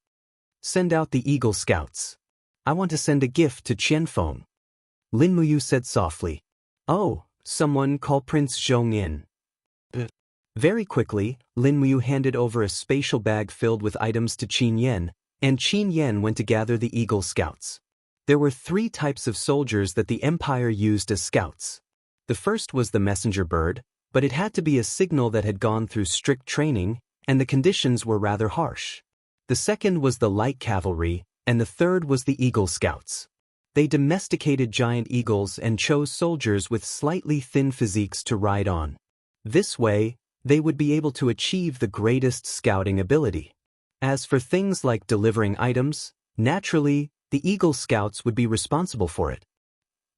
Send out the Eagle Scouts. I want to send a gift to Qianfeng. Lin Muyu said softly. Oh, someone call Prince Zhong in. Very quickly, Lin Muyu handed over a spatial bag filled with items to Qin Yan, and Qin Yan went to gather the Eagle Scouts. There were 3 types of soldiers that the Empire used as scouts. The first was the messenger bird, but it had to be a signal that had gone through strict training, and the conditions were rather harsh. The second was the light cavalry, and the third was the Eagle Scouts. They domesticated giant eagles and chose soldiers with slightly thin physiques to ride on. This way, they would be able to achieve the greatest scouting ability. As for things like delivering items, naturally, the Eagle Scouts would be responsible for it.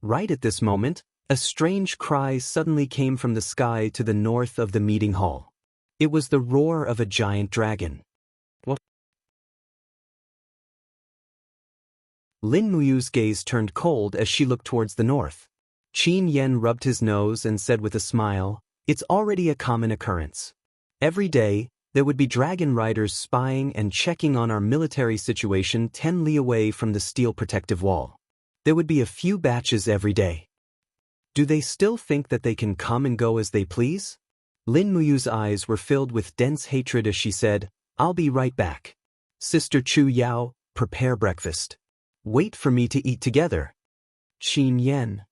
Right at this moment, a strange cry suddenly came from the sky to the north of the meeting hall. It was the roar of a giant dragon. What? Lin Muyu's gaze turned cold as she looked towards the north. Qin Yan rubbed his nose and said with a smile, "It's already a common occurrence. Every day, there would be dragon riders spying and checking on our military situation 10 li away from the steel protective wall. There would be a few batches every day." Do they still think that they can come and go as they please? Lin Muyu's eyes were filled with dense hatred as she said, "I'll be right back. Sister Chu Yao, prepare breakfast. Wait for me to eat together." Qin Yan.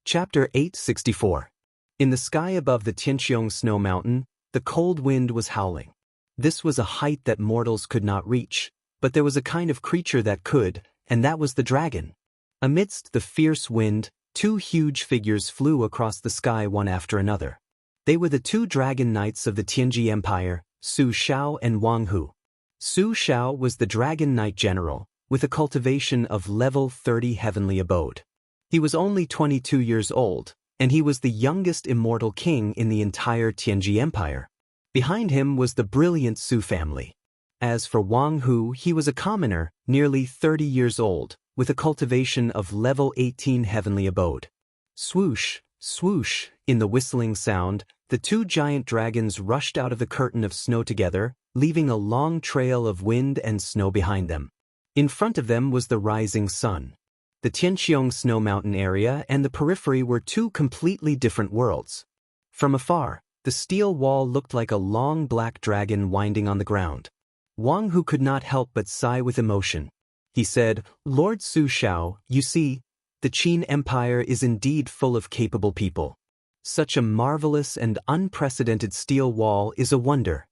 Chapter 864. In the sky above the Tianqiong snow mountain, the cold wind was howling. This was a height that mortals could not reach, but there was a kind of creature that could, and that was the dragon. Amidst the fierce wind, 2 huge figures flew across the sky one after another. They were the 2 dragon knights of the Tianji Empire, Su Shao and Wang Hu. Su Shao was the dragon knight general, with a cultivation of level 30 heavenly abode. He was only 22 years old, and he was the youngest immortal king in the entire Tianji Empire. Behind him was the brilliant Su family. As for Wang Hu, he was a commoner, nearly 30 years old, with a cultivation of level 18 heavenly abode. Swoosh, swoosh, in the whistling sound, the two giant dragons rushed out of the curtain of snow together, leaving a long trail of wind and snow behind them. In front of them was the rising sun. The Tianqiong Snow Mountain area and the periphery were two completely different worlds. From afar, the steel wall looked like a long black dragon winding on the ground. Wang Hu could not help but sigh with emotion. He said, "Lord Su Shao, you see, the Qin Empire is indeed full of capable people. Such a marvelous and unprecedented steel wall is a wonder."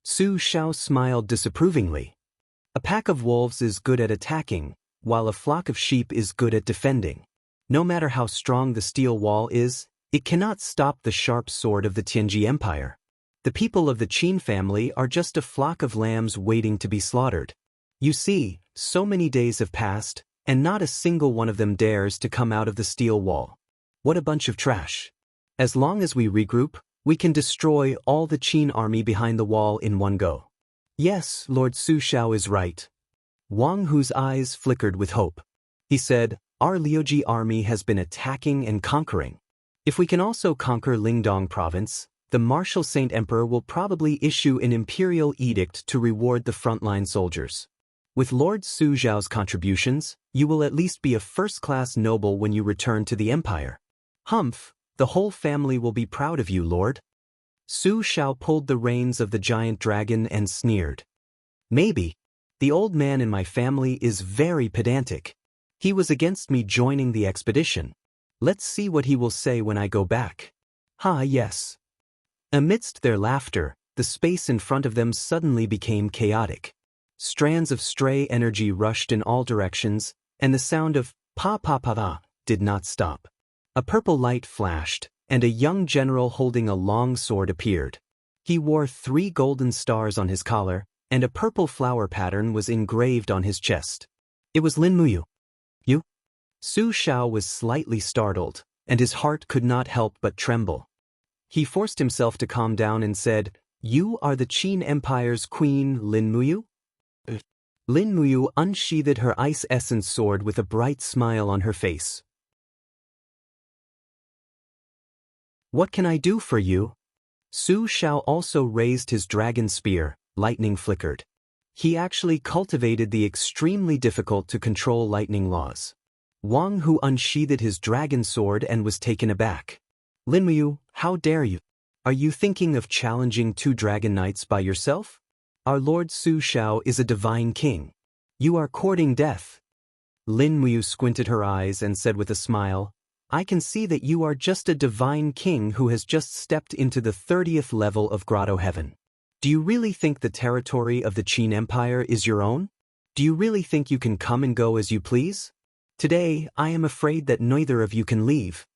Su Shao smiled disapprovingly. "A pack of wolves is good at attacking, while a flock of sheep is good at defending. No matter how strong the steel wall is, it cannot stop the sharp sword of the Tianji Empire. The people of the Qin family are just a flock of lambs waiting to be slaughtered. You see, so many days have passed, and not a single one of them dares to come out of the steel wall. What a bunch of trash. As long as we regroup, we can destroy all the Qin army behind the wall in one go." "Yes, Lord Su Shao is right." Wang Hu's eyes flickered with hope. He said, "Our Liuji army has been attacking and conquering. If we can also conquer Lingdong province, the martial Saint Emperor will probably issue an imperial edict to reward the frontline soldiers. With Lord Su Zhao's contributions, you will at least be a first-class noble when you return to the empire. Humph, the whole family will be proud of you, Lord." Su Shao pulled the reins of the giant dragon and sneered. "Maybe. The old man in my family is very pedantic. He was against me joining the expedition. Let's see what he will say when I go back." "Ha, yes." Amidst their laughter, the space in front of them suddenly became chaotic. Strands of stray energy rushed in all directions, and the sound of pa-pa-pa-pa did not stop. A purple light flashed, and a young general holding a long sword appeared. He wore 3 golden stars on his collar, and a purple flower pattern was engraved on his chest. It was Lin Muyu. "You?" Su Shao was slightly startled, and his heart could not help but tremble. He forced himself to calm down and said, "You are the Qin Empire's queen, Lin Muyu?" Lin Muyu unsheathed her ice essence sword with a bright smile on her face. "What can I do for you?" Su Shao also raised his dragon spear, lightning flickered. He actually cultivated the extremely difficult to control lightning laws. Wang Hu unsheathed his dragon sword and was taken aback. "Lin Muyu, how dare you? Are you thinking of challenging 2 dragon knights by yourself? Our Lord Su Shao is a divine king. You are courting death." Lin Muyu squinted her eyes and said with a smile, "I can see that you are just a divine king who has just stepped into the 30th level of Grotto Heaven. Do you really think the territory of the Qin Empire is your own? Do you really think you can come and go as you please? Today, I am afraid that neither of you can leave."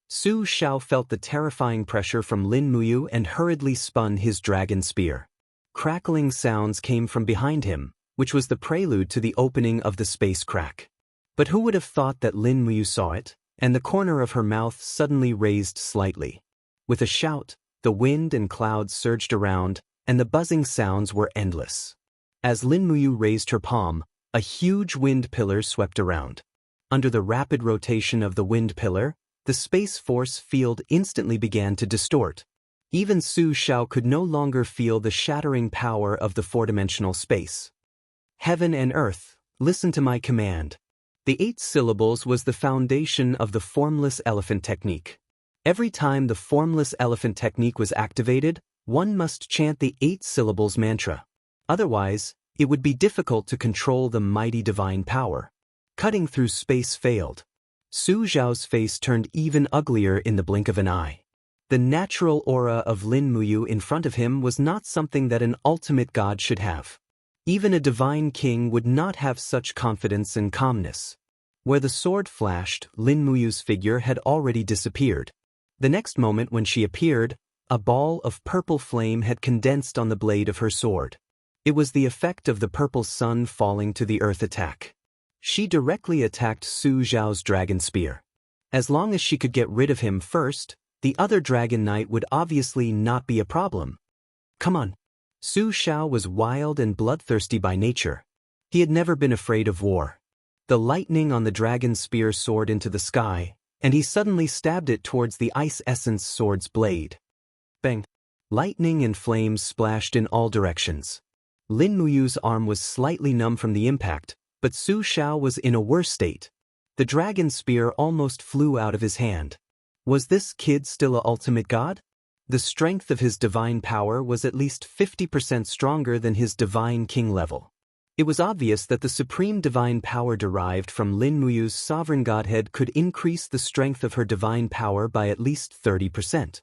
Su Shao felt the terrifying pressure from Lin Muyu and hurriedly spun his dragon spear. Crackling sounds came from behind him, which was the prelude to the opening of the space crack. But who would have thought that Lin Muyu saw it, and the corner of her mouth suddenly raised slightly. With a shout, the wind and clouds surged around, and the buzzing sounds were endless. As Lin Muyu raised her palm, a huge wind pillar swept around. Under the rapid rotation of the wind pillar, the space force field instantly began to distort. Even Su Shao could no longer feel the shattering power of the 4-dimensional space. "Heaven and earth, listen to my command." The 8 syllables was the foundation of the formless elephant technique. Every time the formless elephant technique was activated, one must chant the 8 syllables mantra. Otherwise, it would be difficult to control the mighty divine power. Cutting through space failed. Su Zhao's face turned even uglier in the blink of an eye. The natural aura of Lin Muyu in front of him was not something that an ultimate god should have. Even a divine king would not have such confidence and calmness. Where the sword flashed, Lin Muyu's figure had already disappeared. The next moment when she appeared, a ball of purple flame had condensed on the blade of her sword. It was the effect of the purple sun falling to the earth attack. She directly attacked Su Zhao's dragon spear. As long as she could get rid of him first, the other Dragon Knight would obviously not be a problem. Come on. Su Xiao was wild and bloodthirsty by nature. He had never been afraid of war. The lightning on the dragon's spear soared into the sky, and he suddenly stabbed it towards the ice essence sword's blade. Bang! Lightning and flames splashed in all directions. Lin Muyu's arm was slightly numb from the impact, but Su Xiao was in a worse state. The dragon spear almost flew out of his hand. Was this kid still a ultimate god? The strength of his divine power was at least 50% stronger than his divine king level. It was obvious that the supreme divine power derived from Lin Muyu's sovereign godhead could increase the strength of her divine power by at least 30%.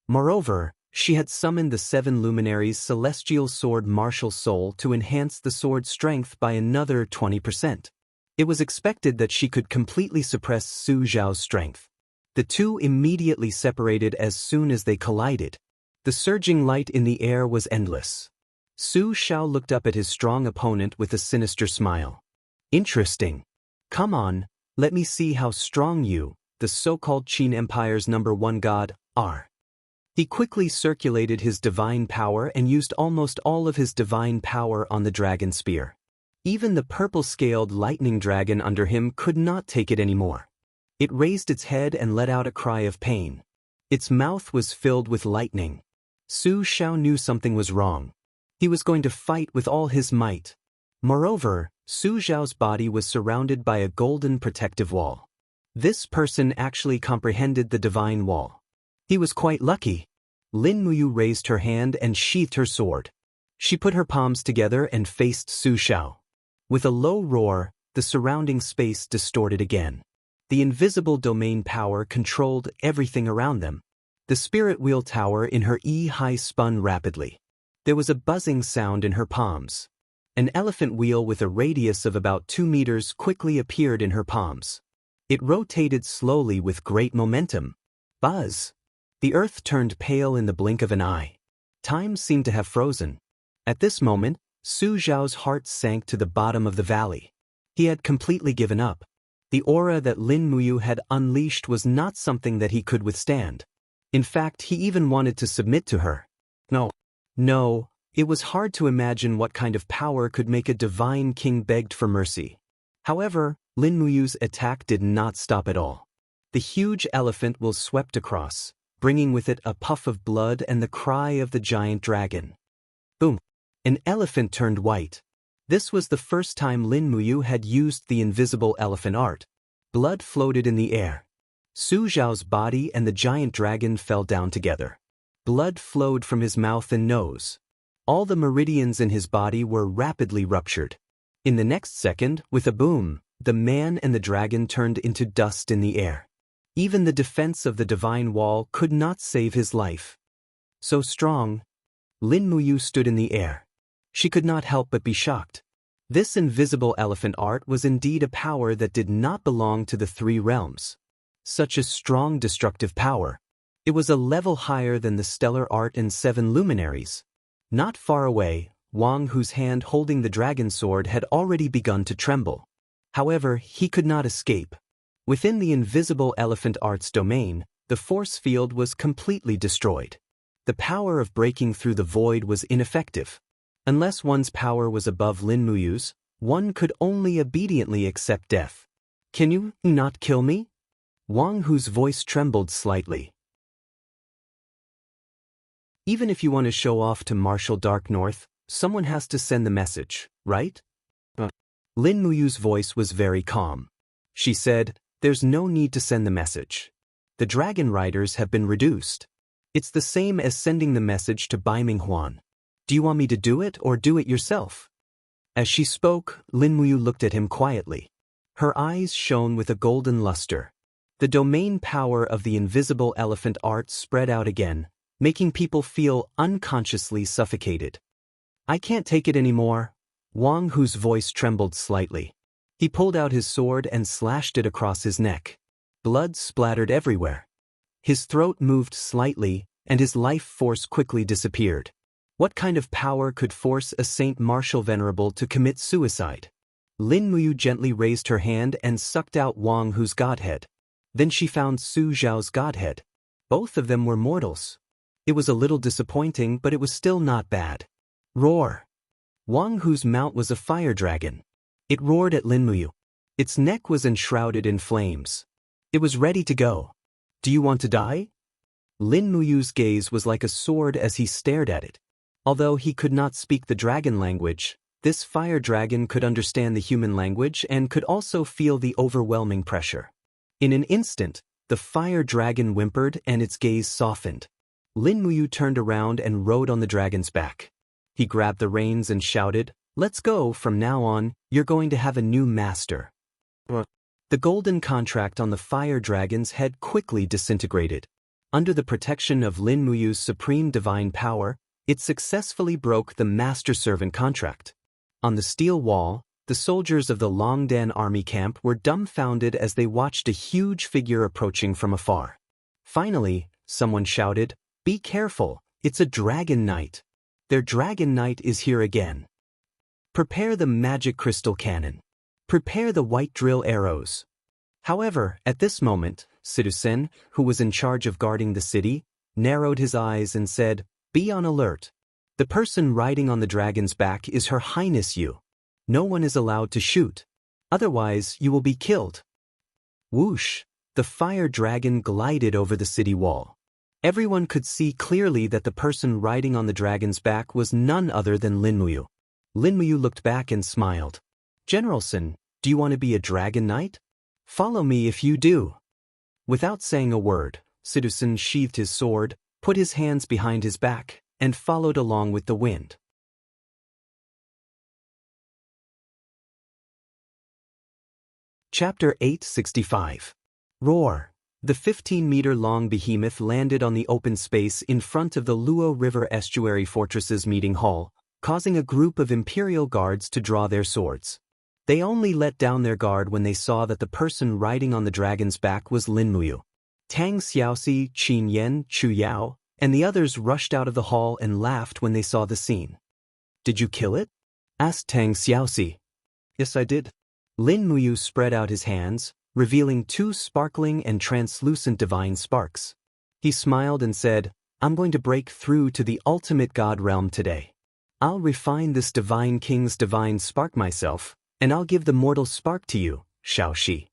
Moreover, she had summoned the 7 luminaries' celestial sword martial soul to enhance the sword's strength by another 20%. It was expected that she could completely suppress Su Xiao's strength. The two immediately separated as soon as they collided. The surging light in the air was endless. Su Xiao looked up at his strong opponent with a sinister smile. Interesting. Come on, let me see how strong you, the so-called Qin Empire's #1 god, are. He quickly circulated his divine power and used almost all of his divine power on the dragon spear. Even the purple-scaled lightning dragon under him could not take it anymore. It raised its head and let out a cry of pain. Its mouth was filled with lightning. Su Xiao knew something was wrong. He was going to fight with all his might. Moreover, Su Xiao's body was surrounded by a golden protective wall. This person actually comprehended the divine wall. He was quite lucky. Lin Muyu raised her hand and sheathed her sword. She put her palms together and faced Su Xiao. With a low roar, the surrounding space distorted again. The invisible domain power controlled everything around them. The spirit wheel tower in her high spun rapidly. There was a buzzing sound in her palms. An elephant wheel with a radius of about 2 meters quickly appeared in her palms. It rotated slowly with great momentum. Buzz! The earth turned pale in the blink of an eye. Time seemed to have frozen. At this moment, Su Xiao's heart sank to the bottom of the valley. He had completely given up. The aura that Lin Muyu had unleashed was not something that he could withstand. In fact, he even wanted to submit to her. No, it was hard to imagine what kind of power could make a divine king begged for mercy. However, Lin Muyu's attack did not stop at all. The huge elephant will swept across, bringing with it a puff of blood and the cry of the giant dragon. Boom! An elephant turned white. This was the first time Lin Muyu had used the invisible elephant art. Blood floated in the air. Su Xiao's body and the giant dragon fell down together. Blood flowed from his mouth and nose. All the meridians in his body were rapidly ruptured. In the next second, with a boom, the man and the dragon turned into dust in the air. Even the defense of the divine wall could not save his life. So strong. Lin Muyu stood in the air. She could not help but be shocked. This invisible elephant art was indeed a power that did not belong to the 3 realms. Such a strong destructive power. It was a level higher than the stellar art and 7 luminaries. Not far away, Wang, whose hand holding the dragon sword, had already begun to tremble. However, he could not escape. Within the invisible elephant art's domain, the force field was completely destroyed. The power of breaking through the void was ineffective. Unless one's power was above Lin Muyu's, one could only obediently accept death. Can you not kill me? Wang, whose voice trembled slightly. Even if you want to show off to Marshal Dark North, someone has to send the message, right? Lin Muyu's voice was very calm. She said, "There's no need to send the message. The dragon riders have been reduced. It's the same as sending the message to Bai Minghuan. Do you want me to do it or do it yourself?" As she spoke, Lin Muyu looked at him quietly. Her eyes shone with a golden luster. The domain power of the invisible elephant art spread out again, making people feel unconsciously suffocated. "I can't take it anymore." Wang, whose voice trembled slightly. He pulled out his sword and slashed it across his neck. Blood splattered everywhere. His throat moved slightly, and his life force quickly disappeared. What kind of power could force a Saint Martial Venerable to commit suicide? Lin Muyu gently raised her hand and sucked out Wang Hu's godhead. Then she found Su Zhao's godhead. Both of them were mortals. It was a little disappointing, but it was still not bad. Roar! Wang Hu's mount was a fire dragon. It roared at Lin Muyu. Its neck was enshrouded in flames. It was ready to go. Do you want to die? Lin Muyu's gaze was like a sword as he stared at it. Although he could not speak the dragon language, this fire dragon could understand the human language and could also feel the overwhelming pressure. In an instant, the fire dragon whimpered and its gaze softened. Lin Muyu turned around and rode on the dragon's back. He grabbed the reins and shouted, "Let's go, from now on, you're going to have a new master." The golden contract on the fire dragon's head quickly disintegrated. Under the protection of Lin Muyu's supreme divine power, it successfully broke the master-servant contract. On the steel wall, the soldiers of the Longdan army camp were dumbfounded as they watched a huge figure approaching from afar. Finally, someone shouted, "Be careful, it's a dragon knight. Their dragon knight is here again. Prepare the magic crystal cannon. Prepare the white drill arrows." However, at this moment, Sidusen, who was in charge of guarding the city, narrowed his eyes and said, "Be on alert. The person riding on the dragon's back is Her Highness Yu. No one is allowed to shoot. Otherwise, you will be killed." Whoosh! The fire dragon glided over the city wall. Everyone could see clearly that the person riding on the dragon's back was none other than Lin Muyu. Lin Muyu looked back and smiled. "Generalson, do you want to be a dragon knight? Follow me if you do." Without saying a word, Sidusen sheathed his sword, put his hands behind his back, and followed along with the wind. Chapter 865. Roar! The 15-meter-long behemoth landed on the open space in front of the Luo River Estuary Fortress's meeting hall, causing a group of Imperial guards to draw their swords. They only let down their guard when they saw that the person riding on the dragon's back was Lin Muyu. Tang Xiaoxi, Qin Yan, Chu Yao, and the others rushed out of the hall and laughed when they saw the scene. "Did you kill it?" asked Tang Xiaoxi. "Yes, I did." Lin Muyu spread out his hands, revealing two sparkling and translucent divine sparks. He smiled and said, "I'm going to break through to the ultimate god realm today. I'll refine this divine king's divine spark myself, and I'll give the mortal spark to you, Xiaoxi."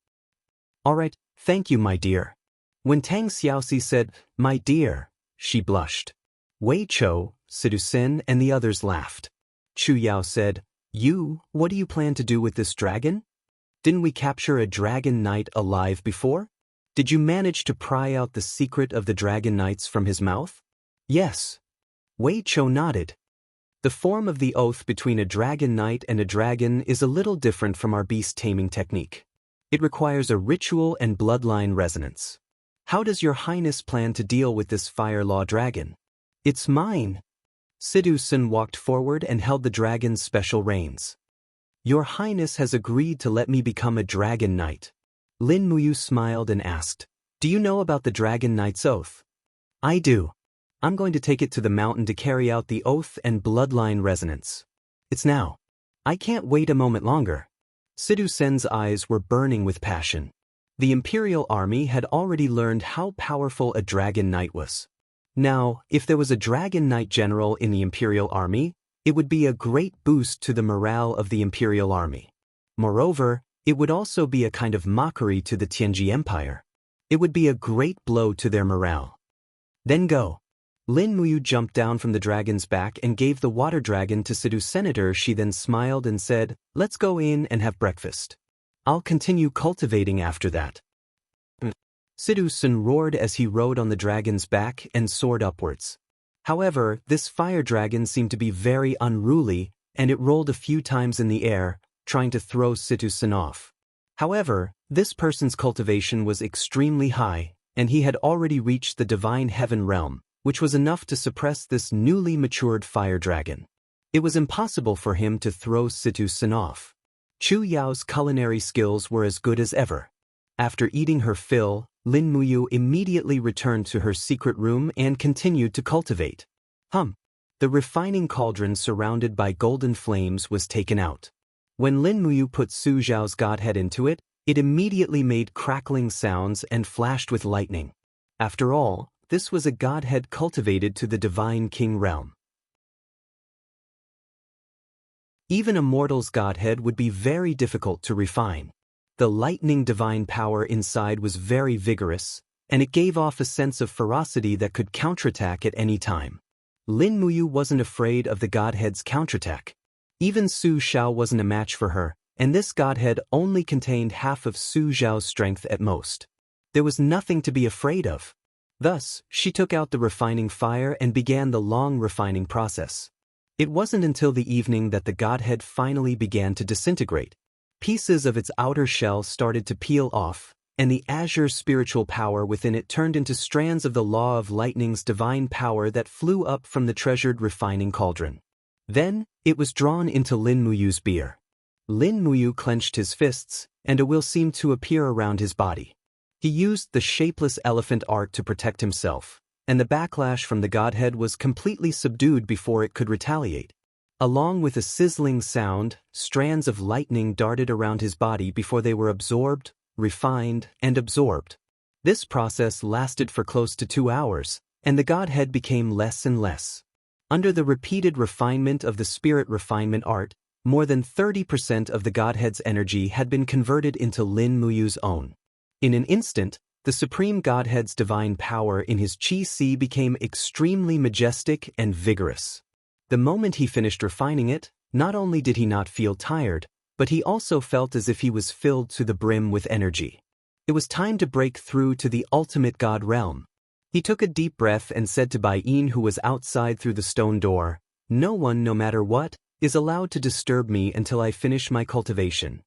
"All right, thank you, my dear." When Tang Xiaoxi said, "My dear," she blushed. Wei Chou, Sidusen, and the others laughed. Chu Yao said, What do you plan to do with this dragon? Didn't we capture a dragon knight alive before? Did you manage to pry out the secret of the dragon knights from his mouth?" "Yes." Wei Chou nodded. "The form of the oath between a dragon knight and a dragon is a little different from our beast taming technique. It requires a ritual and bloodline resonance. How does your highness plan to deal with this fire law dragon?" "It's mine." Sidusen walked forward and held the dragon's special reins. "Your highness has agreed to let me become a dragon knight." Lin Muyu smiled and asked, "Do you know about the dragon knight's oath?" "I do. I'm going to take it to the mountain to carry out the oath and bloodline resonance. It's now. I can't wait a moment longer." Sidusen's eyes were burning with passion. The Imperial Army had already learned how powerful a dragon knight was. Now, if there was a dragon knight general in the Imperial Army, it would be a great boost to the morale of the Imperial Army. Moreover, it would also be a kind of mockery to the Tianji Empire. It would be a great blow to their morale. "Then go." Lin Muyu jumped down from the dragon's back and gave the water dragon to Sidu Senator. She then smiled and said, "Let's go in and have breakfast. I'll continue cultivating after that." Sidusen roared as he rode on the dragon's back and soared upwards. However, this fire dragon seemed to be very unruly, and it rolled a few times in the air, trying to throw Sidusen off. However, this person's cultivation was extremely high, and he had already reached the divine heaven realm, which was enough to suppress this newly matured fire dragon. It was impossible for him to throw Sidusen off. Chu Yao's culinary skills were as good as ever. After eating her fill, Lin Muyu immediately returned to her secret room and continued to cultivate. The refining cauldron surrounded by golden flames was taken out. When Lin Muyu put Su Zhao's godhead into it, it immediately made crackling sounds and flashed with lightning. After all, this was a godhead cultivated to the divine king realm. Even a mortal's godhead would be very difficult to refine. The lightning divine power inside was very vigorous, and it gave off a sense of ferocity that could counterattack at any time. Lin Muyu wasn't afraid of the godhead's counterattack. Even Su Zhao wasn't a match for her, and this godhead only contained half of Su Zhao's strength at most. There was nothing to be afraid of. Thus, she took out the refining fire and began the long refining process. It wasn't until the evening that the godhead finally began to disintegrate. Pieces of its outer shell started to peel off, and the azure spiritual power within it turned into strands of the law of lightning's divine power that flew up from the treasured refining cauldron. Then, it was drawn into Lin Muyu's beer. Lin Muyu clenched his fists, and a will seemed to appear around his body. He used the shapeless elephant art to protect himself, and the backlash from the godhead was completely subdued before it could retaliate. Along with a sizzling sound, strands of lightning darted around his body before they were absorbed, refined, and absorbed. This process lasted for close to 2 hours, and the godhead became less and less. Under the repeated refinement of the spirit refinement art, more than 30% of the godhead's energy had been converted into Lin Muyu's own. In an instant, the supreme godhead's divine power in his chi-si became extremely majestic and vigorous. The moment he finished refining it, not only did he not feel tired, but he also felt as if he was filled to the brim with energy. It was time to break through to the ultimate god realm. He took a deep breath and said to Bai Yin, who was outside through the stone door, "No one, no matter what, is allowed to disturb me until I finish my cultivation."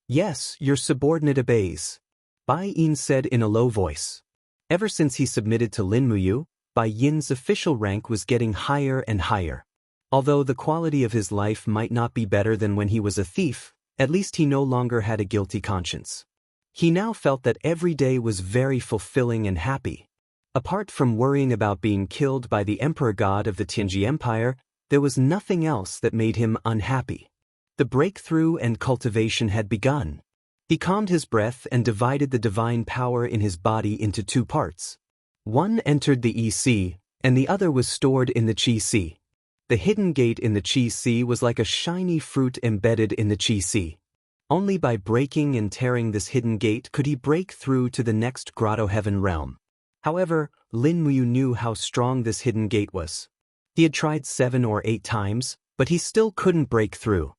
"Yes, your subordinate obeys," Bai Yin said in a low voice. Ever since he submitted to Lin Muyu, Bai Yin's official rank was getting higher and higher. Although the quality of his life might not be better than when he was a thief, at least he no longer had a guilty conscience. He now felt that every day was very fulfilling and happy. Apart from worrying about being killed by the emperor god of the Tianji Empire, there was nothing else that made him unhappy. The breakthrough and cultivation had begun. He calmed his breath and divided the divine power in his body into 2 parts. One entered the EC, and the other was stored in the Qi-Si. The hidden gate in the Qi-Si was like a shiny fruit embedded in the Qi-Si. Only by breaking and tearing this hidden gate could he break through to the next grotto heaven realm. However, Lin Muyu knew how strong this hidden gate was. He had tried 7 or 8 times, but he still couldn't break through.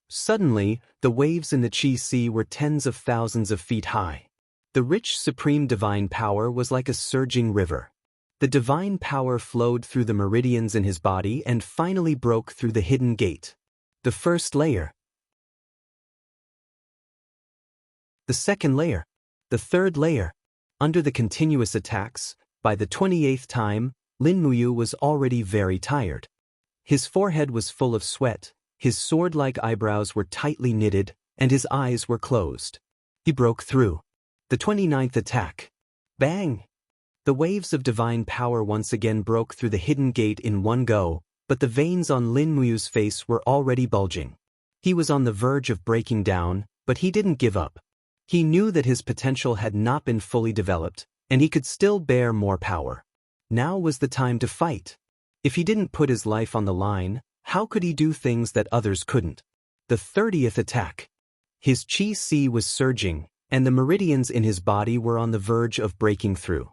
Suddenly, the waves in the Qi-Si were tens of thousands of feet high. The rich supreme divine power was like a surging river. The divine power flowed through the meridians in his body and finally broke through the hidden gate. The first layer. The second layer. The third layer. Under the continuous attacks, by the 28th time, Lin Muyu was already very tired. His forehead was full of sweat, his sword-like eyebrows were tightly knitted, and his eyes were closed. He broke through. The 29th attack. Bang! The waves of divine power once again broke through the hidden gate in one go, but the veins on Lin Muyu's face were already bulging. He was on the verge of breaking down, but he didn't give up. He knew that his potential had not been fully developed, and he could still bear more power. Now was the time to fight. If he didn't put his life on the line, how could he do things that others couldn't? The 30th attack. His Qi-Si was surging, and the meridians in his body were on the verge of breaking through.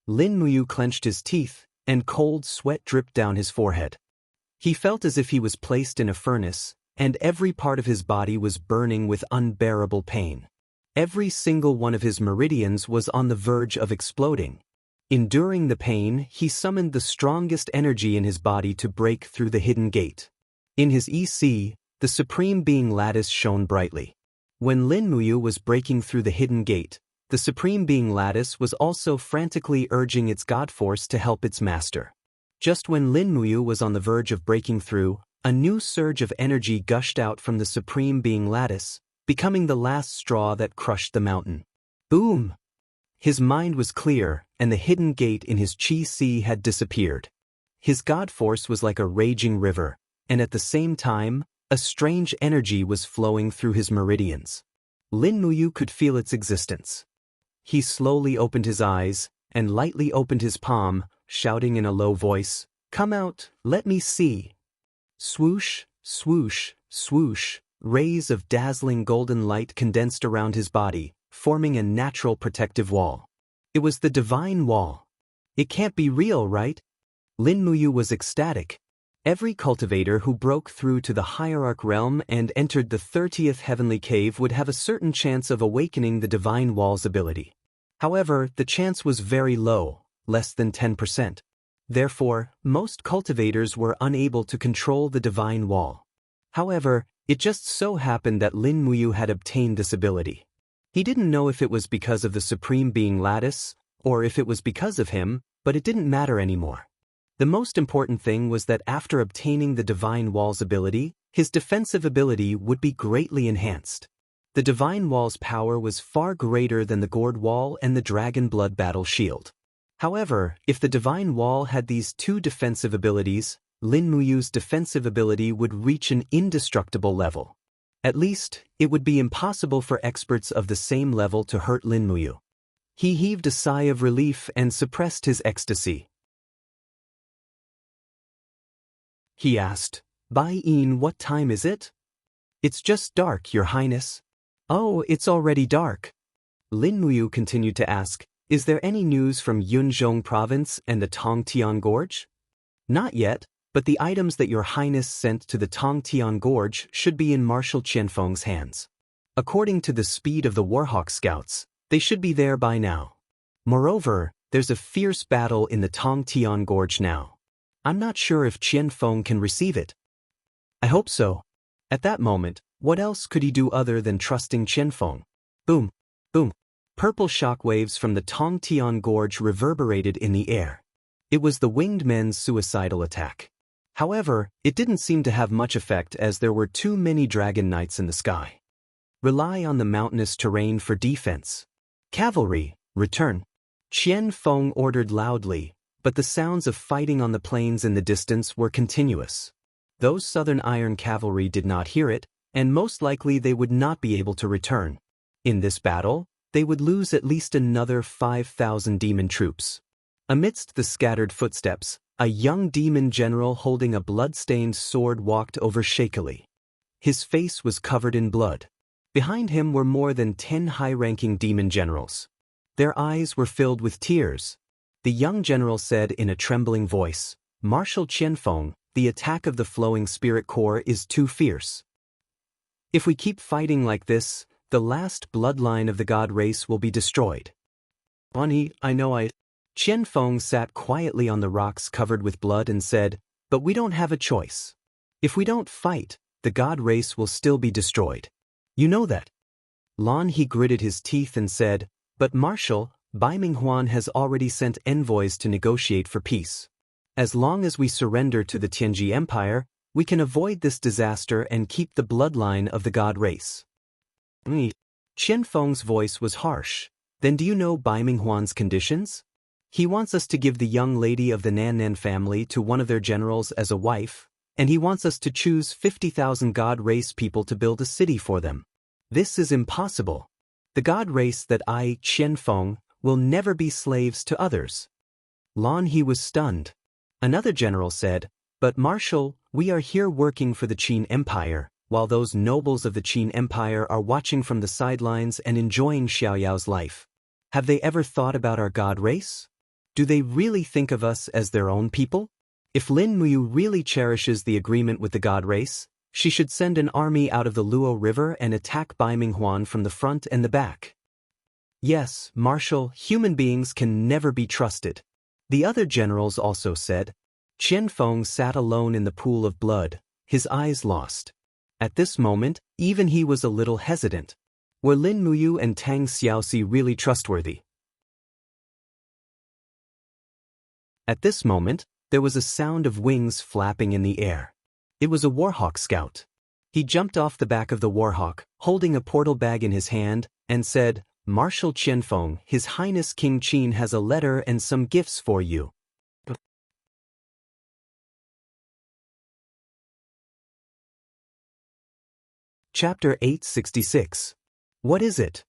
Lin Muyu clenched his teeth, and cold sweat dripped down his forehead. He felt as if he was placed in a furnace, and every part of his body was burning with unbearable pain. Every single one of his meridians was on the verge of exploding. Enduring the pain, he summoned the strongest energy in his body to break through the hidden gate. In his EC, the Supreme Being Lattice shone brightly. When Lin Muyu was breaking through the hidden gate, the Supreme Being Lattice was also frantically urging its god force to help its master. Just when Lin Muyu was on the verge of breaking through, a new surge of energy gushed out from the Supreme Being Lattice, becoming the last straw that crushed the mountain. Boom! His mind was clear, and the hidden gate in his Qi-Si had disappeared. His god force was like a raging river, and at the same time, a A strange energy was flowing through his meridians. Lin Muyu could feel its existence. He slowly opened his eyes and lightly opened his palm, shouting in a low voice, "Come out, let me see." Swoosh, swoosh, swoosh, rays of dazzling golden light condensed around his body, forming a natural protective wall. It was the divine wall. It can't be real, right? Lin Muyu was ecstatic. Every cultivator who broke through to the hierarch realm and entered the 30th heavenly cave would have a certain chance of awakening the divine wall's ability. However, the chance was very low, less than 10%. Therefore, most cultivators were unable to control the divine wall. However, it just so happened that Lin Muyu had obtained this ability. He didn't know if it was because of the Supreme Being Lattice, or if it was because of him, but it didn't matter anymore. The most important thing was that after obtaining the Divine Wall's ability, his defensive ability would be greatly enhanced. The Divine Wall's power was far greater than the Gourd Wall and the Dragon Blood Battle Shield. However, if the Divine Wall had these two defensive abilities, Lin Muyu's defensive ability would reach an indestructible level. At least, it would be impossible for experts of the same level to hurt Lin Muyu. He heaved a sigh of relief and suppressed his ecstasy. He asked, "Bai-in, what time is it?" "It's just dark, Your Highness." "Oh, it's already dark." Lin Muyu continued to ask, "Is there any news from Yunzhong Province and the Tongtian Gorge?" "Not yet, but the items that Your Highness sent to the Tongtian Gorge should be in Marshal Qianfeng's hands. According to the speed of the Warhawk scouts, they should be there by now. Moreover, there's a fierce battle in the Tongtian Gorge now. I'm not sure if Qianfeng can receive it." "I hope so." At that moment, what else could he do other than trusting Qianfeng? Boom, boom. Purple shockwaves from the Tongtian Gorge reverberated in the air. It was the winged men's suicidal attack. However, it didn't seem to have much effect as there were too many dragon knights in the sky. Rely on the mountainous terrain for defense. Cavalry, return. Qianfeng ordered loudly, but the sounds of fighting on the plains in the distance were continuous. Those southern iron cavalry did not hear it, and most likely they would not be able to return. In this battle, they would lose at least another 5,000 demon troops. Amidst the scattered footsteps, a young demon general holding a blood-stained sword walked over shakily. His face was covered in blood. Behind him were more than 10 high-ranking demon generals. Their eyes were filled with tears. The young general said in a trembling voice, "Marshal Qianfeng, the attack of the flowing spirit core is too fierce. If we keep fighting like this, the last bloodline of the god race will be destroyed." "Bunny, I know I..." Qianfeng sat quietly on the rocks covered with blood and said, "But we don't have a choice. If we don't fight, the god race will still be destroyed. You know that." Lan He gritted his teeth and said, "But Marshal, Bai Minghuan has already sent envoys to negotiate for peace. As long as we surrender to the Tianji Empire, we can avoid this disaster and keep the bloodline of the god race." Qianfeng's voice was harsh. "Then do you know Bai Minghuan's conditions? He wants us to give the young lady of the Nannan family to one of their generals as a wife, and he wants us to choose 50,000 god race people to build a city for them. This is impossible. The god race that I, Qianfeng, will never be slaves to others." Lan He was stunned. Another general said, "But Marshal, we are here working for the Qin Empire, while those nobles of the Qin Empire are watching from the sidelines and enjoying Xiaoyao's life. Have they ever thought about our god race? Do they really think of us as their own people? If Lin Muyu really cherishes the agreement with the god race, she should send an army out of the Luo River and attack Bai Minghuan from the front and the back." "Yes, Marshal, human beings can never be trusted." The other generals also said. Qianfeng sat alone in the pool of blood, his eyes lost. At this moment, even he was a little hesitant. Were Lin Muyu and Tang Xiaoxi really trustworthy? At this moment, there was a sound of wings flapping in the air. It was a Warhawk scout. He jumped off the back of the Warhawk, holding a portal bag in his hand, and said, "Marshal Qianfeng, His Highness King Qin has a letter and some gifts for you." Chapter 866. What is it?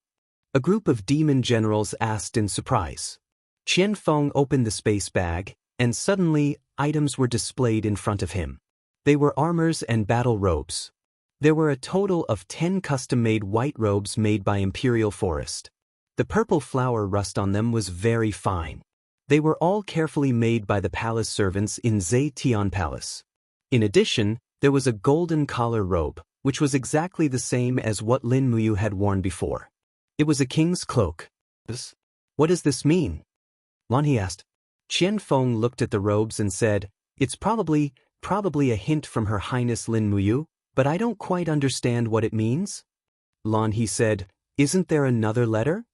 A group of demon generals asked in surprise. Qian Feng opened the space bag, and suddenly, items were displayed in front of him. They were armors and battle robes. There were a total of 10 custom-made white robes made by Imperial Forest. The purple flower rust on them was very fine. They were all carefully made by the palace servants in Zetian Palace. In addition, there was a golden collar robe, which was exactly the same as what Lin Muyu had worn before. It was a king's cloak. What does this mean? Lan he asked. Qian Feng looked at the robes and said, It's probably a hint from Her Highness Lin Muyu, but I don't quite understand what it means. Lan he said, Isn't there another letter?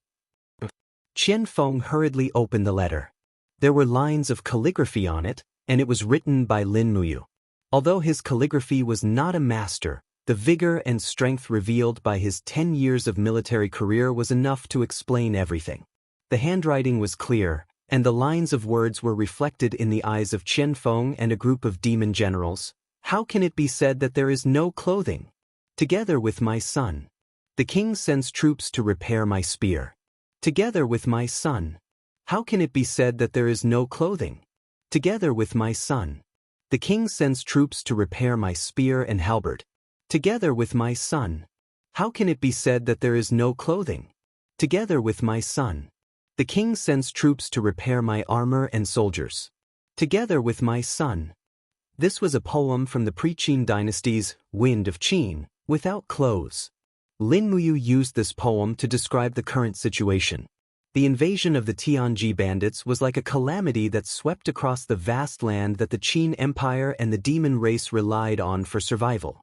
Qian Feng hurriedly opened the letter. There were lines of calligraphy on it, and it was written by Lin Muyu. Although his calligraphy was not a master, the vigor and strength revealed by his 10 years of military career was enough to explain everything. The handwriting was clear, and the lines of words were reflected in the eyes of Qian Feng and a group of demon generals. How can it be said that there is no clothing? Together with my son. The king sends troops to repair my spear. Together with my son. How can it be said that there is no clothing? Together with my son. The king sends troops to repair my spear and halberd. Together with my son. How can it be said that there is no clothing? Together with my son. The king sends troops to repair my armor and soldiers. Together with my son. This was a poem from the pre-Qin dynasty's Wind of Qin, without clothes. Lin Muyu used this poem to describe the current situation. The invasion of the Tianji bandits was like a calamity that swept across the vast land that the Qin Empire and the demon race relied on for survival.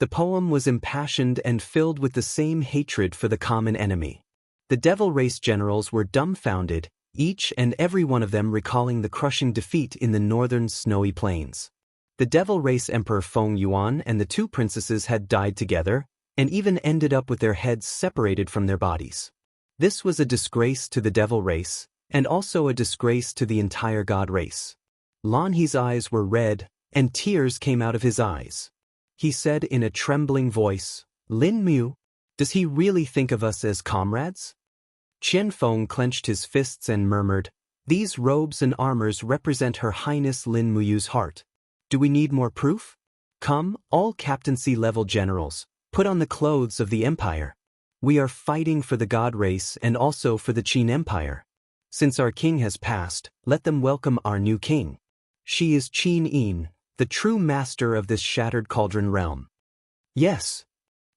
The poem was impassioned and filled with the same hatred for the common enemy. The devil race generals were dumbfounded, each and every one of them recalling the crushing defeat in the northern snowy plains. The devil race Emperor Feng Yuan and the two princesses had died together, and even ended up with their heads separated from their bodies. This was a disgrace to the devil race, and also a disgrace to the entire god race. Lan He's eyes were red, and tears came out of his eyes. He said in a trembling voice, Lin Muyu, does he really think of us as comrades? Qian Feng clenched his fists and murmured, These robes and armors represent Her Highness Lin Muyu's heart. Do we need more proof? Come, all captaincy-level generals, put on the clothes of the empire. We are fighting for the god race and also for the Qin Empire. Since our king has passed, let them welcome our new king. She is Qin Yin, the true master of this shattered cauldron realm. Yes.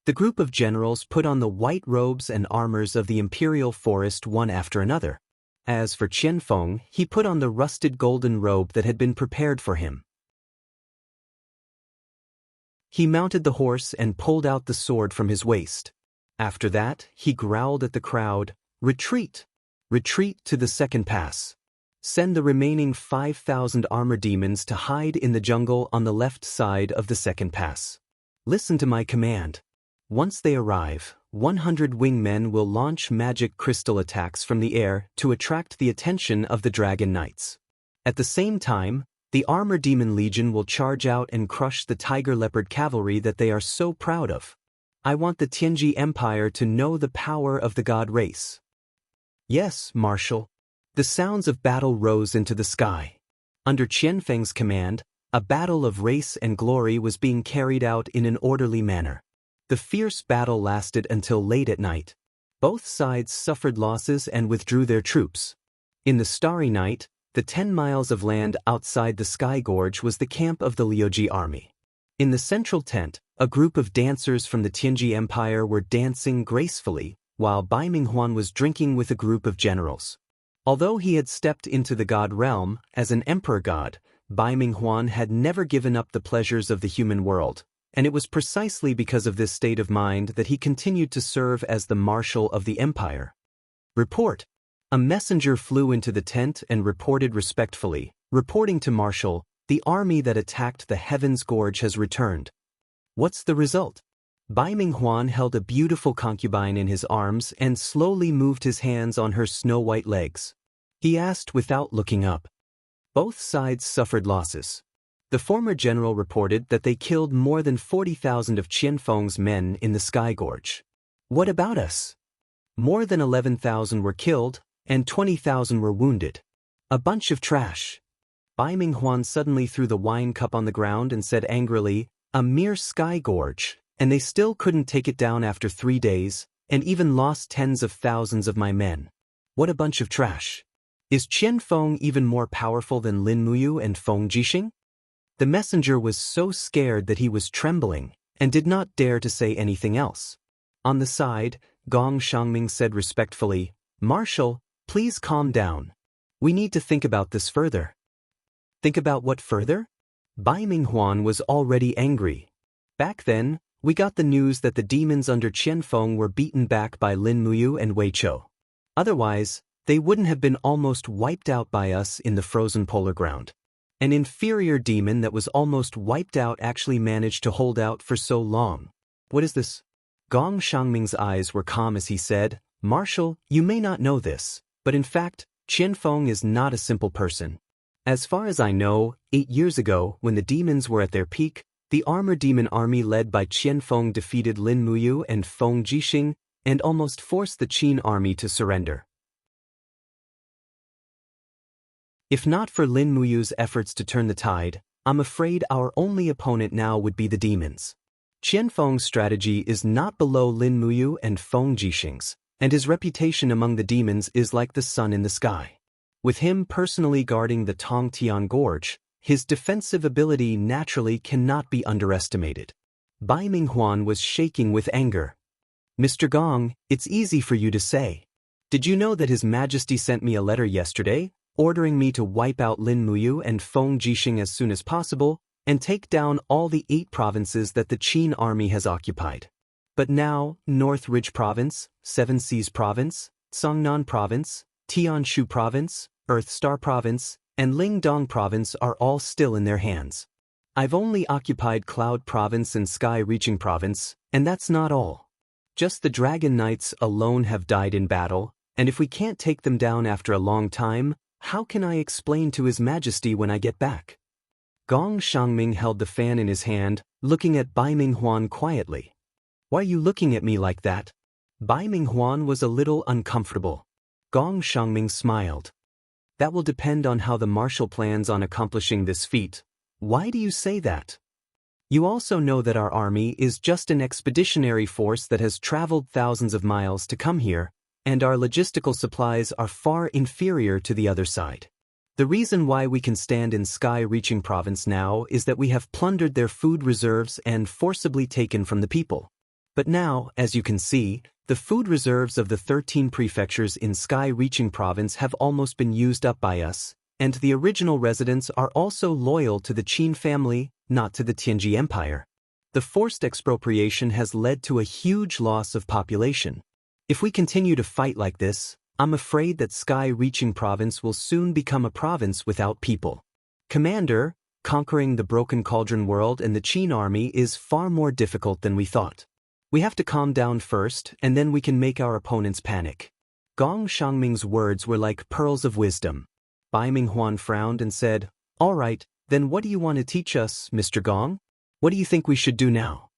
The group of generals put on the white robes and armors of the imperial forest one after another. As for Qian Feng, he put on the rusted golden robe that had been prepared for him. He mounted the horse and pulled out the sword from his waist. After that, he growled at the crowd, Retreat! Retreat to the second pass. Send the remaining 5,000 armor demons to hide in the jungle on the left side of the second pass. Listen to my command. Once they arrive, 100 wingmen will launch magic crystal attacks from the air to attract the attention of the Dragon Knights. At the same time, the Armor Demon Legion will charge out and crush the Tiger Leopard cavalry that they are so proud of. I want the Tianji Empire to know the power of the god race. Yes, Marshal. The sounds of battle rose into the sky. Under Qian Feng's command, a battle of race and glory was being carried out in an orderly manner. The fierce battle lasted until late at night. Both sides suffered losses and withdrew their troops. In the starry night, the 10 miles of land outside the Sky Gorge was the camp of the Liuji army. In the central tent, a group of dancers from the Tianji Empire were dancing gracefully, while Bai Minghuan was drinking with a group of generals. Although he had stepped into the god realm as an emperor god, Bai Minghuan had never given up the pleasures of the human world, and it was precisely because of this state of mind that he continued to serve as the marshal of the empire. Report. A messenger flew into the tent and reported respectfully, reporting to Marshal, the army that attacked the Heaven's Gorge has returned. What's the result? Bai Minghuan held a beautiful concubine in his arms and slowly moved his hands on her snow-white legs. He asked without looking up. Both sides suffered losses. The former general reported that they killed more than 40,000 of Qianfeng's men in the Sky Gorge. What about us? More than 11,000 were killed, and 20,000 were wounded. A bunch of trash. Bai Minghuan suddenly threw the wine cup on the ground and said angrily, a mere Sky Gorge, and they still couldn't take it down after 3 days, and even lost tens of thousands of my men. What a bunch of trash. Is Qianfeng even more powerful than Lin Muyu and Feng Jixing? The messenger was so scared that he was trembling, and did not dare to say anything else. On the side, Gong Shangming said respectfully, Marshal, please calm down. We need to think about this further. Think about what further? Bai Minghuan was already angry. Back then, we got the news that the demons under Qianfeng were beaten back by Lin Muyu and Wei Chou. Otherwise, they wouldn't have been almost wiped out by us in the frozen polar ground. An inferior demon that was almost wiped out actually managed to hold out for so long. What is this? Gong Shangming's eyes were calm as he said, Marshal, you may not know this, but in fact, Qianfeng is not a simple person. As far as I know, 8 years ago, when the demons were at their peak, the armored demon army led by Qianfeng defeated Lin Muyu and Feng Jixing and almost forced the Qin army to surrender. If not for Lin Muyu's efforts to turn the tide, I'm afraid our only opponent now would be the demons. Qianfeng's strategy is not below Lin Muyu and Feng Jixing's, and his reputation among the demons is like the sun in the sky. With him personally guarding the Tongtian Gorge, his defensive ability naturally cannot be underestimated. Bai Minghuan was shaking with anger. Mr. Gong, it's easy for you to say. Did you know that His Majesty sent me a letter yesterday, ordering me to wipe out Lin Muyu and Feng Jixing as soon as possible, and take down all the 8 provinces that the Qin army has occupied. But now, North Ridge Province, Seven Seas Province, Songnan Province, Tianshu Province, Earth Star Province, and Lingdong Province are all still in their hands. I've only occupied Cloud Province and Sky Reaching Province, and that's not all. Just the Dragon Knights alone have died in battle, and if we can't take them down after a long time, how can I explain to His Majesty when I get back? Gong Shangming held the fan in his hand, looking at Bai Minghuan quietly. Why are you looking at me like that? Bai Minghuan was a little uncomfortable. Gong Shangming smiled. That will depend on how the marshal plans on accomplishing this feat. Why do you say that? You also know that our army is just an expeditionary force that has traveled thousands of miles to come here, and our logistical supplies are far inferior to the other side. The reason why we can stand in Sky Reaching Province now is that we have plundered their food reserves and forcibly taken from the people. But now, as you can see, the food reserves of the 13 prefectures in Sky Reaching Province have almost been used up by us, and the original residents are also loyal to the Qin family, not to the Tianji Empire. The forced expropriation has led to a huge loss of population. If we continue to fight like this, I'm afraid that Sky Reaching Province will soon become a province without people. Commander, conquering the Broken Cauldron world and the Qin army is far more difficult than we thought. We have to calm down first, and then we can make our opponents panic. Gong Shangming's words were like pearls of wisdom. Bai Minghuan frowned and said, All right, then what do you want to teach us, Mr. Gong? What do you think we should do now?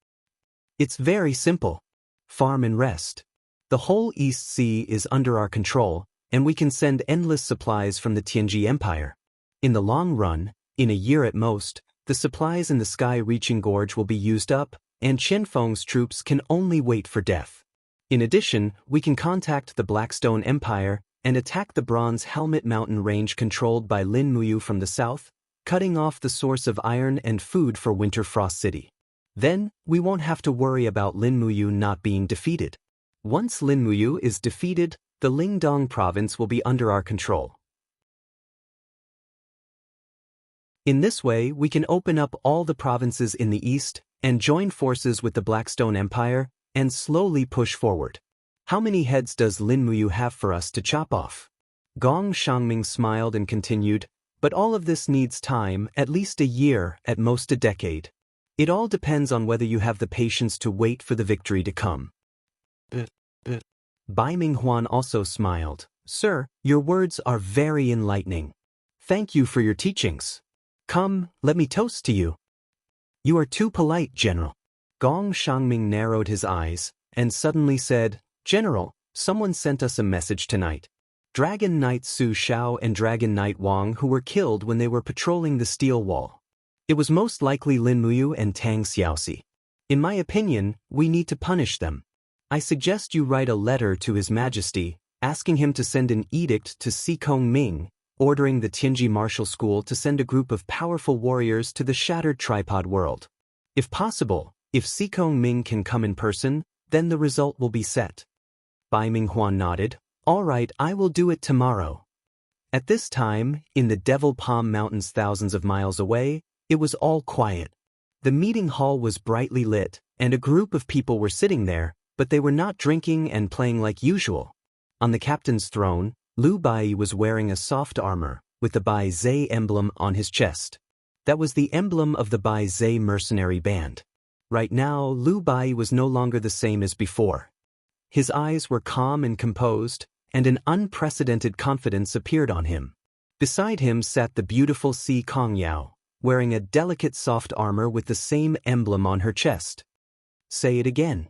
It's very simple. Farm and rest. The whole East Sea is under our control, and we can send endless supplies from the Tianji Empire. In the long run, in a year at most, the supplies in the Sky Reaching Gorge will be used up, and Qianfeng's troops can only wait for death. In addition, we can contact the Blackstone Empire and attack the Bronze Helmet Mountain range controlled by Lin Muyu from the south, cutting off the source of iron and food for Winter Frost City. Then, we won't have to worry about Lin Muyu not being defeated. Once Lin Muyu is defeated, the Lingdong province will be under our control. In this way, we can open up all the provinces in the east and join forces with the Blackstone Empire and slowly push forward. How many heads does Lin Muyu have for us to chop off? Gong Shangming smiled and continued, but all of this needs time, at least a year, at most a decade. It all depends on whether you have the patience to wait for the victory to come. Bai Minghuan also smiled. Sir, your words are very enlightening. Thank you for your teachings. Come, let me toast to you. You are too polite, General. Gong Shangming narrowed his eyes, and suddenly said, General, someone sent us a message tonight. Dragon Knight Su Xiao and Dragon Knight Wang, who were killed when they were patrolling the steel wall. It was most likely Lin Muyu and Tang Xiaoxi. In my opinion, we need to punish them. I suggest you write a letter to His Majesty, asking him to send an edict to Si Kong Ming, ordering the Tianji Martial School to send a group of powerful warriors to the shattered tripod world. If possible, if Si Kong Ming can come in person, then the result will be set. Bai Minghuan nodded. All right, I will do it tomorrow. At this time, in the Devil Palm Mountains thousands of miles away, it was all quiet. The meeting hall was brightly lit, and a group of people were sitting there, but they were not drinking and playing like usual. On the captain's throne, Lu Bai was wearing a soft armor, with the Bai Zhe emblem on his chest. That was the emblem of the Bai Zhe mercenary band. Right now, Lu Bai was no longer the same as before. His eyes were calm and composed, and an unprecedented confidence appeared on him. Beside him sat the beautiful Si Kongyao, wearing a delicate soft armor with the same emblem on her chest. Say it again.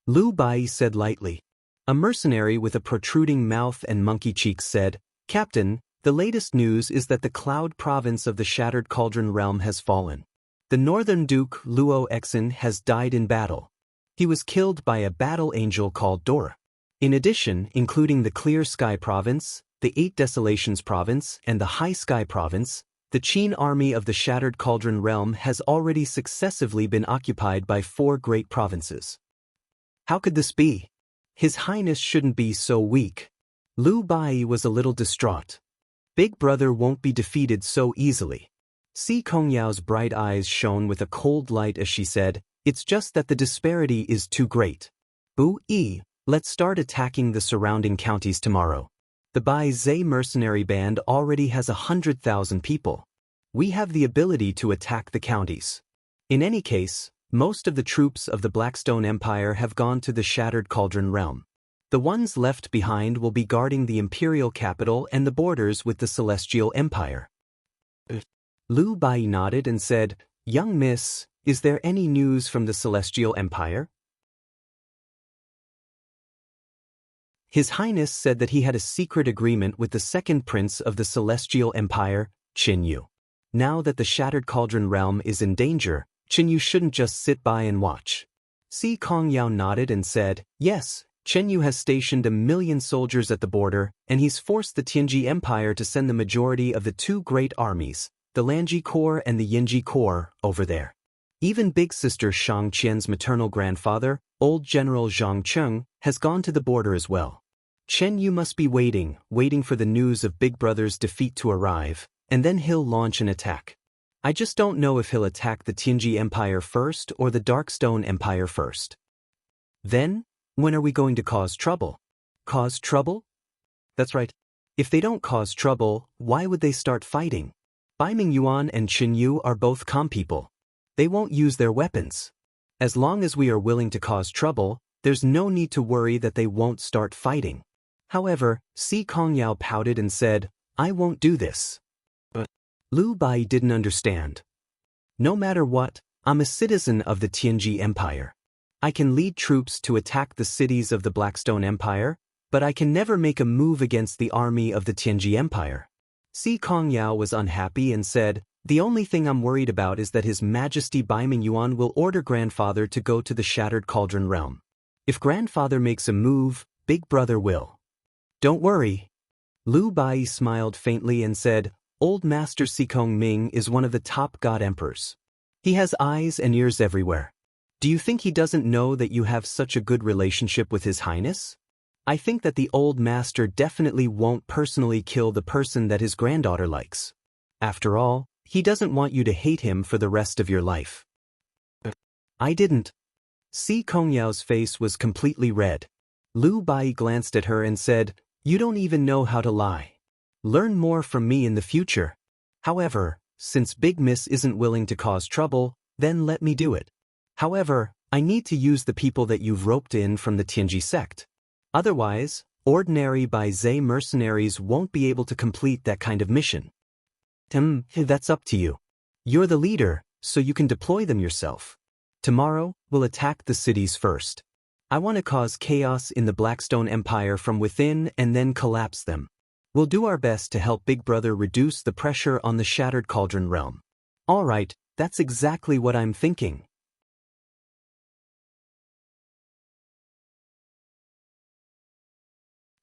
Lu Bai said lightly. A mercenary with a protruding mouth and monkey cheeks said, Captain, the latest news is that the Cloud Province of the Shattered Cauldron Realm has fallen. The Northern Duke Luo Exin has died in battle. He was killed by a battle angel called Dora. In addition, including the Clear Sky Province, the Eight Desolations Province, and the High Sky Province, the Qin army of the Shattered Cauldron Realm has already successively been occupied by 4 great provinces. How could this be? His Highness shouldn't be so weak. Lu Bai was a little distraught. Big Brother won't be defeated so easily. Si Kongyao's bright eyes shone with a cold light as she said, It's just that the disparity is too great. Bu-yi, let's start attacking the surrounding counties tomorrow. The Bai Zhe mercenary band already has 100,000 people. We have the ability to attack the counties. In any case, most of the troops of the Blackstone Empire have gone to the Shattered Cauldron Realm. The ones left behind will be guarding the imperial capital and the borders with the Celestial Empire. Lu Bai nodded and said, Young miss, is there any news from the Celestial Empire? His Highness said that he had a secret agreement with the second prince of the Celestial Empire, Qin Yu. Now that the Shattered Cauldron Realm is in danger, Qin Yu shouldn't just sit by and watch. Si Kongyao nodded and said, Yes, Qin Yu has stationed 1,000,000 soldiers at the border, and he's forced the Tianji Empire to send the majority of the 2 great armies, the Lanji Corps and the Yinji Corps, over there. Even big sister Shang Qian's maternal grandfather, old General Zhang Cheng, has gone to the border as well. Qin Yu must be waiting for the news of Big Brother's defeat to arrive, and then he'll launch an attack. I just don't know if he'll attack the Tianji Empire first or the Darkstone Empire first. Then, when are we going to cause trouble? Cause trouble? That's right. If they don't cause trouble, why would they start fighting? Bai Mingyuan and Qin Yu are both calm people. They won't use their weapons. As long as we are willing to cause trouble, there's no need to worry that they won't start fighting. However, Si Kongyao pouted and said, I won't do this. But Lu Bai didn't understand. No matter what, I'm a citizen of the Tianji Empire. I can lead troops to attack the cities of the Blackstone Empire, but I can never make a move against the army of the Tianji Empire. Si Kongyao was unhappy and said, The only thing I'm worried about is that His Majesty Bai Mingyuan will order Grandfather to go to the Shattered Cauldron Realm. If Grandfather makes a move, Big Brother will. Don't worry. Lu Bai smiled faintly and said, Old Master Si Kong Ming is one of the top God Emperors. He has eyes and ears everywhere. Do you think he doesn't know that you have such a good relationship with His Highness? I think that the old master definitely won't personally kill the person that his granddaughter likes. After all, he doesn't want you to hate him for the rest of your life. I didn't. Si Kongyao's face was completely red. Lu Bai glanced at her and said, You don't even know how to lie. Learn more from me in the future. However, since Big Miss isn't willing to cause trouble, then let me do it. However, I need to use the people that you've roped in from the Tianji sect. Otherwise, ordinary Bai Zhe mercenaries won't be able to complete that kind of mission. That's up to you. You're the leader, so you can deploy them yourself. Tomorrow, we'll attack the cities first. I want to cause chaos in the Blackstone Empire from within and then collapse them. We'll do our best to help Big Brother reduce the pressure on the Shattered Cauldron realm. All right, that's exactly what I'm thinking.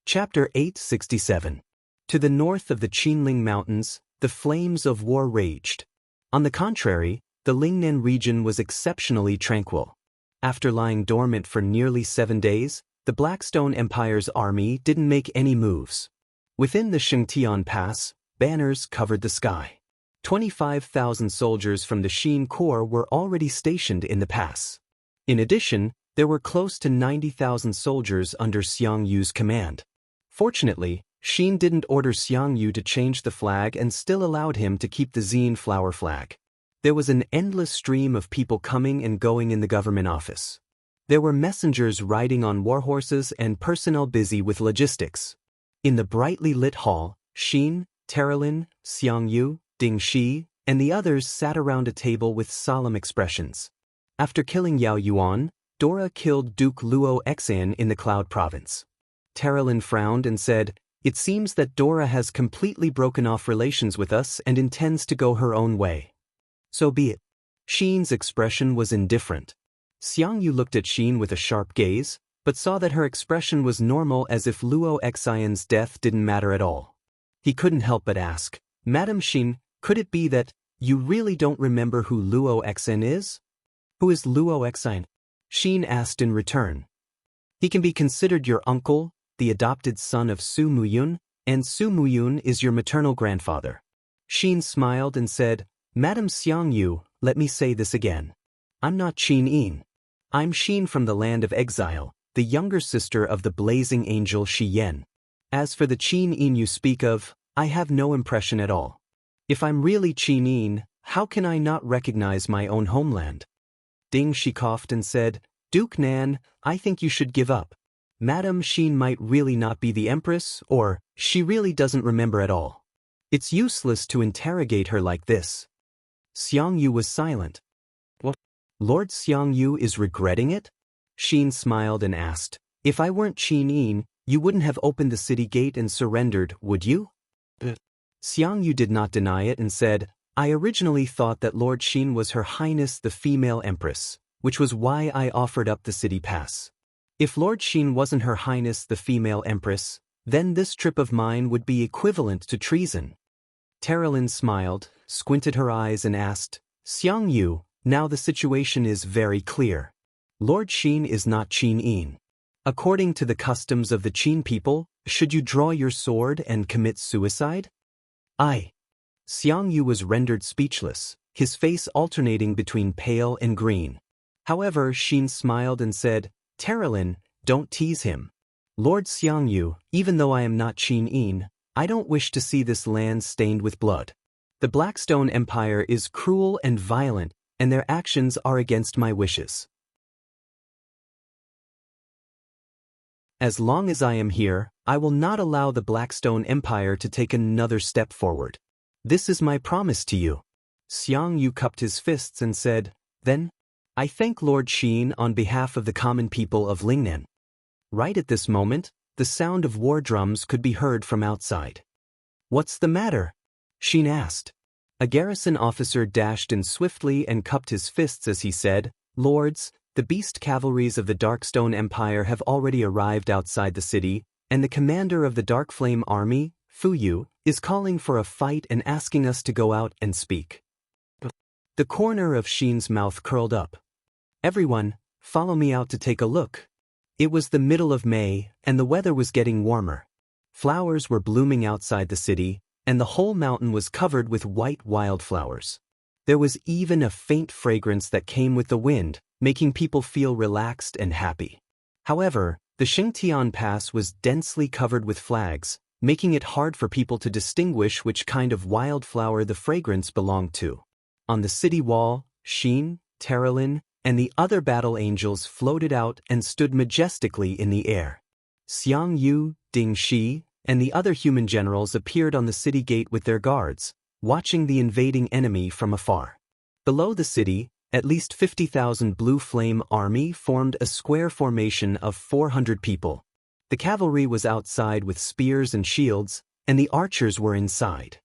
Chapter 867. To the north of the Qinling Mountains, the flames of war raged. On the contrary, the Lingnan region was exceptionally tranquil. After lying dormant for nearly 7 days, the Blackstone Empire's army didn't make any moves. Within the Shengtian Pass, banners covered the sky. 25,000 soldiers from the Xin Corps were already stationed in the pass. In addition, there were close to 90,000 soldiers under Xiangyu's command. Fortunately, Xin didn't order Xiangyu to change the flag and still allowed him to keep the Xin flower flag. There was an endless stream of people coming and going in the government office. There were messengers riding on warhorses and personnel busy with logistics. In the brightly lit hall, Xin, Terralin, Xiangyu, Ding Shi, and the others sat around a table with solemn expressions. After killing Yao Yuan, Dora killed Duke Luo Xan in the Cloud Province. Terralin frowned and said, "It seems that Dora has completely broken off relations with us and intends to go her own way." So be it. Xin's expression was indifferent. Xiangyu looked at Xin with a sharp gaze, but saw that her expression was normal, as if Luo Xian's death didn't matter at all. He couldn't help but ask, "Madam Xin, could it be that you really don't remember who Luo Xian is?" "Who is Luo Xian?" Xin asked in return. "He can be considered your uncle, the adopted son of Su Muyun, and Su Muyun is your maternal grandfather." Xin smiled and said, "Madam Xiangyu, let me say this again. I'm not Qin Yin. I'm Xin from the land of exile, the younger sister of the blazing angel Shi Yan. As for the Qin Yin you speak of, I have no impression at all. If I'm really Qin Yin, how can I not recognize my own homeland?" Ding Shi coughed and said, "Duke Nan, I think you should give up. Madam Xin might really not be the empress, or she really doesn't remember at all. It's useless to interrogate her like this." Xiangyu was silent. "What? Lord Xiangyu is regretting it?" Xin smiled and asked, "If I weren't Qin Yin, you wouldn't have opened the city gate and surrendered, would you?" Xiangyu did not deny it and said, "I originally thought that Lord Xin was Her Highness the female empress, which was why I offered up the city pass. If Lord Xin wasn't Her Highness the female empress, then this trip of mine would be equivalent to treason." Terralin smiled, squinted her eyes and asked, "Xiangyu, now the situation is very clear. Lord Xin is not Qin Yin. According to the customs of the Qin people, should you draw your sword and commit suicide?" Xiangyu was rendered speechless, his face alternating between pale and green. However, Xin smiled and said, "Terralin, don't tease him. Lord Xiangyu, even though I am not Qin Yin, I don't wish to see this land stained with blood. The Blackstone Empire is cruel and violent, and their actions are against my wishes. As long as I am here, I will not allow the Blackstone Empire to take another step forward. This is my promise to you." Xiangyu cupped his fists and said, "Then, I thank Lord Xin on behalf of the common people of Lingnan." Right at this moment, the sound of war drums could be heard from outside. "What's the matter?" Xin asked. A garrison officer dashed in swiftly and cupped his fists as he said, "Lords, the beast cavalries of the Darkstone Empire have already arrived outside the city, and the commander of the Dark Flame Army, Fuyu, is calling for a fight and asking us to go out and speak." The corner of Xin's mouth curled up. "Everyone, follow me out to take a look." It was the middle of May, and the weather was getting warmer. Flowers were blooming outside the city, and the whole mountain was covered with white wildflowers. There was even a faint fragrance that came with the wind, making people feel relaxed and happy. However, the Shengtian Pass was densely covered with flags, making it hard for people to distinguish which kind of wildflower the fragrance belonged to. On the city wall, Xin, Terralin, and the other battle angels floated out and stood majestically in the air. Xiangyu, Ding Shi, and the other human generals appeared on the city gate with their guards, watching the invading enemy from afar. Below the city, at least 50,000 Blue Flame army formed a square formation of 400 people. The cavalry was outside with spears and shields, and the archers were inside.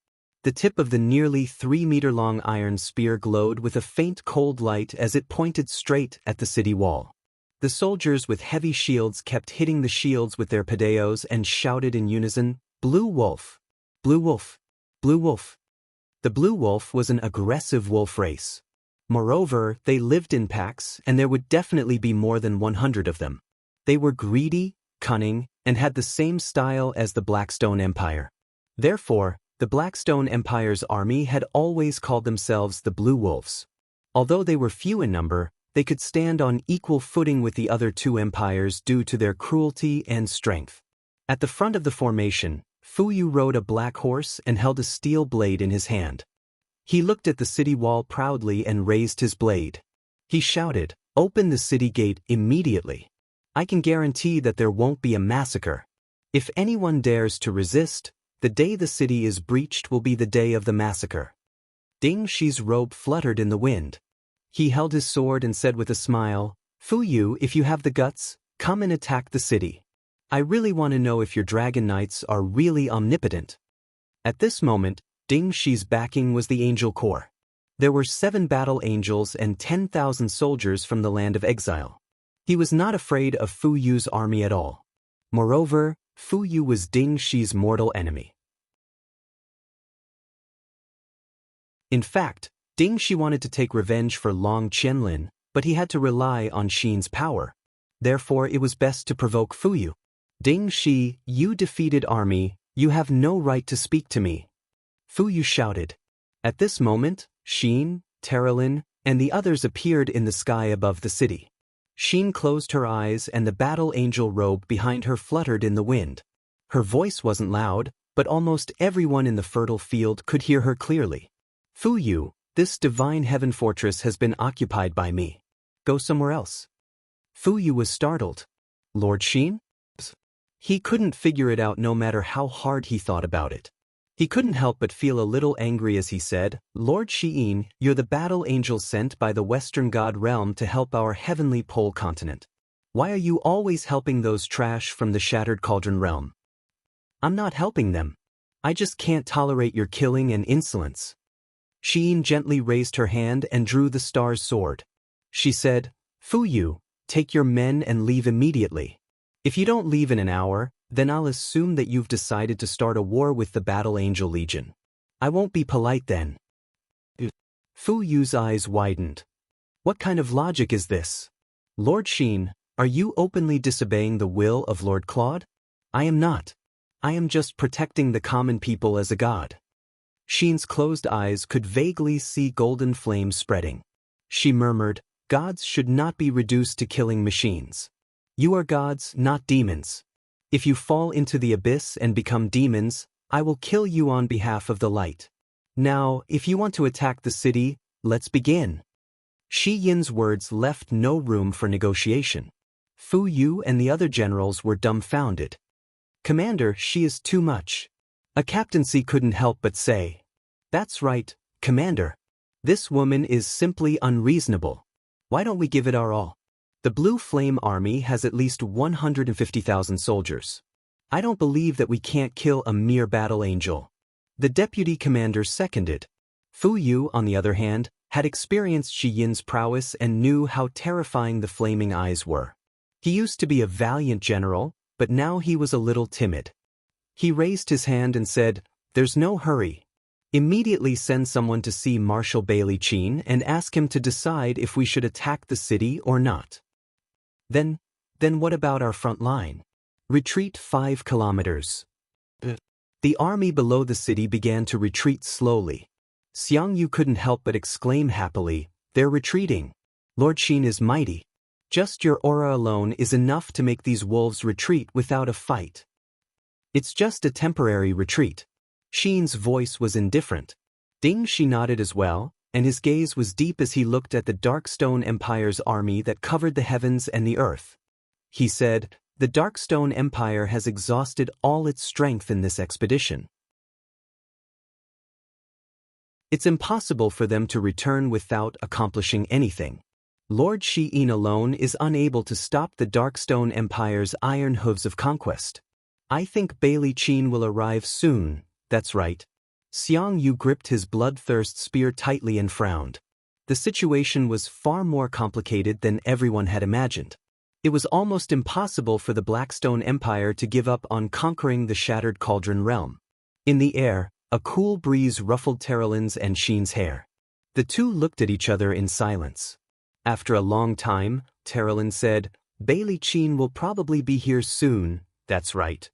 The tip of the nearly 3-meter-long iron spear glowed with a faint cold light as it pointed straight at the city wall. The soldiers with heavy shields kept hitting the shields with their padeos and shouted in unison, "Blue Wolf! Blue Wolf! Blue Wolf!" The Blue Wolf was an aggressive wolf race. Moreover, they lived in packs, and there would definitely be more than 100 of them. They were greedy, cunning, and had the same style as the Blackstone Empire. Therefore, the Blackstone Empire's army had always called themselves the Blue Wolves. Although they were few in number, they could stand on equal footing with the other two empires due to their cruelty and strength. At the front of the formation, Fu Yu rode a black horse and held a steel blade in his hand. He looked at the city wall proudly and raised his blade. He shouted, "Open the city gate immediately. I can guarantee that there won't be a massacre. If anyone dares to resist, the day the city is breached will be the day of the massacre." Ding Shi's robe fluttered in the wind. He held his sword and said with a smile, "Fu Yu, if you have the guts, come and attack the city. I really want to know if your dragon knights are really omnipotent." At this moment, Ding Shi's backing was the Angel Corps. There were 7 battle angels and 10,000 soldiers from the land of exile. He was not afraid of Fu Yu's army at all. Moreover, Fu Yu was Ding Shi's mortal enemy. In fact, Ding Shi wanted to take revenge for Long Qianlin, but he had to rely on Xin's power. Therefore, it was best to provoke Fu Yu. "Ding Shi, you defeated army, you have no right to speak to me," Fu Yu shouted. At this moment, Xin, Terralin, and the others appeared in the sky above the city. Xin closed her eyes and the battle angel robe behind her fluttered in the wind. Her voice wasn't loud, but almost everyone in the fertile field could hear her clearly. "Fu Yu, this divine heaven fortress has been occupied by me. Go somewhere else." Fu Yu was startled. "Lord Xin?" He couldn't figure it out no matter how hard he thought about it. He couldn't help but feel a little angry as he said, "Lord Xiyin, you're the battle angel sent by the Western God realm to help our heavenly pole continent. Why are you always helping those trash from the Shattered Cauldron realm?" "I'm not helping them. I just can't tolerate your killing and insolence." Xiyin gently raised her hand and drew the star's sword. She said, "Fu Yu, take your men and leave immediately. If you don't leave in an hour, then I'll assume that you've decided to start a war with the Battle Angel Legion. I won't be polite then." Fu Yu's eyes widened. What kind of logic is this? "Lord Xin, are you openly disobeying the will of Lord Claude?" "I am not. I am just protecting the common people as a god." Xin's closed eyes could vaguely see golden flames spreading. She murmured, "Gods should not be reduced to killing machines. You are gods, not demons. If you fall into the abyss and become demons, I will kill you on behalf of the light. Now, if you want to attack the city, let's begin." Shi Yin's words left no room for negotiation. Fu Yu and the other generals were dumbfounded. "Commander, she is too much." A captaincy couldn't help but say, "That's right, Commander. This woman is simply unreasonable. Why don't we give it our all? The Blue Flame Army has at least 150,000 soldiers. I don't believe that we can't kill a mere battle angel." The deputy commander seconded. Fu Yu, on the other hand, had experienced Shi Yin's prowess and knew how terrifying the flaming eyes were. He used to be a valiant general, but now he was a little timid. He raised his hand and said, "There's no hurry. Immediately send someone to see Marshal Bailey Qin and ask him to decide if we should attack the city or not." Then what about our front line? Retreat 5 kilometers. The army below the city began to retreat slowly. Xiangyu couldn't help but exclaim happily, "They're retreating. Lord Xin is mighty. Just your aura alone is enough to make these wolves retreat without a fight." "It's just a temporary retreat." Xin's voice was indifferent. Ding Shi nodded as well, and his gaze was deep as he looked at the Darkstone Empire's army that covered the heavens and the earth. He said, "The Darkstone Empire has exhausted all its strength in this expedition. It's impossible for them to return without accomplishing anything. Lord Shi-in alone is unable to stop the Darkstone Empire's iron hooves of conquest. I think Bailey Qin will arrive soon, that's right. Xiang Yu gripped his bloodthirst spear tightly and frowned. The situation was far more complicated than everyone had imagined. It was almost impossible for the Blackstone Empire to give up on conquering the Shattered Cauldron realm. In the air, a cool breeze ruffled Terralin's and Sheen's hair. The two looked at each other in silence. After a long time, Terralin said, Bailey Qin will probably be here soon, that's right.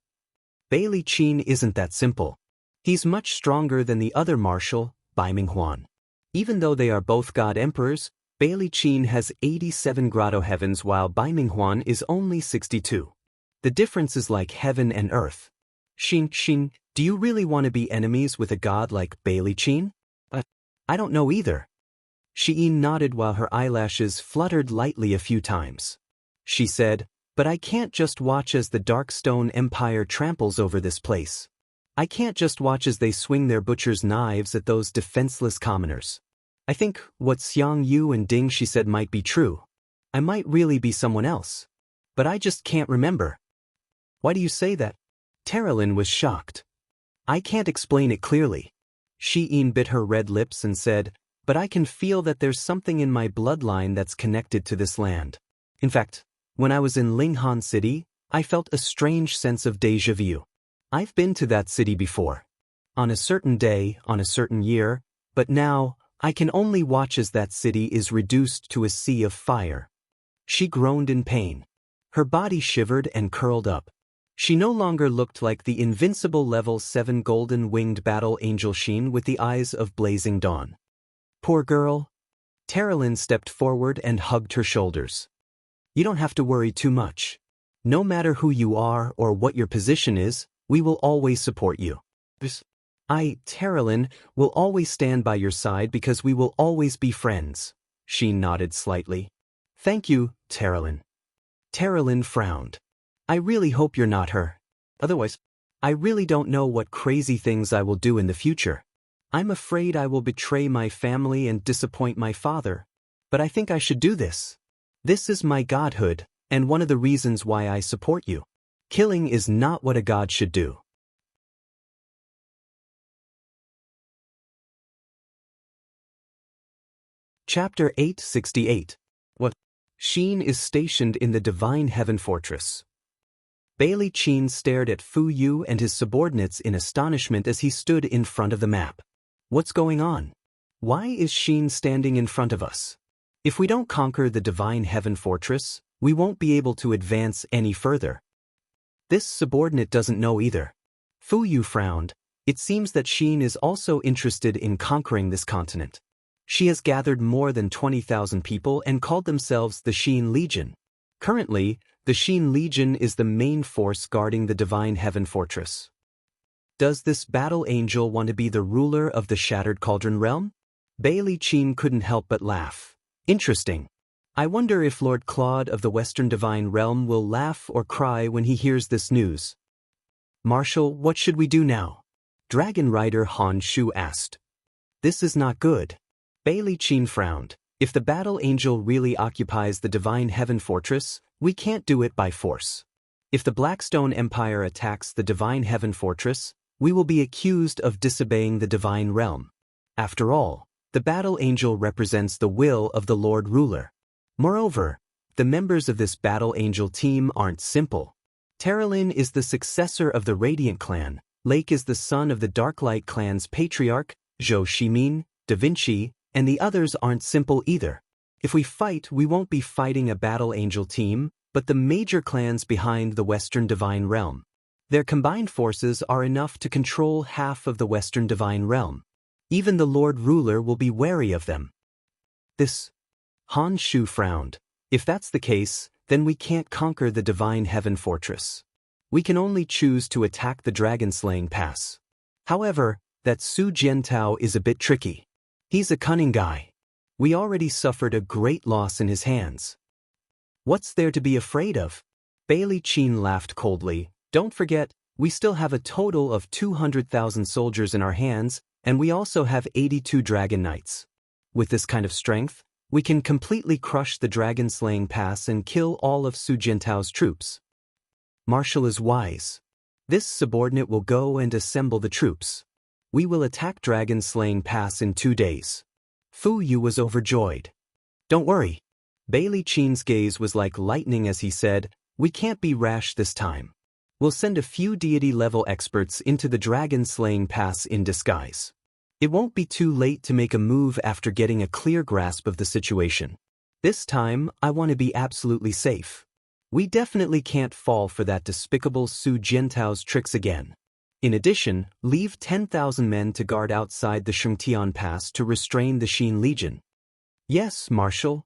Bailey Qin isn't that simple. He's much stronger than the other marshal, Bai Minghuan. Even though they are both god emperors, Bailey Qin has 87 grotto heavens while Bai Minghuan is only 62. The difference is like heaven and earth. Xin, do you really want to be enemies with a god like Bailey Qin? I don't know either. Shi-in nodded while her eyelashes fluttered lightly a few times. She said, but I can't just watch as the Darkstone Empire tramples over this place. I can't just watch as they swing their butcher's knives at those defenseless commoners. I think what Xiang Yu and Ding Shi said might be true. I might really be someone else. But I just can't remember. Why do you say that? Terralin was shocked. I can't explain it clearly. Shi-in bit her red lips and said, but I can feel that there's something in my bloodline that's connected to this land. In fact, when I was in Linghan City, I felt a strange sense of déjà vu. I've been to that city before. On a certain day, on a certain year, but now, I can only watch as that city is reduced to a sea of fire. She groaned in pain. Her body shivered and curled up. She no longer looked like the invincible level 7 golden-winged battle angel Sheen with the eyes of blazing dawn. Poor girl. Terralin stepped forward and hugged her shoulders. You don't have to worry too much. No matter who you are or what your position is, we will always support you. Terralin, will always stand by your side because we will always be friends. Sheen nodded slightly. Thank you, Terralin. Terralin frowned. I really hope you're not her. Otherwise, I really don't know what crazy things I will do in the future. I'm afraid I will betray my family and disappoint my father. But I think I should do this. This is my godhood, and one of the reasons why I support you. Killing is not what a god should do. Chapter 868. What? Sheen is stationed in the Divine Heaven Fortress. Bailey Qin stared at Fu Yu and his subordinates in astonishment as he stood in front of the map. What's going on? Why is Sheen standing in front of us? If we don't conquer the Divine Heaven Fortress, we won't be able to advance any further. This subordinate doesn't know either. Fu Yu frowned. It seems that Sheen is also interested in conquering this continent. She has gathered more than 20,000 people and called themselves the Sheen Legion. Currently, the Sheen Legion is the main force guarding the Divine Heaven Fortress. Does this battle angel want to be the ruler of the Shattered Cauldron realm? Bailey Qin couldn't help but laugh. Interesting. I wonder if Lord Claude of the Western Divine Realm will laugh or cry when he hears this news. Marshal, what should we do now? Dragon Rider Han Shu asked. This is not good. Bailey Qin frowned. If the battle angel really occupies the Divine Heaven Fortress, we can't do it by force. If the Blackstone Empire attacks the Divine Heaven Fortress, we will be accused of disobeying the Divine Realm. After all, the battle angel represents the will of the Lord Ruler. Moreover, the members of this battle angel team aren't simple. Terralin is the successor of the Radiant clan, Lake is the son of the Darklight clan's patriarch, Zhou Shimin, Da Vinci, and the others aren't simple either. If we fight, we won't be fighting a battle angel team, but the major clans behind the Western Divine Realm. Their combined forces are enough to control half of the Western Divine Realm. Even the Lord Ruler will be wary of them. Han Shu frowned. If that's the case, then we can't conquer the Divine Heaven Fortress. We can only choose to attack the Dragon-slaying pass. However, that Su Jiantao is a bit tricky. He's a cunning guy. We already suffered a great loss in his hands. What's there to be afraid of? Bailey Qin laughed coldly. Don't forget, we still have a total of 200,000 soldiers in our hands, And we also have 82 Dragon Knights. With this kind of strength, we can completely crush the dragon-slaying pass and kill all of Su Jintao's troops. Marshal is wise. This subordinate will go and assemble the troops. We will attack dragon-slaying pass in 2 days. Fu Yu was overjoyed. Don't worry. Bailey Qin's gaze was like lightning as he said, we can't be rash this time. We'll send a few deity-level experts into the dragon-slaying pass in disguise. It won't be too late to make a move after getting a clear grasp of the situation. This time, I want to be absolutely safe. We definitely can't fall for that despicable Su Jintao's tricks again. In addition, leave 10,000 men to guard outside the Shengtian Pass to restrain the Xin Legion. Yes, Marshal.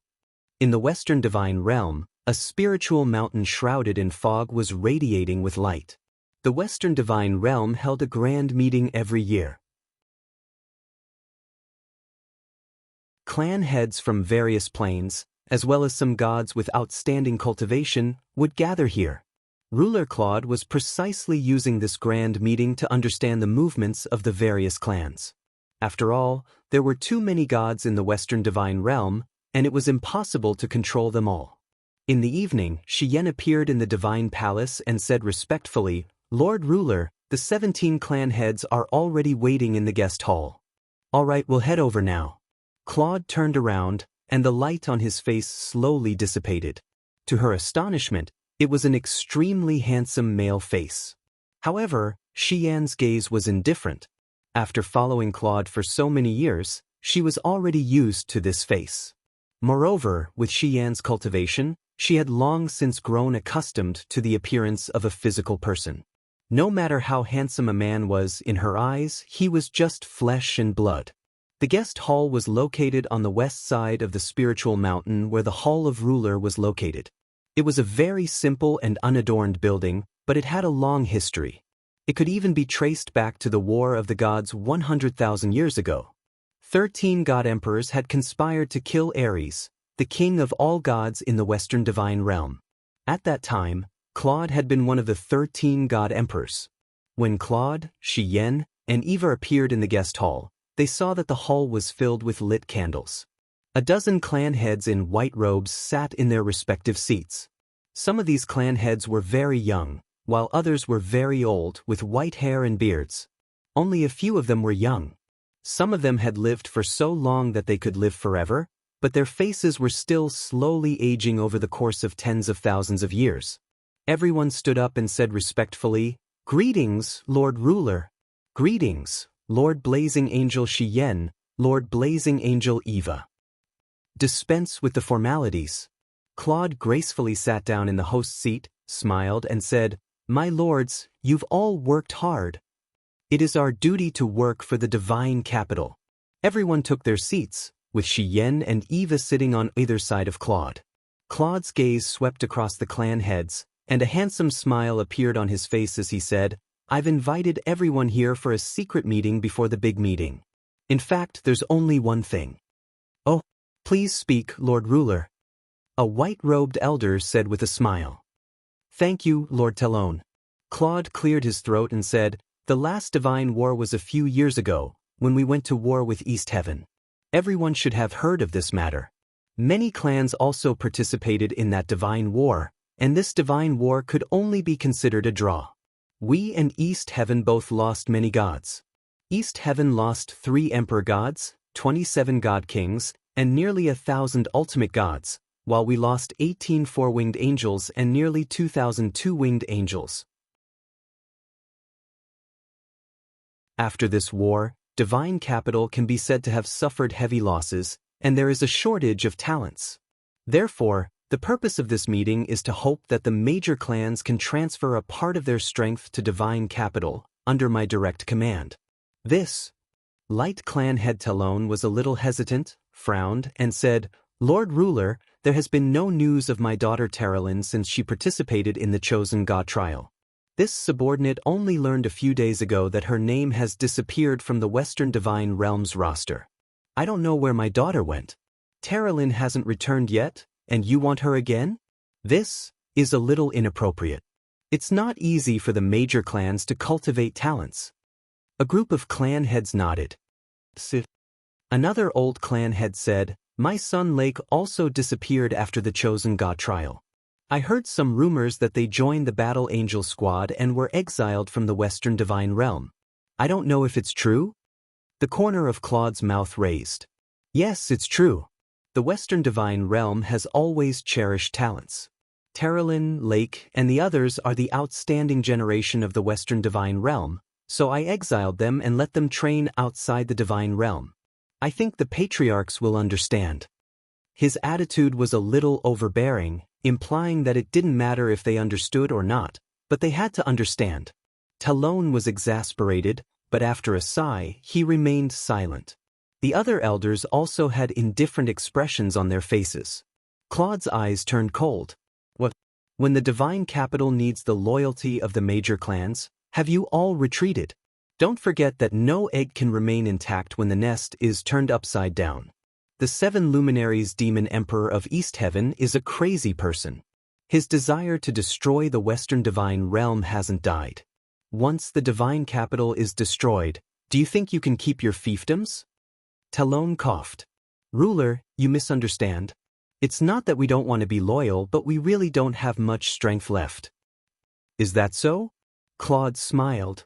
In the Western Divine Realm, a spiritual mountain shrouded in fog was radiating with light. The Western Divine Realm held a grand meeting every year. Clan heads from various planes, as well as some gods with outstanding cultivation, would gather here. Ruler Claude was precisely using this grand meeting to understand the movements of the various clans. After all, there were too many gods in the Western Divine Realm, and it was impossible to control them all. In the evening, Shi Yan appeared in the Divine Palace and said respectfully, Lord Ruler, the 17 clan heads are already waiting in the guest hall. All right, we'll head over now. Claude turned around, and the light on his face slowly dissipated. To her astonishment, it was an extremely handsome male face. However, Shi Yan's gaze was indifferent. After following Claude for so many years, she was already used to this face. Moreover, with Shi Yan's cultivation, she had long since grown accustomed to the appearance of a physical person. No matter how handsome a man was in her eyes, he was just flesh and blood. The guest hall was located on the west side of the spiritual mountain where the Hall of Ruler was located. It was a very simple and unadorned building, but it had a long history. It could even be traced back to the War of the Gods 100,000 years ago. 13 god emperors had conspired to kill Ares, the king of all gods in the Western Divine Realm. At that time, Claude had been one of the 13 god emperors. When Claude, Shi Yan, and Eva appeared in the guest hall, they saw that the hall was filled with lit candles. A dozen clan heads in white robes sat in their respective seats. Some of these clan heads were very young, while others were very old with white hair and beards. Only a few of them were young. Some of them had lived for so long that they could live forever, but their faces were still slowly aging over the course of tens of thousands of years. Everyone stood up and said respectfully, Greetings, Lord Ruler. Greetings, Lord Blazing Angel Shi Yan, Lord Blazing Angel Eva. Dispense with the formalities. Claude gracefully sat down in the host's seat, smiled, and said, My lords, you've all worked hard. It is our duty to work for the divine capital. Everyone took their seats, with Shi Yan and Eva sitting on either side of Claude. Claude's gaze swept across the clan heads, and a handsome smile appeared on his face as he said, I've invited everyone here for a secret meeting before the big meeting. In fact, there's only one thing. Oh, please speak, Lord Ruler. A white-robed elder said with a smile. Thank you, Lord Talon. Claude cleared his throat and said, The last divine war was a few years ago, when we went to war with East Heaven. Everyone should have heard of this matter. Many clans also participated in that divine war, and this divine war could only be considered a draw. We and East Heaven both lost many gods. East Heaven lost 3 emperor gods, 27 god kings, and nearly 1,000 ultimate gods, while we lost 18 four-winged angels and nearly 2,000 two-winged angels. After this war, Divine Capital can be said to have suffered heavy losses, and there is a shortage of talents. Therefore, the purpose of this meeting is to hope that the major clans can transfer a part of their strength to Divine Capital, under my direct command. This Light Clan head Talon was a little hesitant, frowned, and said, Lord Ruler, there has been no news of my daughter Terilyn since she participated in the Chosen God trial. This subordinate only learned a few days ago that her name has disappeared from the Western Divine Realms roster. I don't know where my daughter went. Terilyn hasn't returned yet, and you want her again? This is a little inappropriate. It's not easy for the major clans to cultivate talents. A group of clan heads nodded. Sif. Another old clan head said, "My son Lake also disappeared after the Chosen God trial. I heard some rumors that they joined the Battle Angel squad and were exiled from the Western Divine Realm. I don't know if it's true?" The corner of Claude's mouth raised. Yes, it's true. The Western Divine Realm has always cherished talents. Terralyn, Lake, and the others are the outstanding generation of the Western Divine Realm, so I exiled them and let them train outside the Divine Realm. I think the patriarchs will understand. His attitude was a little overbearing, implying that it didn't matter if they understood or not, but they had to understand. Talon was exasperated, but after a sigh, he remained silent. The other elders also had indifferent expressions on their faces. Claude's eyes turned cold. What? When the divine capital needs the loyalty of the major clans, have you all retreated? Don't forget that no egg can remain intact when the nest is turned upside down. The Seven Luminaries Demon Emperor of East Heaven is a crazy person. His desire to destroy the Western Divine Realm hasn't died. Once the divine capital is destroyed, do you think you can keep your fiefdoms? Talon coughed. Ruler, you misunderstand. It's not that we don't want to be loyal, but we really don't have much strength left. Is that so? Claude smiled.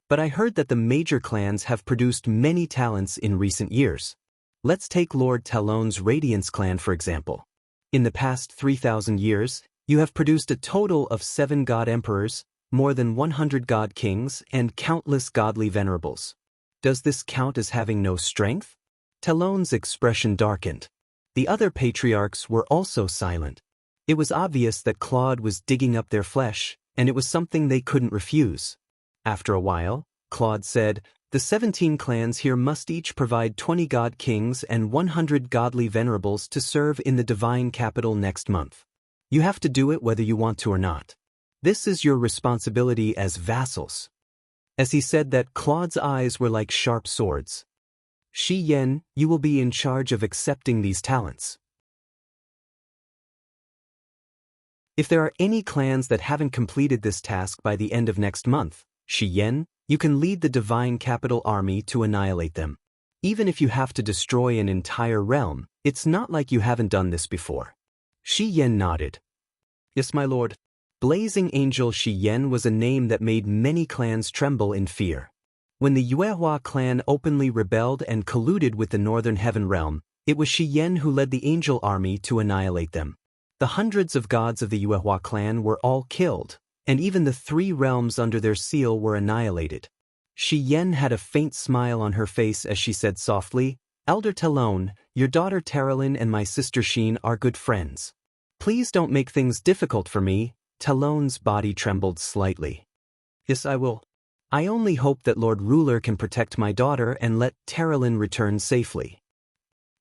But I heard that the major clans have produced many talents in recent years. Let's take Lord Talon's Radiance clan for example. In the past 3,000 years, you have produced a total of 7 god emperors, more than 100 god kings, and countless godly venerables. Does this count as having no strength? Talon's expression darkened. The other patriarchs were also silent. It was obvious that Claude was digging up their flesh, and it was something they couldn't refuse. After a while, Claude said, "The 17 clans here must each provide 20 god kings and 100 godly venerables to serve in the divine capital next month. You have to do it whether you want to or not. This is your responsibility as vassals." As he said that, Claude's eyes were like sharp swords. Shi Yen, you will be in charge of accepting these talents. If there are any clans that haven't completed this task by the end of next month, Shi Yen, you can lead the Divine Capital Army to annihilate them. Even if you have to destroy an entire realm, it's not like you haven't done this before. Shi Yen nodded. Yes, my lord. Blazing Angel Shi Yen was a name that made many clans tremble in fear. When the Yuehua clan openly rebelled and colluded with the Northern Heaven Realm, it was Shi Yen who led the Angel Army to annihilate them. The hundreds of gods of the Yuehua clan were all killed, and even the 3 realms under their seal were annihilated. Shi Yen had a faint smile on her face as she said softly, "Elder Talon, your daughter Terralyn and my sister Sheen are good friends. Please don't make things difficult for me." Talon's body trembled slightly. "Yes, I will. I only hope that Lord Ruler can protect my daughter and let Terralyn return safely."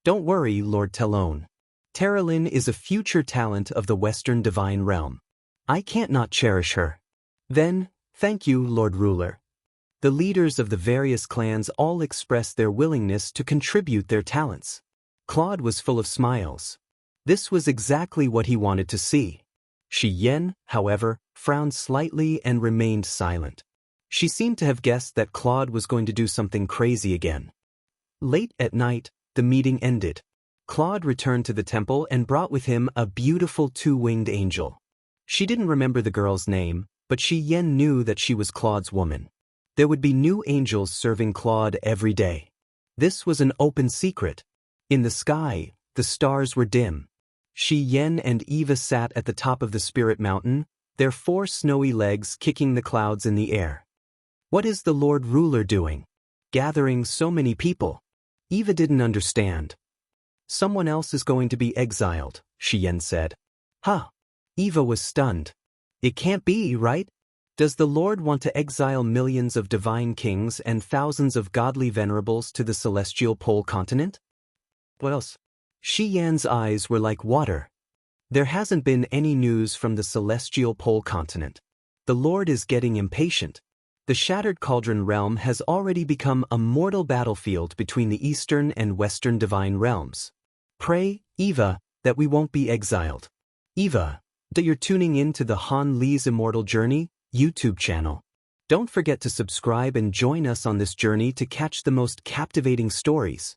"Don't worry, Lord Talon. Terralyn is a future talent of the Western Divine Realm. I can't not cherish her." "Then, thank you, Lord Ruler." The leaders of the various clans all expressed their willingness to contribute their talents. Claude was full of smiles. This was exactly what he wanted to see. Shi Yen, however, frowned slightly and remained silent. She seemed to have guessed that Claude was going to do something crazy again. Late at night, the meeting ended. Claude returned to the temple and brought with him a beautiful 2-winged angel. She didn't remember the girl's name, but Shi Yen knew that she was Claude's woman. There would be new angels serving Claude every day. This was an open secret. In the sky, the stars were dim. Shi Yen and Eva sat at the top of the Spirit Mountain, their 4 snowy legs kicking the clouds in the air. What is the Lord Ruler doing? Gathering so many people? Eva didn't understand. Someone else is going to be exiled, Shi Yen said. Huh. Eva was stunned. It can't be, right? Does the Lord want to exile millions of divine kings and thousands of godly venerables to the celestial pole continent? What else? Shi Yan's eyes were like water. There hasn't been any news from the celestial pole continent. The Lord is getting impatient. The Shattered Cauldron realm has already become a mortal battlefield between the Eastern and Western divine realms. Pray, Eva, that we won't be exiled. Eva, that you're tuning in to the Han Li's Immortal Journey YouTube channel. Don't forget to subscribe and join us on this journey to catch the most captivating stories.